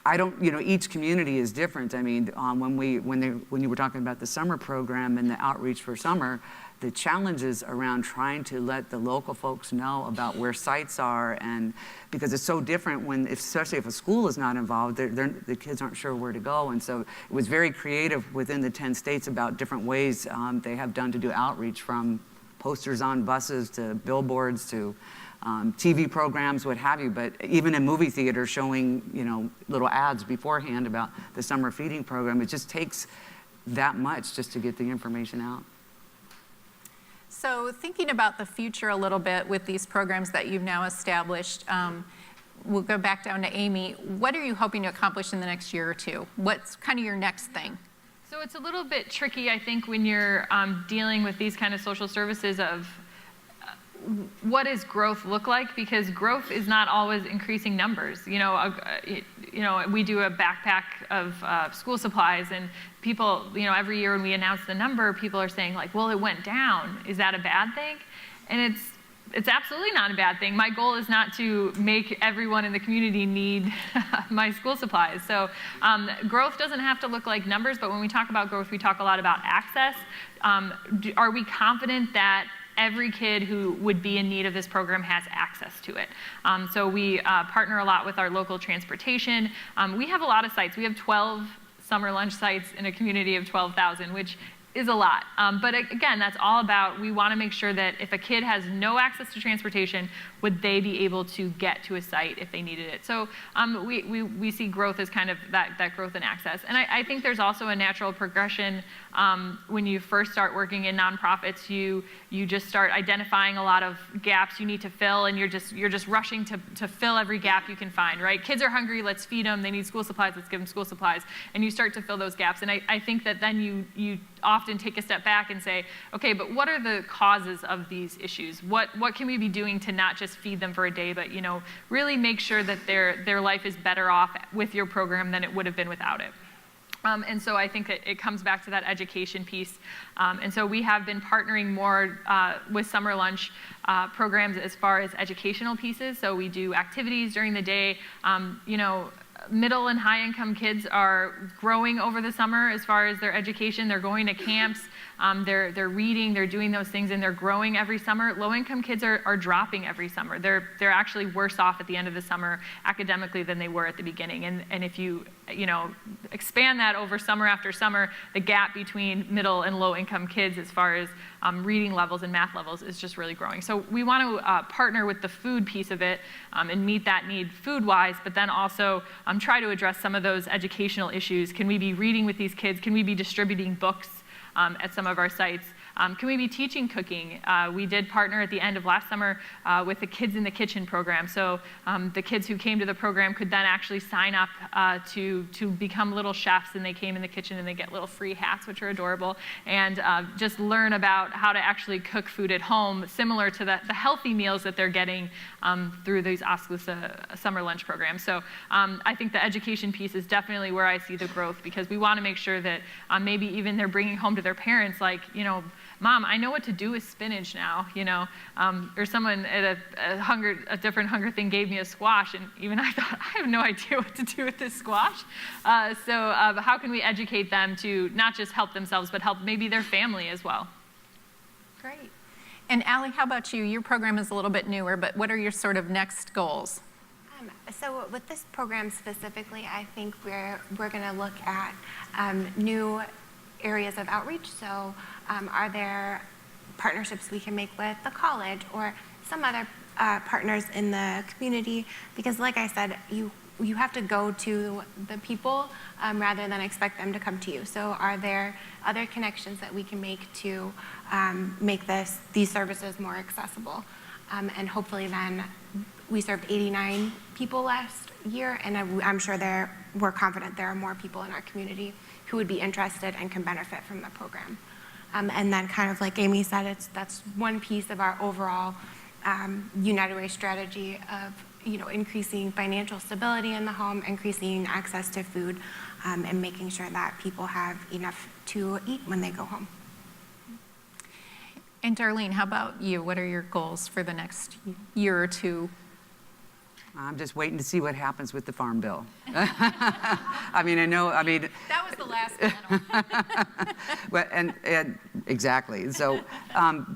I don't, each community is different. I mean, when you were talking about the summer program and the outreach for summer, the challenges around trying to let the local folks know about where sites are, and because it's so different especially if a school is not involved, the kids aren't sure where to go. And so it was very creative within the 10 states about different ways they have done to do outreach, from posters on buses to billboards to TV programs, what have you, but even in movie theaters showing, little ads beforehand about the summer feeding program. It just takes that much just to get the information out. So thinking about the future a little bit with these programs that you've now established, we'll go back down to Amy. What are you hoping to accomplish in the next year or two? What's kind of your next thing? So it's a little bit tricky, I think, when you're dealing with these kind of social services of what does growth look like? Because growth is not always increasing numbers. We do a backpack of school supplies, and people, every year when we announce the number, people are saying like, well, it went down. Is that a bad thing? And it's absolutely not a bad thing. My goal is not to make everyone in the community need my school supplies. So growth doesn't have to look like numbers, but when we talk about growth, we talk a lot about access. Are we confident that every kid who would be in need of this program has access to it? So we partner a lot with our local transportation. We have a lot of sites. We have 12 summer lunch sites in a community of 12,000, which is a lot. But again, that's all about, we want to make sure that if a kid has no access to transportation, would they be able to get to a site if they needed it? So we see growth as kind of that growth in access. And I think there's also a natural progression when you first start working in nonprofits. You just start identifying a lot of gaps you need to fill, and you're just rushing to fill every gap you can find, right? Kids are hungry, let's feed them. They need school supplies, let's give them school supplies. And you start to fill those gaps. And I think that then you often take a step back and say, okay, but what are the causes of these issues? What can we be doing to not just feed them for a day, but really make sure that their life is better off with your program than it would have been without it? And so I think that it comes back to that education piece. And so we have been partnering more with summer lunch programs as far as educational pieces. So we do activities during the day. Middle and high income kids are growing over the summer as far as their education. They're going to camps, they're reading, they're doing those things, and they're growing every summer. Low income kids are dropping every summer. They're actually worse off at the end of the summer academically than they were at the beginning. And if you expand that over summer after summer, the gap between middle and low income kids as far as reading levels and math levels is just really growing. So we want to partner with the food piece of it and meet that need food-wise, but then also try to address some of those educational issues. Can we be reading with these kids? Can we be distributing books at some of our sites. Can we be teaching cooking? We did partner at the end of last summer with the Kids in the Kitchen program. So the kids who came to the program could then actually sign up to become little chefs, and they came in the kitchen and they get little free hats, which are adorable, and just learn about how to actually cook food at home, similar to the healthy meals that they're getting through these Oskaloosa summer lunch programs. So I think the education piece is definitely where I see the growth, because we want to make sure that maybe even they're bringing home to their parents, like, you know, Mom, I know what to do with spinach now, you know, or someone at a different hunger thing gave me a squash, and even I thought, I have no idea what to do with this squash. So how can we educate them to not just help themselves, but help maybe their family as well? Great. And Allie, how about you? Your program is a little bit newer, but what are your sort of next goals? So with this program specifically, I think we're going to look at new areas of outreach. So are there partnerships we can make with the college or some other partners in the community? Because like I said, you have to go to the people rather than expect them to come to you. So are there other connections that we can make to make these services more accessible? And hopefully then we served 89 people last year, and I'm sure we're confident there are more people in our community who would be interested and can benefit from the program. And then kind of like Amy said, that's one piece of our overall United Way strategy of, you know, increasing financial stability in the home, increasing access to food, and making sure that people have enough to eat when they go home. And Darlene, how about you? What are your goals for the next year or two? I'm just waiting to see what happens with the Farm Bill. I mean, that was the last panel. Well, and exactly. So,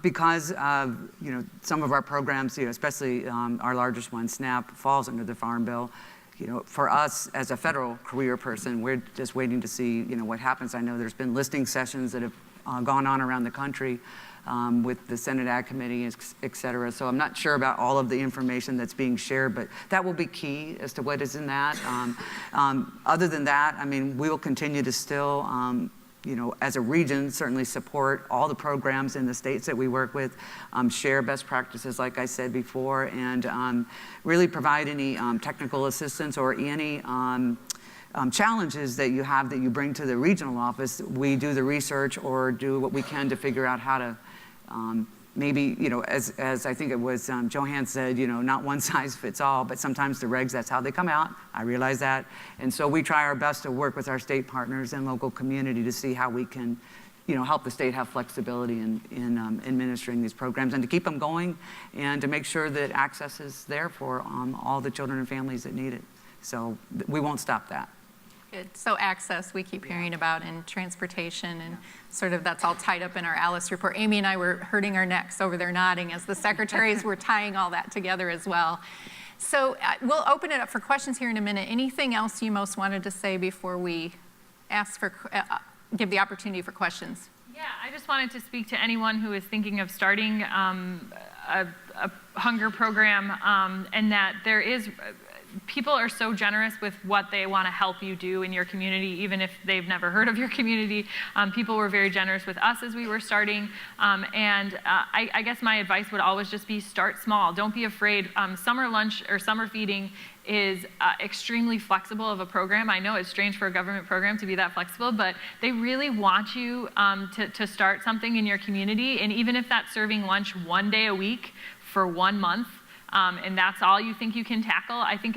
because you know, some of our programs, you know, especially our largest one, SNAP, falls under the Farm Bill. You know, for us as a federal career person, we're just waiting to see, you know, what happens. I know there's been listening sessions that have gone on around the country with the Senate Ag Committee, et cetera. So I'm not sure about all of the information that's being shared, but that will be key as to what is in that. Other than that, I mean, we will continue to still, you know, as a region, certainly support all the programs in the states that we work with, share best practices, like I said before, and really provide any technical assistance or any challenges that you have that you bring to the regional office. We do the research or do what we can to figure out how to maybe, you know, as I think it was Johann said, you know, not one size fits all, but sometimes the regs, that's how they come out. I realize that. And so we try our best to work with our state partners and local community to see how we can, you know, help the state have flexibility in administering these programs and to keep them going and to make sure that access is there for all the children and families that need it. So we won't stop that. Good. So access, we keep hearing about, and transportation, and sort of that's all tied up in our Alice report. Amy and I were hurting our necks over there nodding as the secretaries were tying all that together as well. So we'll open it up for questions here in a minute. Anything else you most wanted to say before we ask for, give the opportunity for questions? Yeah, I just wanted to speak to anyone who is thinking of starting a hunger program, and that there is, people are so generous with what they want to help you do in your community, even if they've never heard of your community. People were very generous with us as we were starting. I guess my advice would always just be start small. Don't be afraid. Summer lunch or summer feeding is extremely flexible of a program. I know it's strange for a government program to be that flexible, but they really want you to start something in your community. And even if that's serving lunch one day a week for 1 month, and that's all you think you can tackle, I think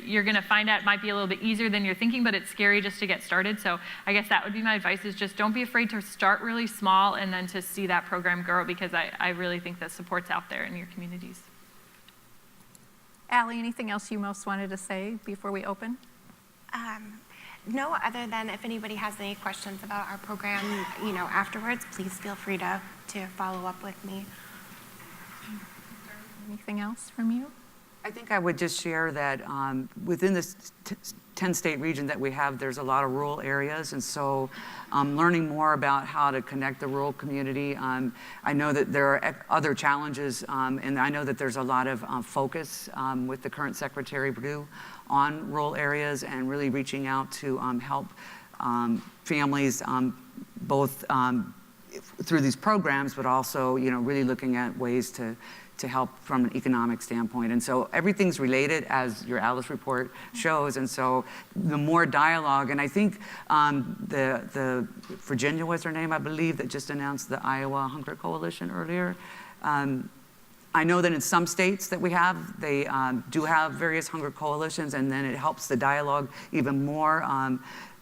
you're gonna find out it might be a little bit easier than you're thinking, but it's scary just to get started. So I guess that would be my advice, is just don't be afraid to start really small and then to see that program grow, because I really think the support's out there in your communities. Allie, anything else you most wanted to say before we open? No, other than if anybody has any questions about our program, you know, afterwards, please feel free to follow up with me. Anything else from you? I think I would just share that within this 10-state region that we have, there's a lot of rural areas, and so learning more about how to connect the rural community. I know that there are other challenges, and I know that there's a lot of focus with the current Secretary Perdue on rural areas and really reaching out to help families both through these programs, but also, really looking at ways to help from an economic standpoint. And so everything's related, as your Alice report shows. And so the more dialogue, and I think the Virginia was her name, I believe, that just announced the Iowa Hunger Coalition earlier. I know that in some states that we have, they do have various hunger coalitions, and then it helps the dialogue even more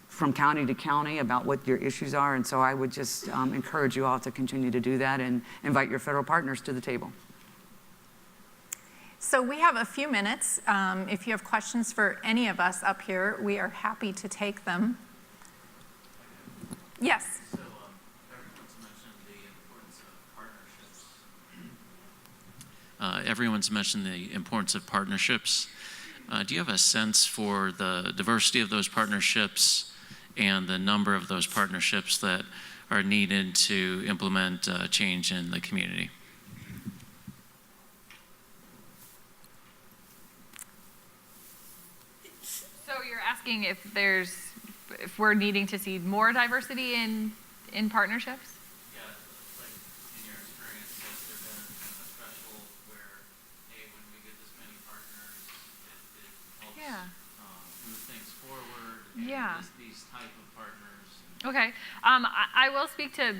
from county to county about what your issues are. And so I would just encourage you all to continue to do that and invite your federal partners to the table. So we have a few minutes. If you have questions for any of us up here, we are happy to take them. Yes? So everyone's mentioned the importance of partnerships. Do you have a sense for the diversity of those partnerships and the number of those partnerships that are needed to implement change in the community? So you're asking if we're needing to see more diversity in partnerships? Yeah, like in your experience, has there been kind of a threshold where, hey, when we get this many partners, it helps move things forward? And these type of partners. Okay, I will speak to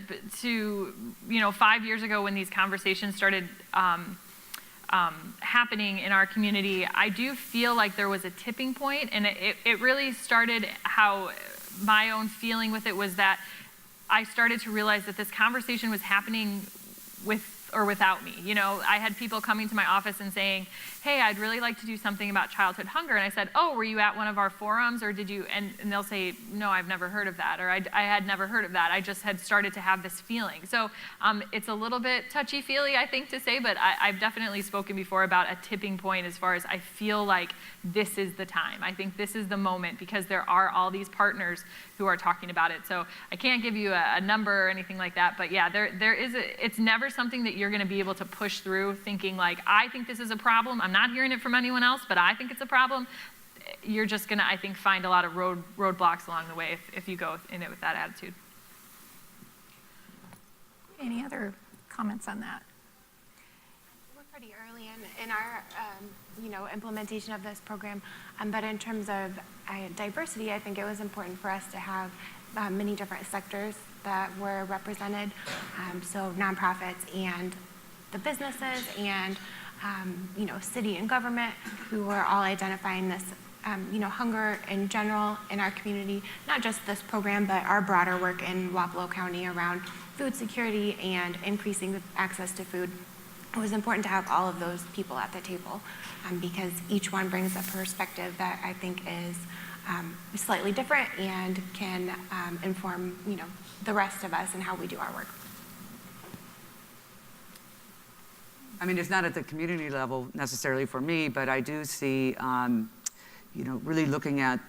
5 years ago when these conversations started happening in our community. I do feel like there was a tipping point, and it really started how my own feeling with it was that I started to realize that this conversation was happening with or without me. I had people coming to my office and saying, hey, I'd really like to do something about childhood hunger. And I said, oh, were you at one of our forums, or did you? And they'll say, no, I've never heard of that, or I had never heard of that. I just had started to have this feeling. So it's a little bit touchy-feely, I think, to say, but I've definitely spoken before about a tipping point as far as I feel like this is the time. I think this is the moment, because there are all these partners who are talking about it. So I can't give you a number or anything like that, but yeah, it's never something that you're going to be able to push through thinking like, I think this is a problem. I'm not hearing it from anyone else, but I think it's a problem. You're just going to, I think, find a lot of roadblocks along the way if you go in it with that attitude. Any other comments on that? We're pretty early in our implementation of this program, but in terms of diversity, I think it was important for us to have many different sectors that were represented, so nonprofits and the businesses and city and government, who were all identifying this hunger in general in our community, not just this program, but our broader work in Wapello County around food security and increasing the access to food. It was important to have all of those people at the table, because each one brings a perspective that I think is slightly different and can inform the rest of us and how we do our work. I mean, it's not at the community level necessarily for me, but I do see, really looking at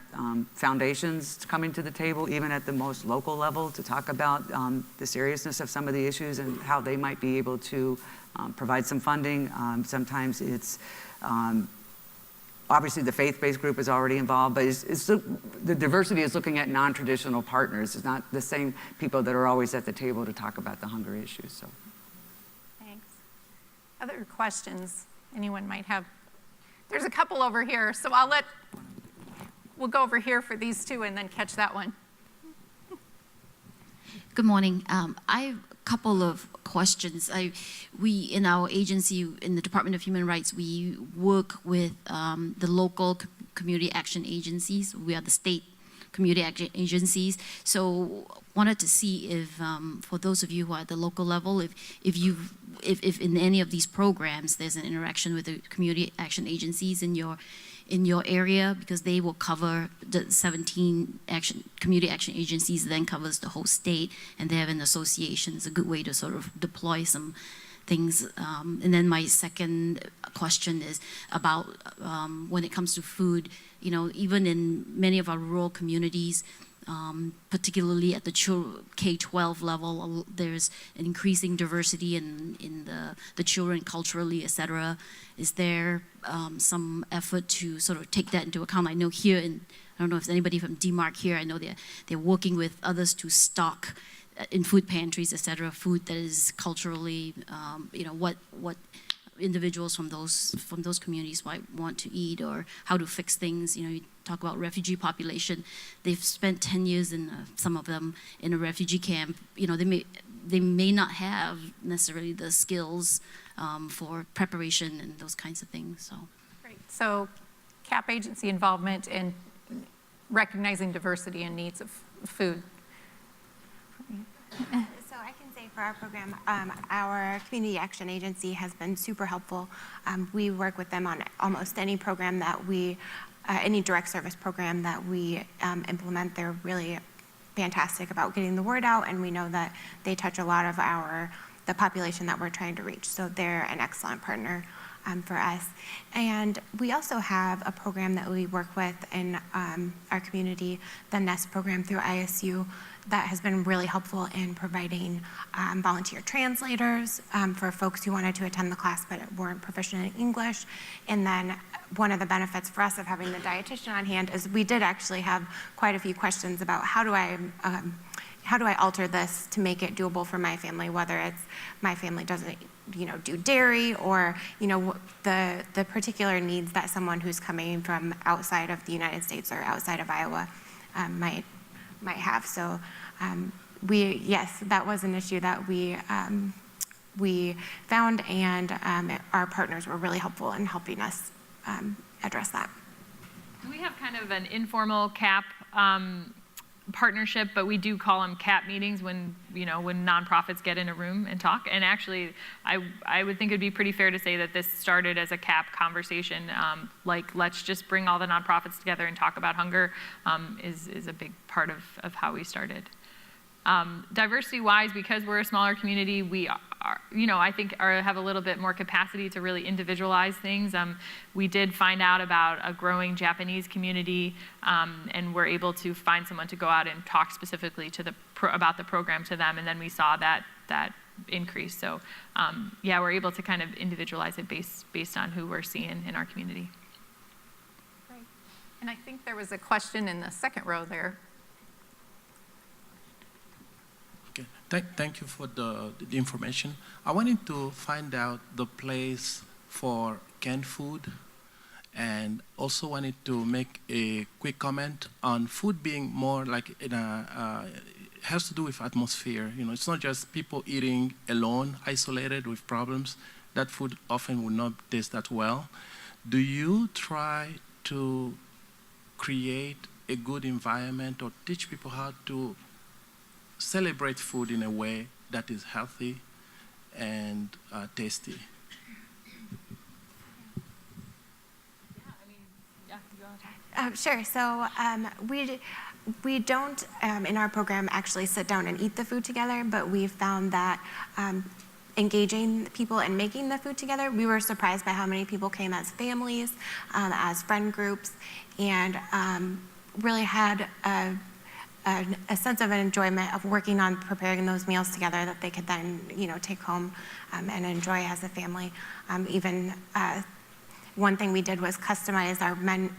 foundations coming to the table, even at the most local level, to talk about the seriousness of some of the issues and how they might be able to provide some funding. Sometimes it's, obviously the faith-based group is already involved, but the diversity is looking at non-traditional partners. It's not the same people that are always at the table to talk about the hunger issues. So. Other questions anyone might have? There's a couple over here, so we'll go over here for these two and then catch that one. Good morning. I have a couple of questions. We, in our agency, in the Department of Human Rights, we work with the local community action agencies. We are the state community action agencies. So wanted to see if, for those of you who are at the local level, if in any of these programs there's an interaction with the community action agencies in your area, because they will cover the 17 community action agencies, then covers the whole state, and they have an association. It's a good way to sort of deploy some things. And then my second question is about when it comes to food, even in many of our rural communities, particularly at the K-12 level, there's an increasing diversity in the children culturally, et cetera. Is there some effort to sort of take that into account? I know here, I don't know if there's anybody from DMARC here, I know they're working with others to stock in food pantries, et cetera, food that is culturally, what individuals from those communities might want to eat, or how to fix things. You talk about refugee population. They've spent 10 years in some of them in a refugee camp. They may not have necessarily the skills for preparation and those kinds of things. So, great. So, CAP agency involvement in recognizing diversity and needs of food. So I can say for our program, our community action agency has been super helpful. We work with them on almost any program that any direct service program that we implement. They're really fantastic about getting the word out, and we know that they touch a lot of the population that we're trying to reach. So they're an excellent partner for us. And we also have a program that we work with in our community, the NEST program through ISU, that has been really helpful in providing volunteer translators for folks who wanted to attend the class but weren't proficient in English. And then one of the benefits for us of having the dietitian on hand is we did actually have quite a few questions about how do I alter this to make it doable for my family, whether it's my family doesn't do dairy, or the particular needs that someone who's coming from outside of the United States or outside of Iowa might have. So yes, that was an issue that we found, and our partners were really helpful in helping us address that. We have kind of an informal CAP partnership, but we do call them CAP meetings when nonprofits get in a room and talk. And actually, I would think it'd be pretty fair to say that this started as a CAP conversation. Let's just bring all the nonprofits together and talk about hunger is a big part of how we started. Diversity-wise, because we're a smaller community, we are, I think have a little bit more capacity to really individualize things. We did find out about a growing Japanese community, and we're able to find someone to go out and talk specifically about the program to them, and then we saw that increase. So, we're able to kind of individualize it based on who we're seeing in our community. Great. And I think there was a question in the second row there. Thank you for the information. I wanted to find out the place for canned food, and also wanted to make a quick comment on food being more like it has to do with atmosphere. It's not just people eating alone, isolated with problems. That food often will not taste that well. Do you try to create a good environment or teach people how to celebrate food in a way that is healthy and tasty? Sure. So we don't in our program actually sit down and eat the food together, but we've found that engaging people and making the food together, we were surprised by how many people came as families, as friend groups, and really had a sense of an enjoyment of working on preparing those meals together that they could then, take home and enjoy as a family. One thing we did was customize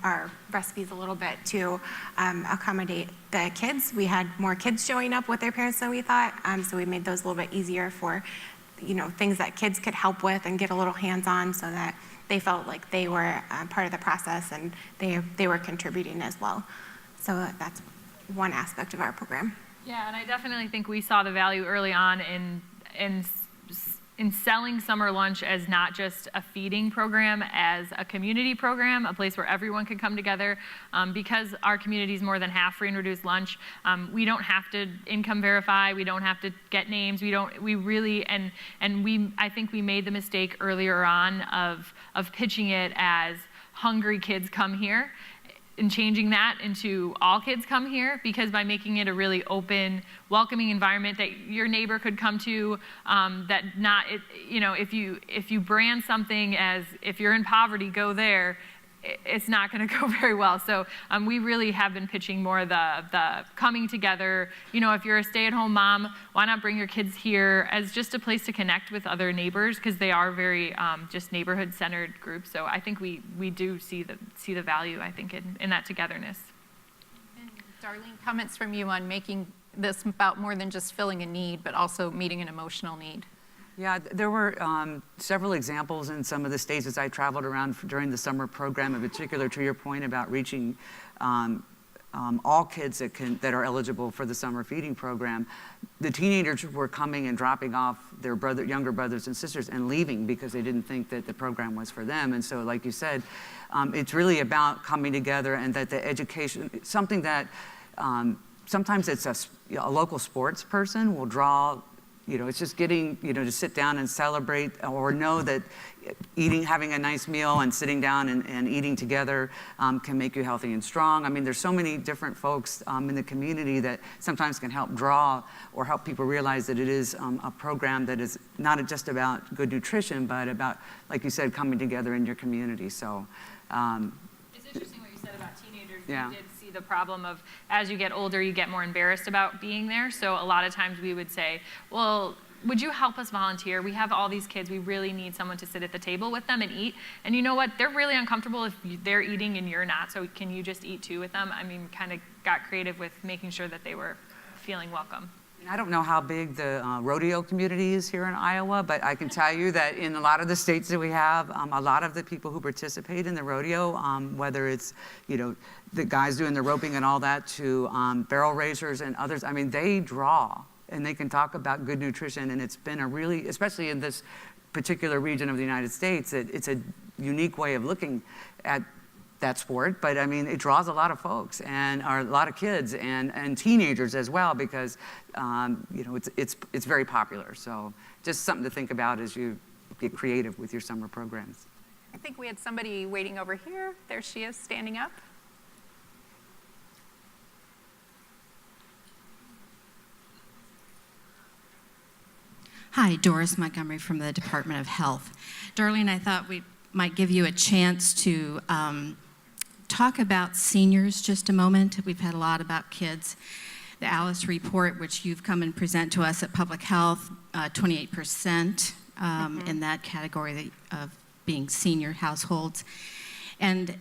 our recipes a little bit to accommodate the kids. We had more kids showing up with their parents than we thought, so we made those a little bit easier for, things that kids could help with and get a little hands-on, so that they felt like they were part of the process and they were contributing as well. So that's one aspect of our program. Yeah, and I definitely think we saw the value early on in selling summer lunch as not just a feeding program, as a community program, a place where everyone could come together. Because our community is more than half free and reduced lunch, we don't have to income verify, we don't have to get names, I think we made the mistake earlier on of pitching it as hungry kids come here, and changing that into all kids come here, because by making it a really open, welcoming environment that your neighbor could come to, if you brand something as if you're in poverty, go there, it's not going to go very well. So we really have been pitching more the coming together. If you're a stay-at-home mom, why not bring your kids here as just a place to connect with other neighbors, because they are very just neighborhood-centered groups. So I think we do see the value, I think, in that togetherness. And Darlene, comments from you on making this about more than just filling a need, but also meeting an emotional need. Yeah, there were several examples in some of the states as I traveled around during the summer program, in particular to your point about reaching all kids that are eligible for the summer feeding program. The teenagers were coming and dropping off their younger brothers and sisters and leaving because they didn't think that the program was for them. And so, like you said, it's really about coming together, and that the education, something that sometimes it's a local sports person will draw. It's just getting, to sit down and celebrate, or know that having a nice meal and sitting down and eating together can make you healthy and strong. I mean, there's so many different folks in the community that sometimes can help draw or help people realize that it is a program that is not just about good nutrition, but about, like you said, coming together in your community. So, it's interesting what you said about teenagers. Yeah. We did see the problem of, as you get older, you get more embarrassed about being there. So a lot of times we would say, well, would you help us volunteer? We have all these kids. We really need someone to sit at the table with them and eat. And you know what? They're really uncomfortable if they're eating and you're not. So can you just eat too with them? I mean, kind of got creative with making sure that they were feeling welcome. I don't know how big the rodeo community is here in Iowa, but I can tell you that in a lot of the states that we have, a lot of the people who participate in the rodeo, whether it's, the guys doing the roping and all that, to barrel raisers and others, I mean, they draw and they can talk about good nutrition. And it's been a really, especially in this particular region of the United States, it's a unique way of looking at that sport. But I mean, it draws a lot of folks and a lot of kids and teenagers as well, because it's very popular. So just something to think about as you get creative with your summer programs. I think we had somebody waiting over here. There she is, standing up. Hi, Doris Montgomery from the Department of Health. Darlene, I thought we might give you a chance to talk about seniors just a moment. We've had a lot about kids. The Alice report, which you've come and present to us at Public Health, 28% in that category of being senior households. And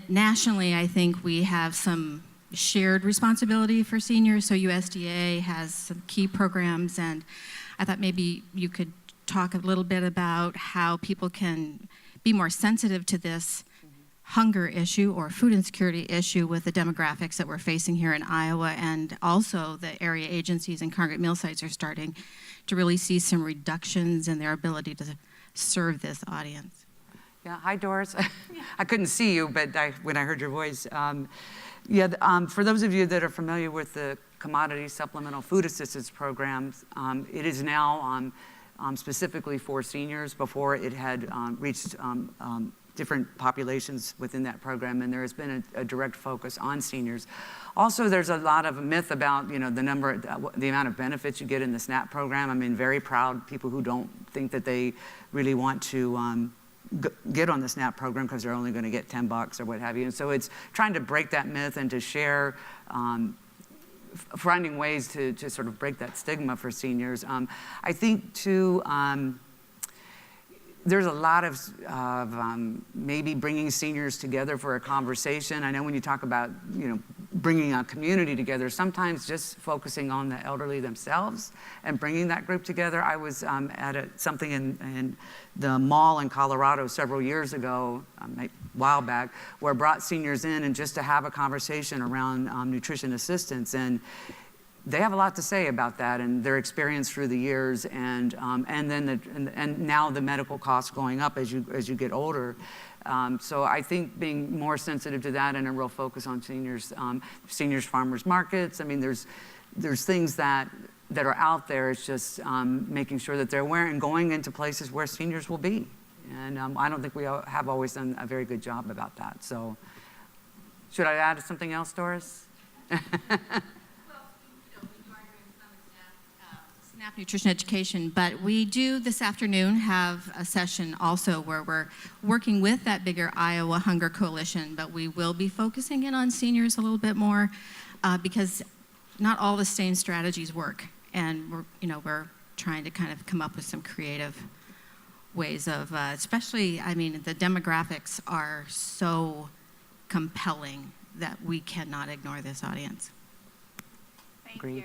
nationally, I think we have some shared responsibility for seniors. So USDA has some key programs, and I thought maybe you could talk a little bit about how people can be more sensitive to this hunger issue or food insecurity issue with the demographics that we're facing here in Iowa, and also the area agencies and congregate meal sites are starting to really see some reductions in their ability to serve this audience. Yeah, hi Doris. I couldn't see you, but when I heard your voice. For those of you that are familiar with the Commodity Supplemental Food Assistance Programs, it is now specifically for seniors. Before it had reached different populations within that program, and there has been a direct focus on seniors. Also, there's a lot of myth about the amount of benefits you get in the SNAP program. I mean, very proud people who don't think that they really want to get on the SNAP program because they're only going to get $10 or what have you. And so it's trying to break that myth and to share, finding ways to sort of break that stigma for seniors. I think too, there's a lot of maybe bringing seniors together for a conversation. I know when you talk about bringing a community together, sometimes just focusing on the elderly themselves and bringing that group together. I was at something in the mall in Colorado several years ago, a while back, where I brought seniors in and just to have a conversation around nutrition assistance. And they have a lot to say about that and their experience through the years, and now the medical costs going up as you get older. So I think being more sensitive to that and a real focus on seniors farmers markets. I mean, there's things that are out there. It's just making sure that they're aware and going into places where seniors will be. And I don't think we have always done a very good job about that. So should I add something else, Doris? SNAP nutrition education, but we do this afternoon have a session also where we're working with that bigger Iowa Hunger Coalition, but we will be focusing in on seniors a little bit more because not all the same strategies work, and we're trying to kind of come up with some creative ways of, especially, I mean, the demographics are so compelling that we cannot ignore this audience. Thank you.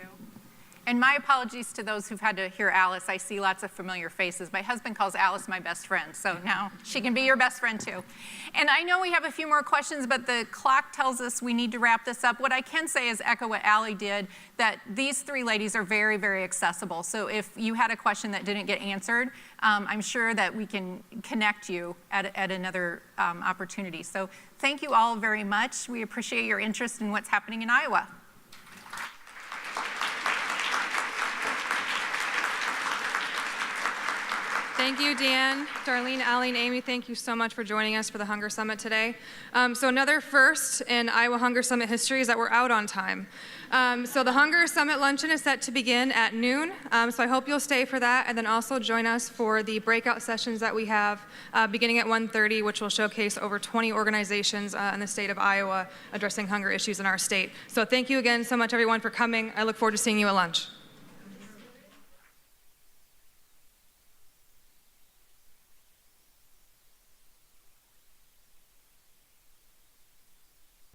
And my apologies to those who've had to hear Alice. I see lots of familiar faces. My husband calls Alice my best friend, so now she can be your best friend too. And I know we have a few more questions, but the clock tells us we need to wrap this up. What I can say is echo what Allie did, that these three ladies are very, very accessible. So if you had a question that didn't get answered, I'm sure that we can connect you at another opportunity. So thank you all very much. We appreciate your interest in what's happening in Iowa. Thank you, Dan, Darlene, Allie, and Amy. Thank you so much for joining us for the Hunger Summit today. So another first in Iowa Hunger Summit history is that we're out on time. So the Hunger Summit luncheon is set to begin at noon. So I hope you'll stay for that, and then also join us for the breakout sessions that we have beginning at 1:30, which will showcase over 20 organizations in the state of Iowa addressing hunger issues in our state. So thank you again so much, everyone, for coming. I look forward to seeing you at lunch.